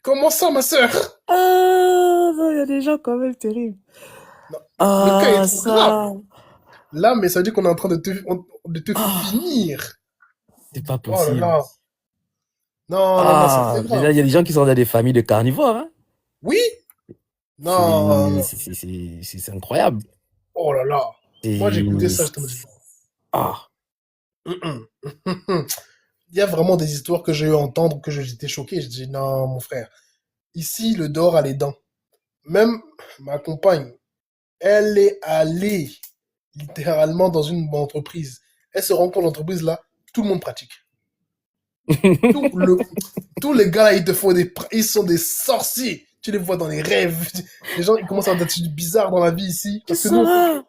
Comment ça, ma sœur? Ah, non, il y a des gens quand même terribles. Non, le cas est Ah, trop grave. ça. Là, mais ça veut dire qu'on est en train de te Ah, finir. c'est pas Oh là possible. là. Non, non, non, c'est Ah, très déjà, grave. il y a des gens qui sont dans des familles de carnivores, hein. Oui? Non, C'est, non. c'est incroyable. Oh là là. Moi, j'ai écouté ça, j'étais en mode, C'est- Ah. hum, hum. Il y a vraiment des histoires que j'ai eu à entendre que j'étais choqué. Je dis, non, mon frère. Ici, le dehors a les dents. Même ma compagne, elle est allée littéralement dans une entreprise. Elle se rend compte l'entreprise là, tout le monde pratique. Tout le, tous les gars là, ils sont des sorciers. Tu les vois dans les rêves. Les gens, ils commencent à avoir des attitudes bizarres dans la vie ici. Ils Parce que sont là.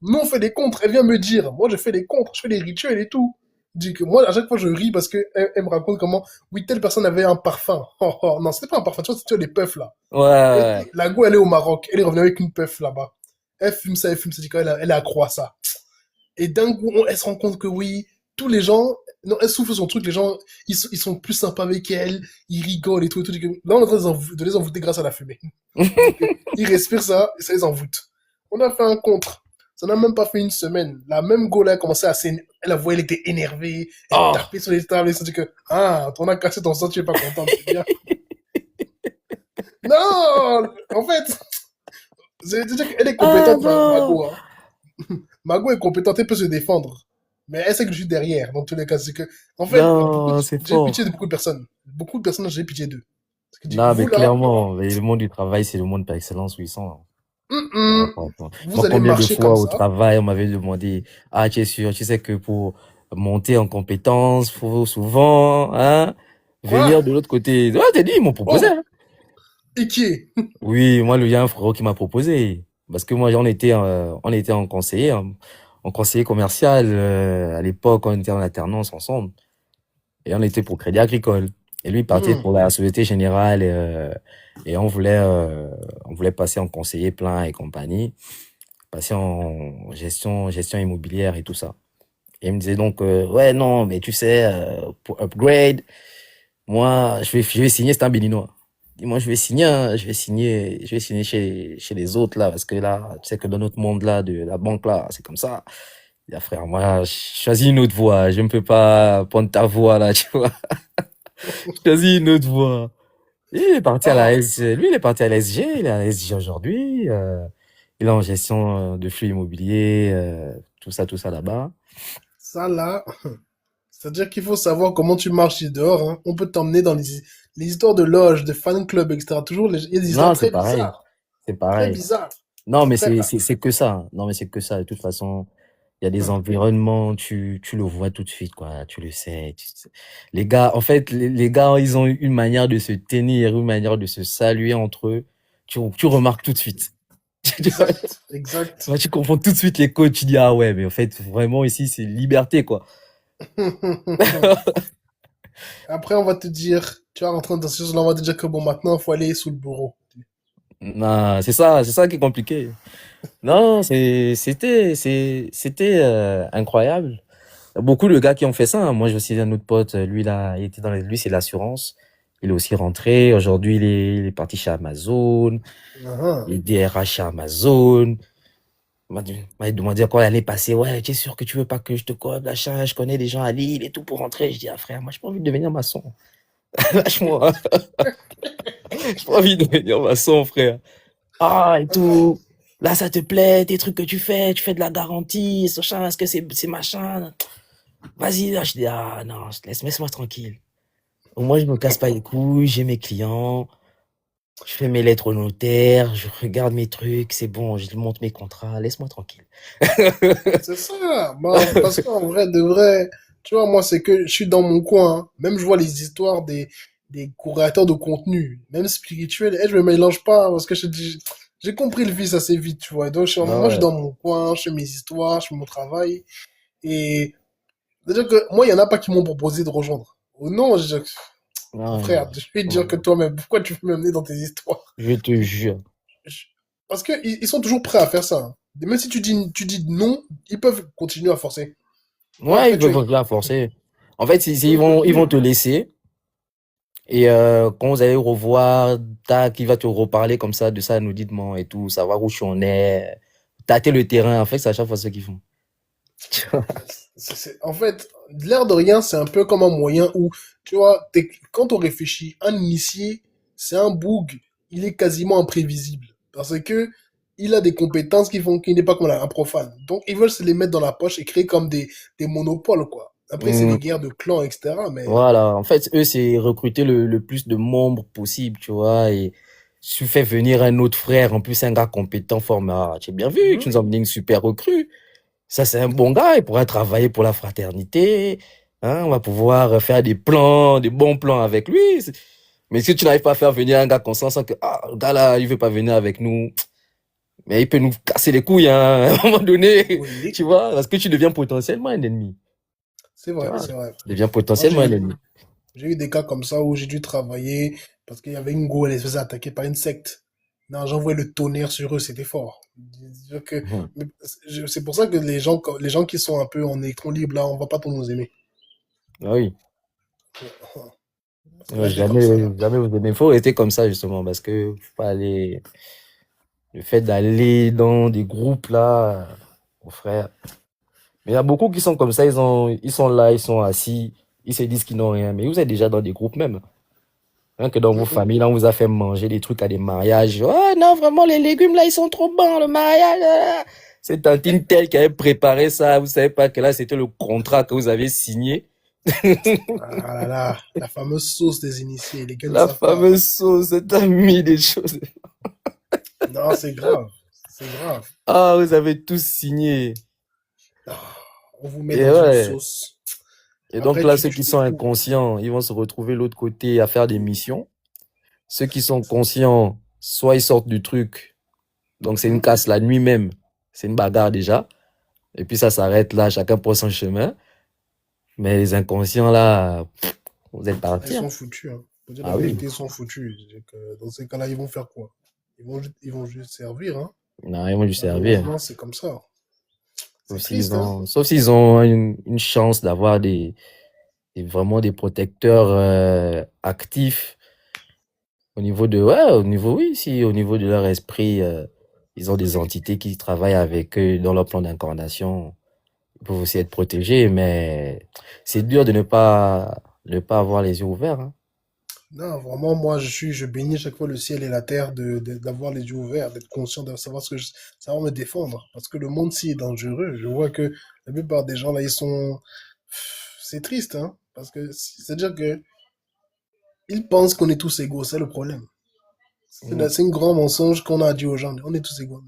nous, on fait des contres. Elle vient me dire. Moi, je fais des contres. Je fais des rituels et tout. Je dis que moi, à chaque fois, je ris parce que elle me raconte comment, oui, telle personne avait un parfum. Oh, oh, non, c'était pas un parfum. Tu vois, c'était les puffs là. Ouais. La go, elle est au Maroc. Elle est revenue avec une puff là-bas. Elle fume ça, elle fume ça. Elle a accro à ça. Et d'un coup, elle se rend compte que oui, tous les gens, non, elle souffle son truc, les gens, ils sont plus sympas avec elle, ils rigolent et tout, et tout. Là, on est en train de les envoûter grâce à la fumée. Ils respirent ça, et ça les envoûte. On a fait un contre. Ça n'a même pas fait une semaine. La même go là a commencé à s'énerver. Elle a voyé, elle était énervée. Elle Oh. tapait sur les tables et ça dit que, ah, on a cassé ton sang, tu es pas content, c'est bien. Non! En fait, c'est-à-dire qu'elle est Ah compétente, non. Mago, hein. Mago est compétente, elle peut se défendre. Mais elle sait que je suis derrière, dans tous les cas. C'est que, en fait, Non, c'est j'ai pitié de fort. beaucoup de personnes. Beaucoup de personnes, j'ai pitié d'eux. Parce que je dis, Non, vous mais là, clairement, mais le monde du travail, c'est le monde par excellence où ils sont. Ouais, hum, franchement. vous Moi, allez combien de marcher comme fois au ça. travail, on m'avait demandé, ah, tu es sûr, tu sais que pour monter en compétences, faut souvent, hein, Quoi? venir de l'autre côté. Ouais, t'as dit, ils m'ont proposé, Oh, hein. et qui est? Oui, moi, il y a un frérot qui m'a proposé. Parce que moi, on était en conseiller commercial, à l'époque, on était en alternance ensemble. Et on était pour Crédit Agricole. Et lui, il partait Hmm. pour la Société Générale, et on voulait passer en conseiller plein et compagnie, passer en gestion immobilière et tout ça. Et il me disait donc, ouais, non, mais tu sais, pour upgrade, moi, je vais signer, c'est un Béninois. Et moi, je vais signer, hein, je vais signer chez les autres, là, parce que là, tu sais que dans notre monde, là, de la banque, là, c'est comme ça. Il a frère, moi, je choisis une autre voie. Je ne peux pas prendre ta voie, là, tu vois. Je choisis une autre voie. Et Ah, lui, il est parti à l'SG, il est à l'SG aujourd'hui, il est en gestion de flux immobiliers, tout ça là-bas. ça là, c'est-à-dire qu'il faut savoir comment tu marches dehors, hein. On peut t'emmener dans les histoires de loges, de fan club, etc. Toujours, il y a des histoires Non, c'est très pareil. bizarres. C'est Très pareil. bizarres. Non, mais Très. c'est que ça. Non, mais c'est que ça. De toute façon, il y a des Hum, environnements, tu le vois tout de suite, quoi. Tu le sais. Les gars, en fait, les gars, ils ont une manière de se tenir, une manière de se saluer entre eux. Tu remarques tout de suite. exact, exact. Ouais, tu comprends tout de suite les codes. Tu dis, ah ouais, mais en fait, vraiment, ici, c'est liberté, quoi. Après, on va te dire, tu vas rentrer dans ce chose-là, on va te dire que bon, maintenant, il faut aller sous le bureau. Non, c'est ça qui est compliqué. Non, c'était incroyable. Beaucoup de gars qui ont fait ça, hein. Moi, j'ai aussi un autre pote, lui, là, il était lui, c'est l'assurance. Il est aussi rentré. Aujourd'hui, il est parti chez Amazon. Ah, Il est DRH chez Amazon. Il m'a demandé quand il allait passer. Ouais, tu es sûr que tu veux pas que je te code, l'achat, je connais des gens à Lille et tout pour rentrer. Je dis, ah, frère, moi, j'ai pas envie de devenir maçon. Lâche-moi. J'ai pas envie de devenir maçon, frère. Ah, et ah. tout. Là, ça te plaît, tes trucs que tu fais de la garantie, ce machin, est-ce que c'est machin? Vas-y, là, je dis, ah, non, laisse-moi tranquille. Au moins, je me casse pas les couilles, j'ai mes clients, je fais mes lettres au notaire, je regarde mes trucs, c'est bon, je monte mes contrats, laisse-moi tranquille. C'est ça. Bah, parce qu'en vrai, de vrai, tu vois, moi, c'est que je suis dans mon coin, hein. Même je vois les histoires des créateurs de contenu, même spirituels, et je me mélange pas parce que je dis, j'ai compris le vice assez vite, tu vois. Donc, Ah moi, je suis ouais. dans mon coin, je fais mes histoires, je fais mon travail. Et c'est-à-dire que moi, il y en a pas qui m'ont proposé de rejoindre. Oh non, Non, frère, non, je vais te dire que non. toi-même, pourquoi tu veux m'amener dans tes histoires? Je te jure. Je- Parce que ils sont toujours prêts à faire ça, hein. Même si tu dis non, ils peuvent continuer à forcer. Ouais, Ouais, après, ils peuvent la forcer. En fait, Mhm. ils vont te laisser. Et quand vous allez revoir, tac, il va te reparler comme ça, de ça anonymement et tout, savoir où tu en es, tâter le terrain. En fait, c'est à chaque fois ce qu'ils font. En fait, l'air de rien, c'est un peu comme un moyen où, tu vois, quand on réfléchit, un initié, c'est un boug, il est quasiment imprévisible. Parce que il a des compétences qui font qu'il n'est pas comme un profane. Donc, ils veulent se les mettre dans la poche et créer comme des monopoles, quoi. Après, c'est Hmm, des guerres de clans, etc. Mais, voilà. En fait, eux, c'est recruter le plus de membres possible, tu vois, et tu fais venir un autre frère, en plus un gars compétent, formé. Ah, tu as bien vu, tu mhm. nous as emmené une super recrue. Ça, c'est un bon gars, il pourra travailler pour la fraternité. Hein, on va pouvoir faire des plans, des bons plans avec lui. Mais si tu n'arrives pas à faire venir un gars conscient, sans que, ah, le gars là, il veut pas venir avec nous, mais il peut nous casser les couilles, hein, à un moment donné, Oui, tu vois, parce que tu deviens potentiellement un ennemi, c'est tu vrai, vois. c'est vrai. Tu deviens Moi, potentiellement un ennemi. j'ai eu des cas comme ça où j'ai dû travailler parce qu'il y avait une go, elle se faisait attaquer par une secte. Non, j'envoyais le tonnerre sur eux, c'était fort. C'est-à-dire que, Mhm. mais c'est pour ça que les gens qui sont un peu en électron libre, là, on va pas trop nous aimer. Ah oui. Parce que là, j'étais comme Jamais, ça, là. jamais vous aimez. Faut rester comme ça, justement, parce que faut pas aller, le fait d'aller dans des groupes là, mon frère. Mais il y a beaucoup qui sont comme ça, ils sont là, ils sont assis, ils se disent qu'ils n'ont rien. Mais vous êtes déjà dans des groupes même. Rien que dans vos familles, là, on vous a fait manger des trucs à des mariages. Oh non, vraiment, les légumes là, ils sont trop bons, le mariage. C'est tantine telle qui avait préparé ça. Vous savez pas que là, c'était le contrat que vous avez signé. Ah là là, la fameuse sauce des initiés, les gars ne La savent pas. fameuse sauce, t'as mis des choses. Non, c'est grave. C'est grave. Ah, vous avez tous signé. Ah, on vous met Et dans une ouais. sauce. Et donc Après, là, ceux qui tu sont découvres. inconscients, ils vont se retrouver de l'autre côté à faire des missions. Ceux qui sont conscients, soit ils sortent du truc, donc c'est une Mhm. casse la nuit même, c'est une bagarre déjà. Et puis ça s'arrête là, chacun prend son chemin. Mais les inconscients là, vous êtes Ah, ils partis, hein. sont foutus, hein. Pour dire la Ah oui, vérité, ils sont foutus. C'est que dans ces cas-là, ils vont faire quoi? Ils vont juste servir, hein. ils n'ont rien dû servir. Malheureusement, c'est comme ça. Sauf C'est s'ils triste, hein. ont, sauf s'ils ont une chance d'avoir vraiment des protecteurs actifs au niveau de, ouais, au niveau, oui, si, au niveau de leur esprit, ils ont des entités qui travaillent avec eux dans leur plan d'incarnation. Ils peuvent aussi être protégés, mais c'est dur de ne pas avoir les yeux ouverts, hein. Non, vraiment, moi, je bénis chaque fois le ciel et la terre d'avoir les yeux ouverts, d'être conscient, de savoir savoir me défendre. Parce que le monde-ci est dangereux. Je vois que la plupart des gens, là, c'est triste, hein. Parce que c'est-à-dire que ils pensent qu'on est tous égaux, c'est le problème. Mm. C'est un grand mensonge qu'on a dit aux gens. On est tous égaux.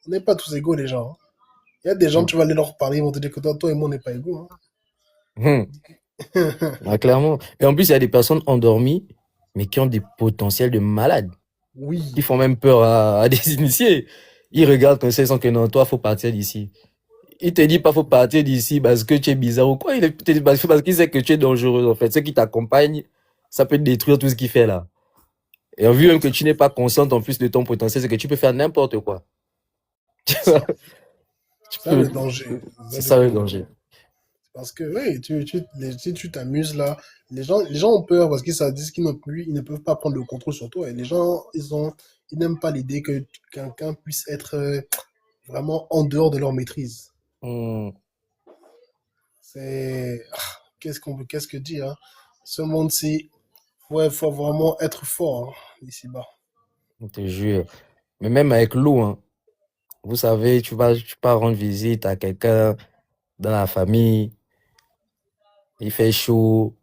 On n'est pas tous égaux, les gens, hein. Il y a des gens, Mm. tu vas aller leur parler, ils vont te dire que toi et moi, on n'est pas égaux, Mm. hein. Ah, clairement. Et en plus, il y a des personnes endormies, mais qui ont des potentiels de malades, qui Oui. font même peur à des initiés. Ils regardent comme ça, ils sont que non, toi, faut partir d'ici. Il te dit pas faut partir d'ici parce que tu es bizarre ou quoi. Il te dit parce qu'il sait que tu es dangereux, en fait. Ceux qui t'accompagnent, ça peut te détruire tout ce qu'il fait là. Et en vue même que tu n'es pas consciente en plus de ton potentiel, c'est que tu peux faire n'importe quoi. C'est ça. Tu Ça, peux, le danger. Ça, c'est le ça le gros danger. danger. Parce que, oui, si tu t'amuses là, les gens ont peur parce qu'ils se disent qu'ils n'ont plus, ils ne peuvent pas prendre le contrôle sur toi. Et les gens, ils n'aiment pas l'idée que quelqu'un puisse être vraiment en dehors de leur maîtrise. Hmm, Qu'est-ce que dire, hein? Ce monde-ci, ouais, faut vraiment être fort, hein, ici-bas. je te jure. Mais même avec l'eau, hein. Vous savez, tu pars rendre visite à quelqu'un dans la famille, il fait chaud,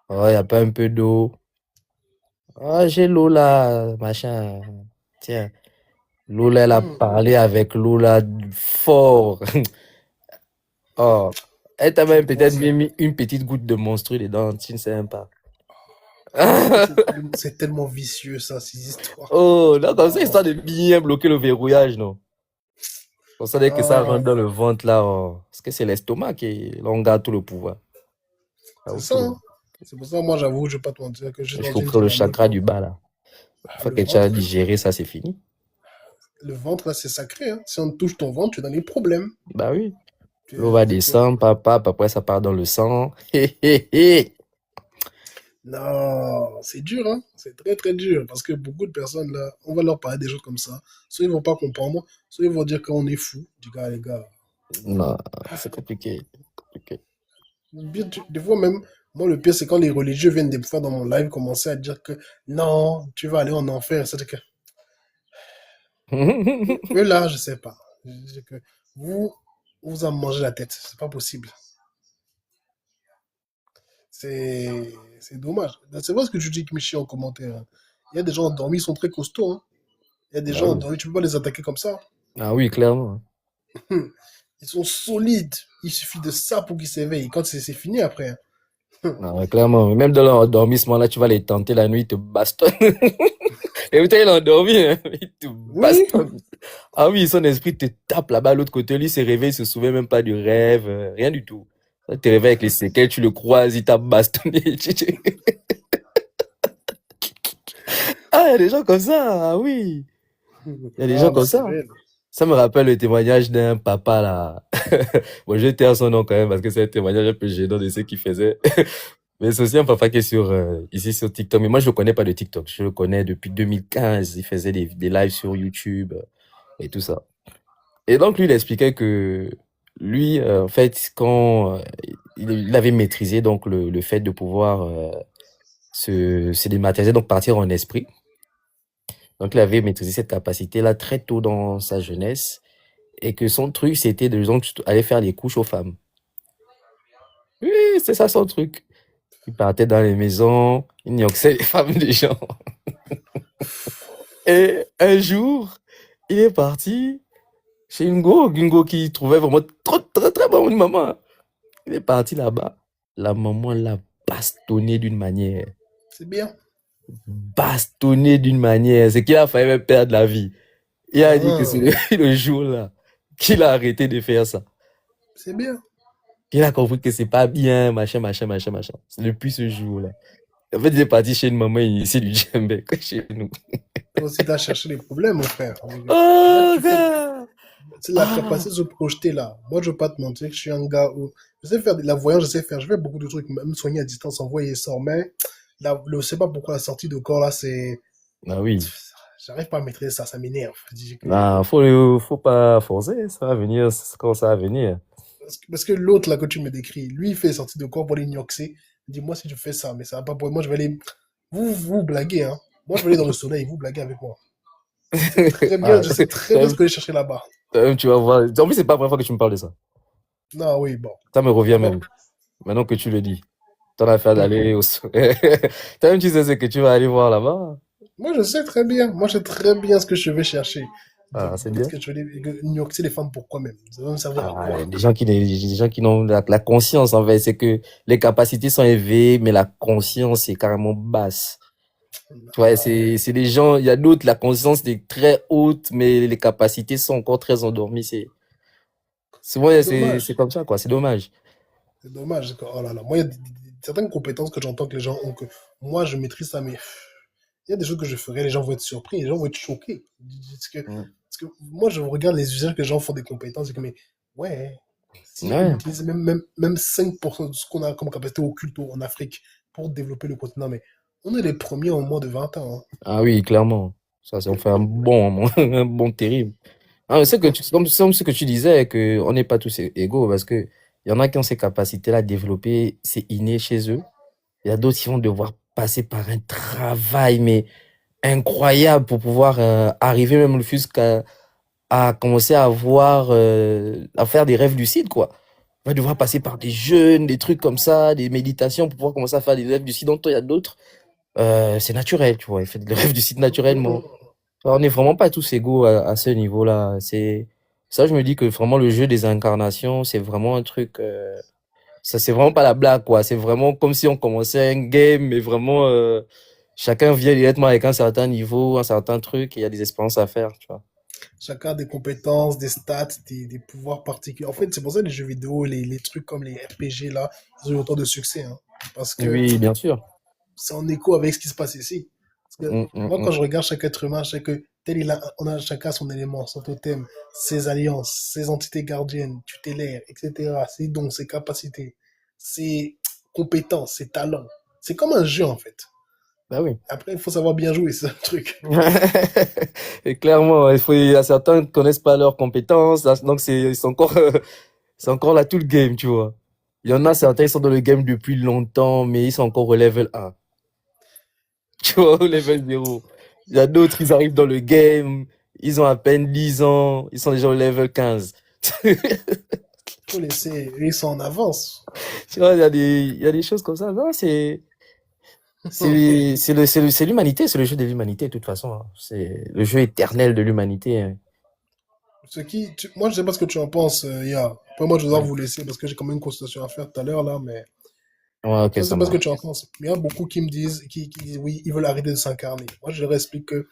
oh, il n'y a pas un peu d'eau. Ah, j'ai l'eau là, machin. Tiens, l'eau là, elle a Hmm. parlé avec l'eau là fort. Oh, elle t'a Tu même vois peut-être ça. mis une petite goutte de monstru dedans, tu ne sais même pas. Ça, c'est tellement vicieux, ça, ces histoires. Oh, là, comme ça, Non. histoire de bien bloquer le verrouillage, non? Comme ça, dès que ça Ah, rentre dans le ventre, là, oh, parce que c'est l'estomac là, on garde tout le pouvoir. Là c'est où ça, tout le- hein. C'est pour ça, moi, j'avoue, je vais pas te mentir que je suis Il dans faut une ouvrir le dynamique. chakra du bas, là. Une Ah, fois que tu as digéré ça, c'est fini. le ventre, là, c'est sacré, hein. Si on touche ton ventre, tu es dans les problèmes. Bah oui. L'eau va C'est que, descendre, papa, après ça part dans le sang. Hé, hé, hé. non, c'est dur, hein. C'est très, très dur. Parce que beaucoup de personnes, là, on va leur parler des choses comme ça. Soit ils vont pas comprendre, soit ils vont dire qu'on est fou. Du gars, les gars. Non, c'est compliqué. Compliqué. Des fois même, moi, le pire, c'est quand les religieux viennent des fois dans mon live commencer à dire que non, tu vas aller en enfer. C'est que, eux, là, je sais pas. Je dis que vous, vous en mangez la tête. C'est pas possible. C'est dommage. C'est pas ce que tu dis, Michi, en commentaire, hein. Il y a des gens endormis, ils sont très costauds, hein. Il y a des Bah gens oui. endormis, tu peux pas les attaquer comme ça. Ah oui, clairement. Ils sont solides. Il suffit de ça pour qu'ils s'éveillent. Quand c'est fini après, hein. Ah ouais, clairement. Même dans leur endormissement, là, tu vas les tenter la nuit, ils te bastonnent. Et putain, il est endormi, hein. Il te Oui, bastonne. Ah oui, son esprit te tape là-bas à l'autre côté. Lui, il se réveille, il se souvient même pas du rêve, rien du tout. Là, tu te réveilles avec les séquelles, tu le croises, il t'a bastonné. Ah, il y a des gens comme ça, ah oui. Il y a des gens ah, bah, comme c'est ça, hein. réel. Ça me rappelle le témoignage d'un papa là. Bon, je vais taire son nom quand même parce que c'est un témoignage un peu gênant de ce qu'il faisait. Mais c'est aussi un papa qui est ici sur TikTok. Mais moi, je le connais pas de TikTok. Je le connais depuis 2015. Il faisait des lives sur YouTube et tout ça. Et donc, lui, il expliquait que lui, en fait, quand il avait maîtrisé donc le fait de pouvoir se dématérialiser, donc partir en esprit. Donc, il avait maîtrisé cette capacité-là très tôt dans sa jeunesse et que son truc, c'était de donc, aller faire les couches aux femmes. Oui, c'est ça son truc. Il partait dans les maisons, il nioxait les femmes des gens. Et un jour, il est parti chez Ngo qui trouvait vraiment trop, très, très bon une maman. Il est parti là-bas. La maman l'a bastonné d'une manière. C'est bien. Bastonné d'une manière. C'est qu'il a failli même perdre la vie. Il a dit que c'est Ah, le jour-là qu'il a arrêté de faire ça. c'est bien. Qu'il a compris que c'est pas bien, machin, machin, machin, machin. C'est depuis ce jour-là. En fait, il est parti chez une maman ici du djembé, que chez nous. Toi aussi, t'as cherché les problèmes, mon frère. Là, Oh, tu fais. gars! C'est la Ah! capacité de se projeter là. Moi, je veux pas te mentir que je suis un gars où je sais faire de la voyance, je sais faire, je fais beaucoup de trucs, même soigner à distance, envoyer et sort. Mais là, je sais pas pourquoi la sortie de corps là, c'est. Ah oui. J'arrive pas à maîtriser ça, ça m'énerve. Je dis Ah, que- faut pas forcer, ça va venir quand ça va venir. Parce que l'autre là que tu me décris, lui, il fait sortie de corps pour les gnoxer. Dis-moi si je fais ça, mais ça va pas pour moi, je vais aller. Vous blaguez, hein. Moi, je vais aller dans le soleil, vous blaguez avec moi. Ah, Je sais très bien ce que je vais chercher là-bas. toi-même, tu vas voir. En plus, c'est pas la première fois que tu me parles de ça. Non, oui, bon. Ça me revient D'abord, même. Maintenant que tu le dis. T'en as fait d'aller au soleil. Toi-même, tu sais ce que tu vas aller voir là-bas. moi, je sais très bien. Moi, je sais très bien ce que je vais chercher. Ah, c'est Qu'est-ce bien. que je vais gnoxer les femmes pourquoi même? Ça va me servir à Ah, quoi? des gens qui n'ont la conscience, en fait, c'est que les capacités sont élevées, mais la conscience est carrément basse. Tu vois, Ah, c'est des gens, il y a d'autres, la conscience est très haute, mais les capacités sont encore très endormies. c'est Ouais, c'est dommage. comme ça, quoi. C'est dommage. C'est dommage. Oh là là. Moi, il y a certaines compétences que j'entends que les gens ont que moi, je maîtrise ça, mais il y a des choses que je ferais, les gens vont être surpris, les gens vont être choqués. Mm. Parce que moi, je regarde les usages que les gens font des compétences et que, mais ouais, si on Ouais. utilisait même 5% de ce qu'on a comme capacité occulte en Afrique pour développer le continent, mais on est les premiers en moins de 20 ans. Ah oui, clairement. Ça on fait un bon, un bon terrible. Ah, c'est que comme ce que tu disais, que on n'est pas tous égaux, parce que il y en a qui ont ces capacités-là développées, c'est inné chez eux. Il y a d'autres qui vont devoir passer par un travail, mais incroyable pour pouvoir arriver même jusqu'à à commencer à avoir, à faire des rêves lucides, quoi. On va devoir passer par des jeûnes, des trucs comme ça, des méditations pour pouvoir commencer à faire des rêves lucides. Donc, il y a d'autres, c'est naturel, tu vois. Ils font des rêves lucides naturellement. On n'est vraiment pas tous égaux à ce niveau-là. C'est ça, je me dis que vraiment le jeu des incarnations, c'est vraiment un truc. Ça, c'est vraiment pas la blague, quoi. C'est vraiment comme si on commençait un game, mais vraiment chacun vient directement avec un certain niveau, un certain truc, et il y a des expériences à faire, tu vois. Chacun a des compétences, des stats, des pouvoirs particuliers. En fait, c'est pour ça que les jeux vidéo, les trucs comme les RPG, là, ils ont eu autant de succès. Hein. Parce que Oui, bien sûr. c'est en écho avec ce qui se passe ici. Parce que Mm, mm, moi, mm. quand je regarde chaque être humain, je sais que tel on a chacun son élément, son totem, ses alliances, ses entités gardiennes, tutélaires, etc., ses dons, ses capacités, ses compétences, ses talents. C'est comme un jeu, en fait. Bah oui. Après, il faut savoir bien jouer, c'est un truc. Et clairement, il y a certains qui connaissent pas leurs compétences, là, donc c'est encore, c'est encore là tout le game, tu vois. Il y en a certains, ils sont dans le game depuis longtemps, mais ils sont encore au level 1, tu vois, au level 0. Il y a d'autres, ils arrivent dans le game, ils ont à peine 10 ans, ils sont déjà au level 15. Faut laisser, ils sont en avance. Tu vois, il y a des choses comme ça. Non, c'est l'humanité, c'est le jeu de l'humanité, de toute façon, hein. C'est le jeu éternel de l'humanité, hein. Moi, je sais pas ce que tu en penses, Ya. Après, moi, je dois Ouais. vous laisser parce que j'ai quand même une consultation à faire tout à l'heure, là, mais Ouais, ok, je ça sais pas ce que marche. tu en penses. Mais il y a beaucoup qui me disent, qui disent oui, ils veulent arrêter de s'incarner. Moi, je leur explique que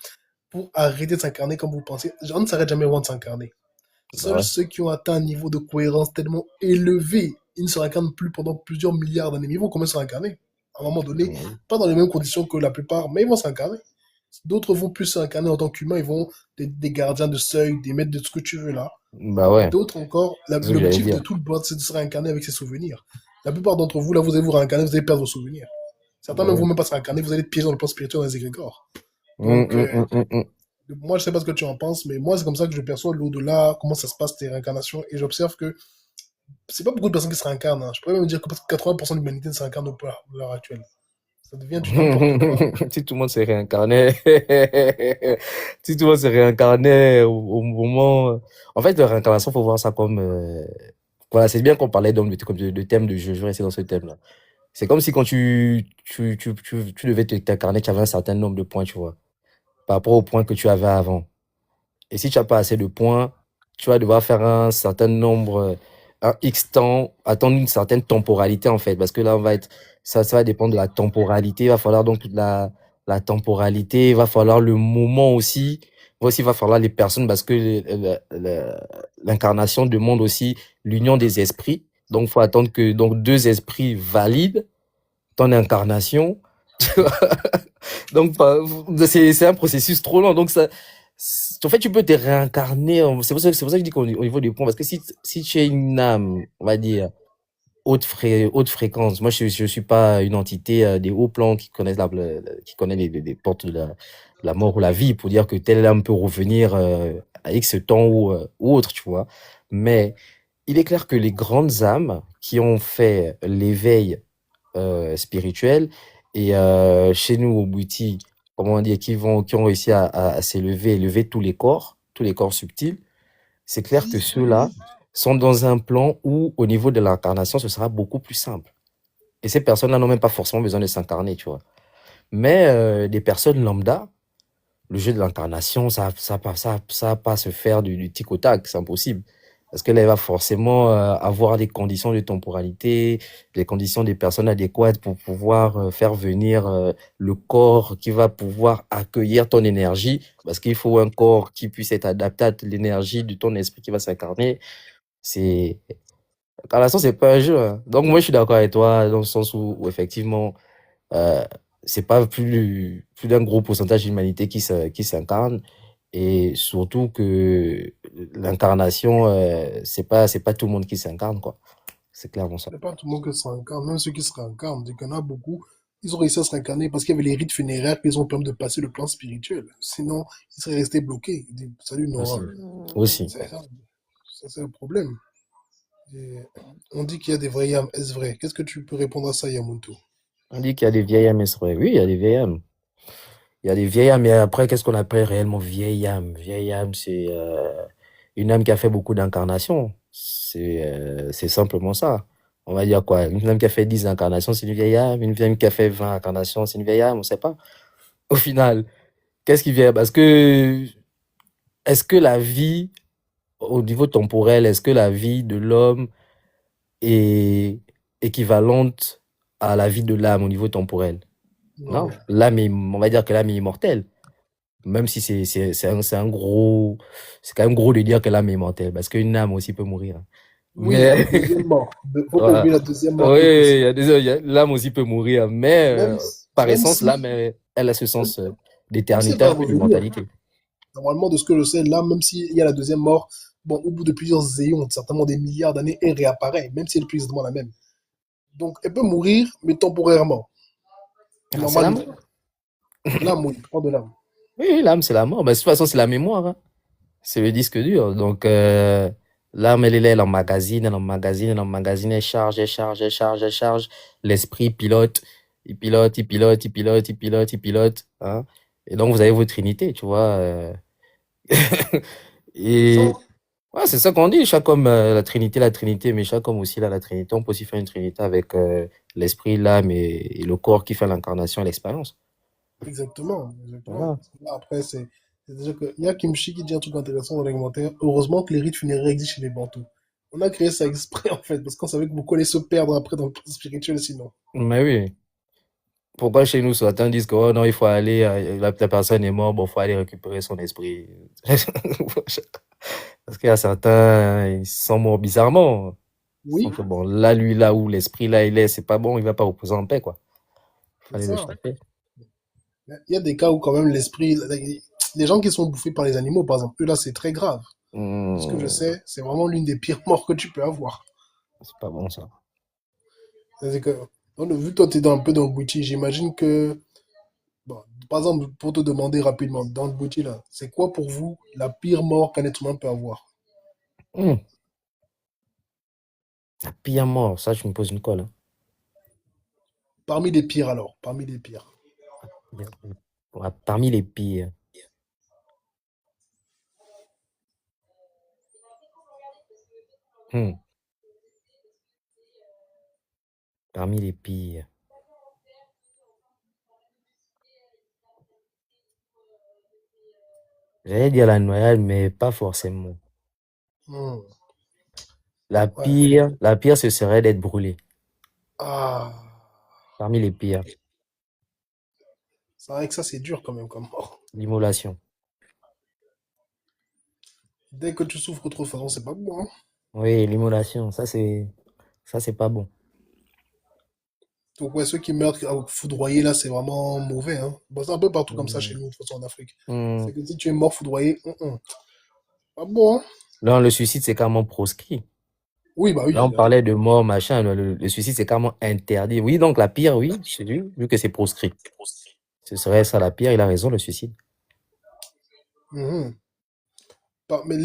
pour arrêter de s'incarner comme vous pensez, on ne s'arrête jamais avant de s'incarner. Bah Seuls ouais. ceux qui ont atteint un niveau de cohérence tellement élevé, ils ne se réincarnent plus pendant plusieurs milliards d'années. Mais ils vont commencer à se réincarner. À un moment donné, Mhm. pas dans les mêmes conditions que la plupart, mais ils vont s'incarner. D'autres vont plus s'incarner en tant qu'humains, ils vont des gardiens de seuil, des maîtres de ce que tu veux là. Bah ouais, D'autres encore, c'est ce que j'allais l'objectif de dire. tout le boîte, c'est de se réincarner avec ses souvenirs. La plupart d'entre vous, là, vous allez vous réincarner, vous allez perdre vos souvenirs. Certains Bah même ouais. vont même pas se réincarner, vous allez être piégés dans le plan spirituel dans les égrégores. Hum, Donc, hum, hum, hum, hum. moi, je sais pas ce que tu en penses, mais moi, c'est comme ça que je perçois l'au-delà, comment ça se passe, tes réincarnations, et j'observe que c'est pas beaucoup de personnes qui se réincarnent. Hein. Je pourrais même dire que 80% de l'humanité ne se réincarne pas à l'heure actuelle. Ça devient du n'importe quoi. Si tout le monde se réincarnait, si tout le monde se réincarnait au moment, en fait, la réincarnation, faut voir ça comme, voilà, c'est bien qu'on parlait donc de thème de jeu, je vais rester dans ce thème-là. C'est comme si quand tu devais t'incarner, tu avais un certain nombre de points, tu vois, par rapport aux points que tu avais avant. Et si tu n'as pas assez de points, tu vas devoir faire un certain nombre. un X temps, attendre une certaine temporalité en fait, parce que là on va être, ça va dépendre de la temporalité. Il va falloir donc la temporalité, il va falloir le moment aussi. Aussi, il va falloir les personnes parce que l'incarnation demande aussi l'union des esprits. Donc, il faut attendre que donc deux esprits valident ton incarnation. Donc, c'est un processus trop long. Donc, ça, en fait, tu peux te réincarner. C'est pour ça que je dis qu'au niveau du point, parce que si tu es une âme, on va dire, haute fréquence, moi, je suis pas une entité des hauts plans qui connaissent qui connaît les portes de la mort ou la vie pour dire que telle âme peut revenir à X temps ou autre, tu vois. Mais il est clair que les grandes âmes qui ont fait l'éveil spirituel. Et chez nous, au Bouti, comment dire, qui ont réussi à s'élever, élever tous les corps subtils, c'est clair que ceux-là sont dans un plan où, au niveau de l'incarnation, ce sera beaucoup plus simple. Et ces personnes-là n'ont même pas forcément besoin de s'incarner, tu vois. Mais des personnes lambda, le jeu de l'incarnation, ça va pas se faire du tic au tac, c'est impossible. Parce que là, il va forcément avoir des conditions de temporalité, des conditions des personnes adéquates pour pouvoir faire venir le corps qui va pouvoir accueillir ton énergie. Parce qu'il faut un corps qui puisse être adapté à l'énergie de ton esprit qui va s'incarner. C'est, l'incarnation, c'est pas un jeu, hein. Donc, moi, je suis d'accord avec toi dans le sens où effectivement, euh, c'est pas plus d'un gros pourcentage d'humanité qui s'incarne et surtout que l'incarnation c'est pas tout le monde qui s'incarne quoi. C'est clairement ça. Il n'y a pas tout le monde qui se réincarne, même ceux qui se réincarnent. Il y en a beaucoup, ils ont réussi à se réincarner parce qu'il y avait les rites funéraires qui les ont permis de passer le plan spirituel. Sinon, ils seraient restés bloqués. Ils disent, salut Aussi. Nora. Aussi. C'est ça, c'est le problème. Et on dit qu'il y a des vrais âmes. Est-ce vrai? Qu'est-ce que tu peux répondre à ça, Yamuntu? On dit qu'il y a des vieilles âmes, mais c'est vrai. Oui, il y a des vieilles âmes. Il y a des vieilles âmes, mais après, qu'est-ce qu'on appelle réellement vieille âme? Vieille âme, c'est une âme qui a fait beaucoup d'incarnations. C'est simplement ça. On va dire quoi? Une âme qui a fait 10 incarnations, c'est une vieille âme. Une âme qui a fait 20 incarnations, c'est une vieille âme. On sait pas. Au final, qu'est-ce qui vient? Parce que, est-ce que la vie, au niveau temporel, est-ce que la vie de l'homme est équivalente à la vie de l'âme au niveau temporel? Non. Non. On va dire que l'âme est immortelle. Même si c'est un gros, c'est quand même gros de dire que l'âme est immortelle, parce qu'une âme aussi peut mourir, hein. Oui, Mais, deuxième mort. Faut pas oublier voilà. la deuxième mort Oui, qui est possible. l'âme aussi peut mourir, mais Même, par même essence, l'âme, si, elle a ce sens même si elle d'éternité va un peu revenir. d'immortalité. Normalement, de ce que je sais, là, même s'il y a la deuxième mort, bon, au bout de plusieurs éons, certainement des milliards d'années, elle réapparaît, même si elle est plus exactement la même. Donc, elle peut mourir, mais temporairement. Ah, c'est la Normalement. mort. L'âme, oui, je parle de l'âme. Oui, oui, l'âme, c'est la mort. Ben, de toute façon, c'est la mémoire, hein. C'est le disque dur. Donc, l'âme, elle est là, elle emmagasine, elle emmagasine, elle charge, elle charge, elle charge, elle charge. L'esprit pilote, il pilote, il pilote, il pilote, il pilote, il pilote, hein. Et donc, vous avez votre trinité, tu vois. C'est ça, Et hein. ouais, c'est ça qu'on dit, chaque homme, la trinité, mais chaque homme aussi, là, la trinité. On peut aussi faire une trinité avec l'esprit, l'âme et le corps qui fait l'incarnation et l'expérience. Exactement, exactement. Voilà. Là, après, c'est déjà que. Il y a Kimchi qui dit un truc intéressant dans l'alimentaire. Heureusement que les rites funéraires existent chez les Bantous. On a créé ça exprès, en fait, parce qu'on savait que beaucoup allaient se perdre après dans le plan spirituel sinon. Mais oui. Pourquoi chez nous, certains disent que oh non, il faut aller, la personne est morte, bon, faut aller récupérer son esprit. Parce qu'il y a certains, ils sont morts bizarrement. Ils sont Oui, que bon, là, lui, là où l'esprit, là, il est, c'est pas bon, il va pas reposer en paix, quoi. c'est Fallait le ça. chasser. Il y a des cas où, quand même, l'esprit. Les gens qui sont bouffés par les animaux, par exemple, eux, là, c'est très grave. Ce que je Hmm, sais, c'est vraiment l'une des pires morts que tu peux avoir. c'est pas bon, ça. C'est-à-dire que, vu que toi, tu es un peu dans le bouti, j'imagine que. Bon, par exemple, pour te demander rapidement, dans le bouti, là, c'est quoi pour vous la pire mort qu'un être humain peut avoir? Hmm, la pire mort, ça, je me pose une colle, hein. Parmi les pires alors, parmi les pires. Ouais, parmi les pires. Hmm, parmi les pires. J'allais dire la noyade, mais pas forcément. Hmm. Ouais. La pire, ce serait d'être brûlé. Ah, Parmi les pires, c'est vrai que ça, c'est dur quand même comme mort. l'immolation. Dès que tu souffres trop, de toute façon, c'est pas bon, hein. Oui, l'immolation, ça, c'est pas bon. Donc, ouais, ceux qui meurent foudroyés, là, c'est vraiment mauvais, hein. Bon, c'est un peu partout comme ça chez Hmm. nous, de toute façon, en Afrique. Hmm. C'est que si tu es mort foudroyé, pas bon, hein. Là, le suicide, c'est carrément proscrit. Oui, bah Là, oui. on parlait de mort, machin. Le suicide, c'est carrément interdit. Oui, donc la pire, oui, chez lui, vu que c'est proscrit. Ce serait ça la pire, il a raison, le suicide. Mhm. Mais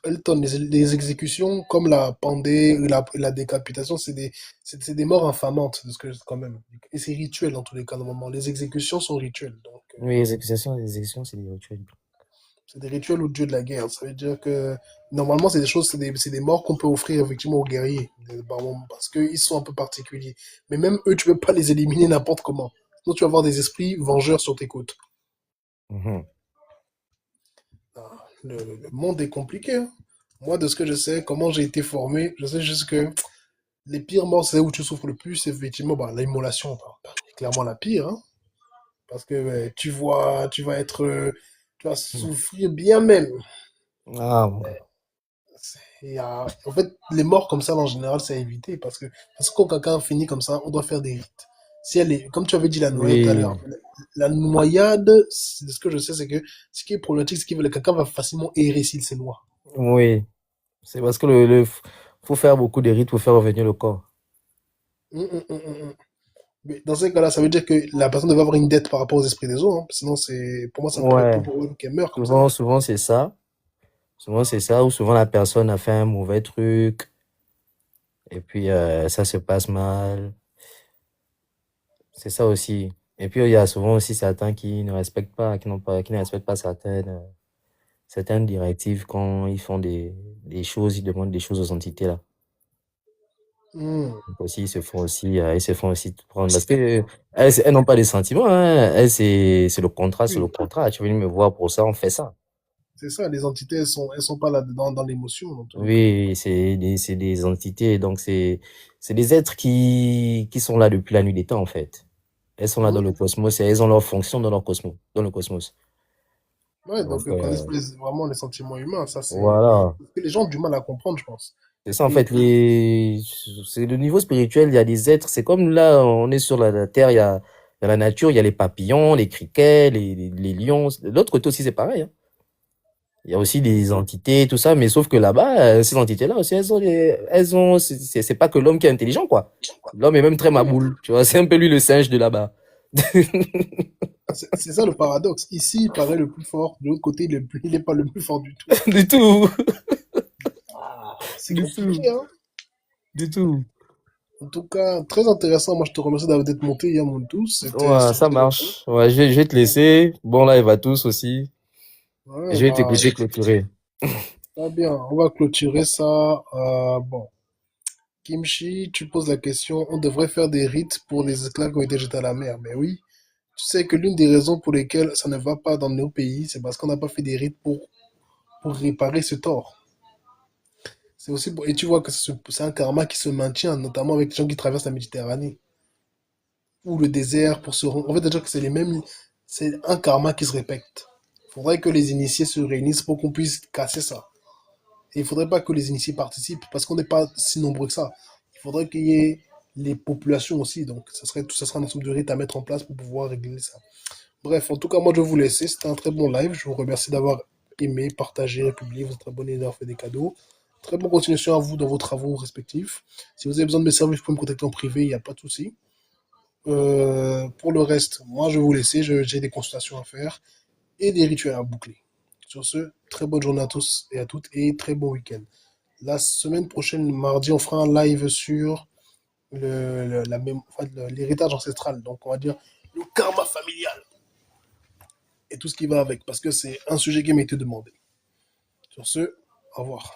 Elton, les exécutions, comme la pendée ou la décapitation, c'est des morts infamantes, parce que, quand même. Et c'est rituel dans tous les cas, normalement. Les exécutions sont rituelles. Donc, Oui, les exécutions, c'est des rituels. c'est des rituels au dieu de la guerre. Ça veut dire que, normalement, c'est des choses, c'est des morts qu'on peut offrir, effectivement, aux guerriers. Parce qu'ils sont un peu particuliers. Mais même eux, tu peux pas les éliminer n'importe comment. Sinon, tu vas avoir des esprits vengeurs sur tes côtes. Mhm. Le monde est compliqué, hein. Moi, de ce que je sais, comment j'ai été formé, je sais juste que les pires morts, c'est où tu souffres le plus, c'est effectivement bah, l'immolation. C'est clairement la pire, hein. Parce que tu vas souffrir bien même. Ah, bon. En fait, les morts comme ça, en général, c'est à éviter. Parce que quand quelqu'un finit comme ça, on doit faire des rites. Si elle est, comme tu avais dit la noyade tout à Oui, l'heure, la noyade, de ce que je sais, c'est que ce qui est problématique, c'est que quelqu'un va facilement errer s'il se noie. oui. C'est parce que faut faire beaucoup de rites pour faire revenir le corps. Hum, hum, hum, hum, hum. Mais dans ces cas-là, ça veut dire que la personne devait avoir une dette par rapport aux esprits des autres, hein. Sinon, pour moi, ça me paraît plus Ouais. probable qu'elle meure comme ça. Souvent, c'est ça. Souvent, c'est ça. Ou souvent, la personne a fait un mauvais truc. Et puis, ça se passe mal. C'est ça aussi. Et puis, il y a souvent aussi certains qui ne respectent pas, qui ne respectent pas certaines directives quand ils font des choses, ils demandent des choses aux entités là. Hum. Donc aussi, ils se font aussi prendre parce que elles n'ont pas de sentiments, hein. Elles, c'est le contrat, c'est le Oui, contrat. Tu es venu me voir pour ça, on fait ça. c'est ça, les entités, elles sont pas là-dedans, dans l'émotion, dans tous les cas. Oui, c'est des entités, donc c'est des êtres qui sont là depuis la nuit des temps, en fait. Elles sont là dans Hum. le cosmos et elles ont leur fonction dans leur cosmos, dans le cosmos. Ouais, donc Donc, ils connaissent pas vraiment les sentiments humains. Ça, c'est voilà. ce que les gens ont du mal à comprendre, je pense. C'est ça, en Et fait, c'est le niveau spirituel, il y a des êtres, c'est comme là, on est sur la Terre, il y a la nature, il y a les papillons, les criquets, les lions. De l'autre côté aussi, c'est pareil, hein. Il y a aussi des entités, tout ça, mais sauf que là-bas, ces entités-là aussi, c'est pas que l'homme qui est intelligent, quoi. L'homme est même très oui, maboule, tu vois, c'est un peu lui le singe de là-bas. c'est ça le paradoxe. Ici, il paraît le plus fort. De l'autre côté, il est pas le plus fort du tout. Du tout, C'est du tout, compliqué, hein. du tout. En tout cas, très intéressant. Moi, je te remercie d'avoir d'être monté hier, mon tous. Ouais, C'était ça très bon. marche. Ouais, je vais te laisser. Bon, là, il va tous aussi. Ouais, Je vais bah, t'écouter clôturer. très bien. On va clôturer ça. Bon. Kimchi, tu poses la question, on devrait faire des rites pour les esclaves qui ont été jetés à la mer. Mais oui, tu sais que l'une des raisons pour lesquelles ça ne va pas dans nos pays, c'est parce qu'on n'a pas fait des rites pour réparer ce tort. Et tu vois que c'est un karma qui se maintient, notamment avec les gens qui traversent la Méditerranée ou le désert pour se rendre. En fait, déjà que c'est un karma qui se répète. Il faudrait que les initiés se réunissent pour qu'on puisse casser ça. Et il faudrait pas que les initiés participent parce qu'on n'est pas si nombreux que ça. Il faudrait qu'il y ait les populations aussi. Donc, ça sera un ensemble de rites à mettre en place pour pouvoir régler ça. Bref, en tout cas, moi, je vais vous laisser. C'était un très bon live. Je vous remercie d'avoir aimé, partagé, publié. Vous êtes très abonnés, d'avoir fait des cadeaux. Très bonne continuation à vous dans vos travaux respectifs. Si vous avez besoin de mes services, vous pouvez me contacter en privé, il n'y a pas de souci. Pour le reste, moi, je vais vous laisser. J'ai des consultations à faire et des rituels à boucler. Sur ce, très bonne journée à tous et à toutes et très bon week-end. La semaine prochaine, mardi, on fera un live sur l'héritage ancestral. Donc, on va dire le karma familial et tout ce qui va avec, parce que c'est un sujet qui m'a été demandé. Sur ce, au revoir.